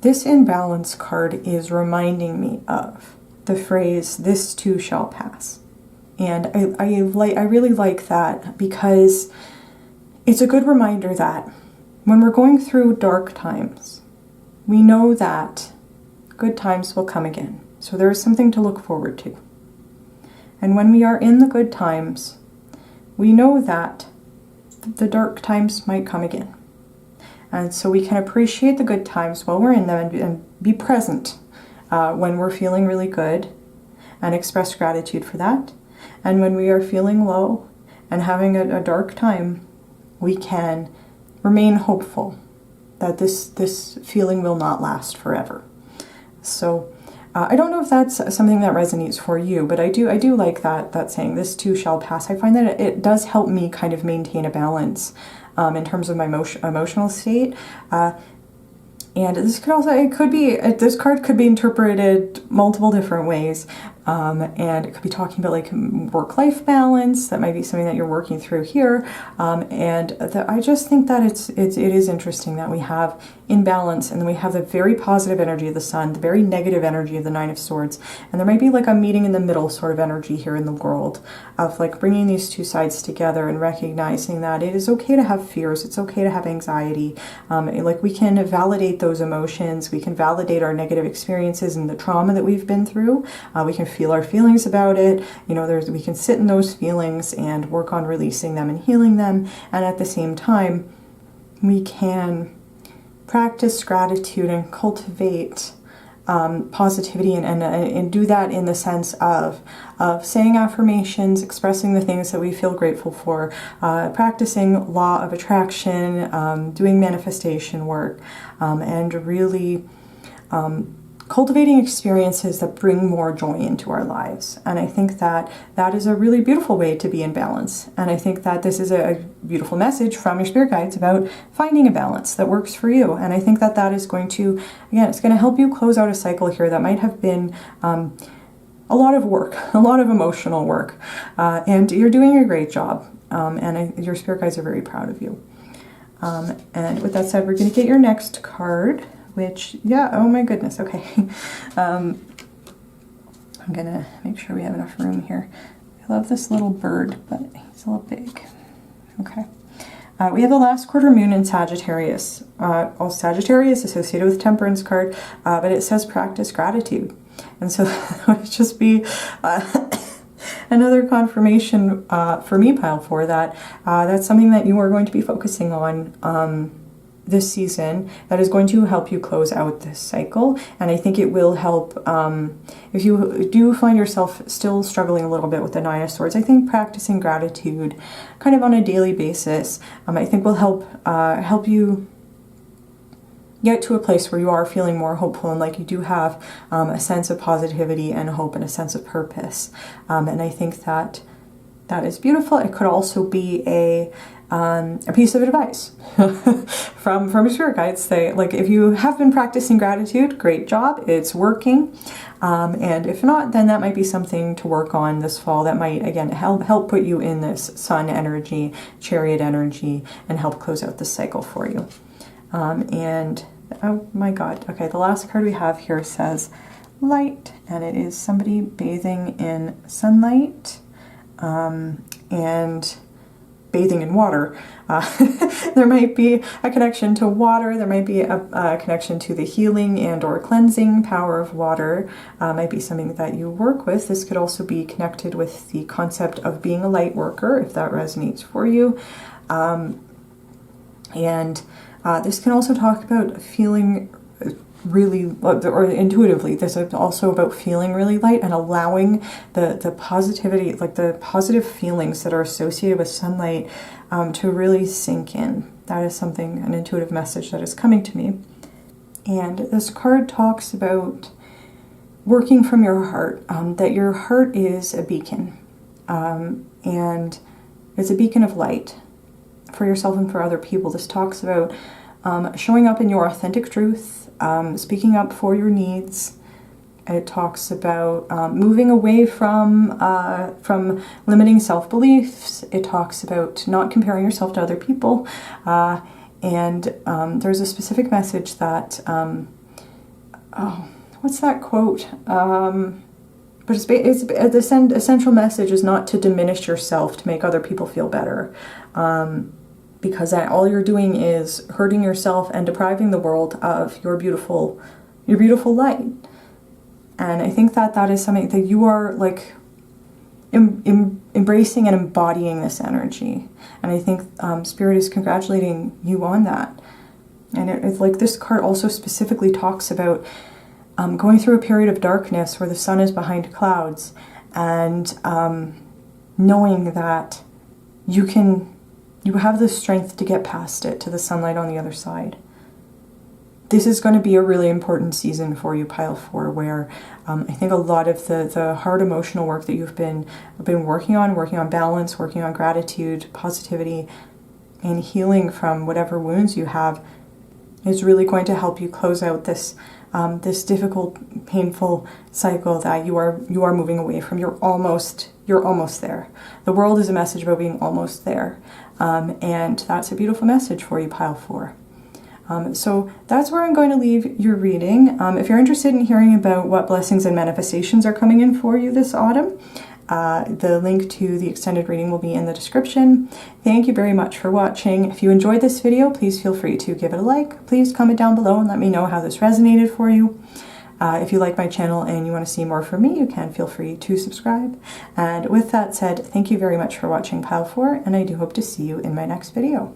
This imbalance card is reminding me of the phrase, "This too shall pass." And I really like that, because it's a good reminder that when we're going through dark times, we know that good times will come again. So there is something to look forward to. And when we are in the good times, we know that the dark times might come again. And so we can appreciate the good times while we're in them and be present when we're feeling really good and express gratitude for that. And when we are feeling low and having a dark time, we can remain hopeful that this feeling will not last forever. So I don't know if that's something that resonates for you, but I do like that saying, "This too shall pass." I find that it does help me kind of maintain a balance in terms of my emotional state. And this card could be interpreted multiple different ways. And it could be talking about like work-life balance. That might be something that you're working through here. I just think that it is interesting that we have imbalance, and then we have the very positive energy of the Sun, the very negative energy of the Nine of Swords, and there might be like a meeting in the middle sort of energy here in the world of like bringing these two sides together and recognizing that it is okay to have fears, it's okay to have anxiety. Like we can validate those emotions, we can validate our negative experiences and the trauma that we've been through. We can feel our feelings about it. You know, we can sit in those feelings and work on releasing them and healing them. And at the same time, we can practice gratitude and cultivate positivity and do that in the sense of saying affirmations, expressing the things that we feel grateful for, practicing law of attraction, doing manifestation work, and really cultivating experiences that bring more joy into our lives. And I think that that is a really beautiful way to be in balance. And I think that this is a beautiful message from your spirit guides about finding a balance that works for you. And I think that that is going to, again, it's going to help you close out a cycle here that might have been a lot of work, a lot of emotional work. And you're doing a great job. Your spirit guides are very proud of you. And with that said, we're going to get your next card. Which, yeah, oh my goodness, okay. I'm gonna make sure we have enough room here. I love this little bird, but he's a little big. Okay. We have the last quarter moon in Sagittarius. Sagittarius associated with Temperance card, but it says practice gratitude. And so that would just be another confirmation for me, pile 4, that that's something that you are going to be focusing on this season, that is going to help you close out this cycle. And I think it will help if you do find yourself still struggling a little bit with the Nine of Swords. I think practicing gratitude kind of on a daily basis, I think will help you get to a place where you are feeling more hopeful and like you do have a sense of positivity and hope and a sense of purpose. And I think that that is beautiful. It could also be a piece of advice from your spirit guides. Say, like, if you have been practicing gratitude, great job, it's working. And if not, then that might be something to work on this fall that might, again, help put you in this Sun energy, Chariot energy, and help close out this cycle for you. And, oh my God, okay, the last card we have here says light, and it is somebody bathing in sunlight. And bathing in water. There might be a connection to water. There might be a connection to the healing and or cleansing power of water. Might be something that you work with. This could also be connected with the concept of being a light worker, if that resonates for you. This can also talk about feeling really, or intuitively, this is also about feeling really light and allowing the positivity, like the positive feelings that are associated with sunlight to really sink in. That is something, an intuitive message that is coming to me. And this card talks about working from your heart, that your heart is a beacon, and it's a beacon of light for yourself and for other people. This talks about showing up in your authentic truth, speaking up for your needs. It talks about moving away from limiting self-beliefs. It talks about not comparing yourself to other people. And there's a specific message that, what's that quote? But it's the essential message is not to diminish yourself to make other people feel better. Because all you're doing is hurting yourself and depriving the world of your beautiful light. And I think that is something that you are like embracing and embodying this energy. And I think Spirit is congratulating you on that. And it's like this card also specifically talks about going through a period of darkness where the sun is behind clouds, and knowing that you have the strength to get past it, to the sunlight on the other side. This is going to be a really important season for you, Pile 4, where I think a lot of the hard emotional work that you've been working on balance, working on gratitude, positivity, and healing from whatever wounds you have is really going to help you close out this difficult, painful cycle that you are moving away from. You're almost there. The world is a message about being almost there. And that's a beautiful message for you, Pile 4. So that's where I'm going to leave your reading. If you're interested in hearing about what blessings and manifestations are coming in for you this autumn, the link to the extended reading will be in the description. Thank you very much for watching. If you enjoyed this video, please feel free to give it a like. Please comment down below and let me know how this resonated for you. If you like my channel and you want to see more from me, you can feel free to subscribe. And with that said, thank you very much for watching Pile 4, and I do hope to see you in my next video.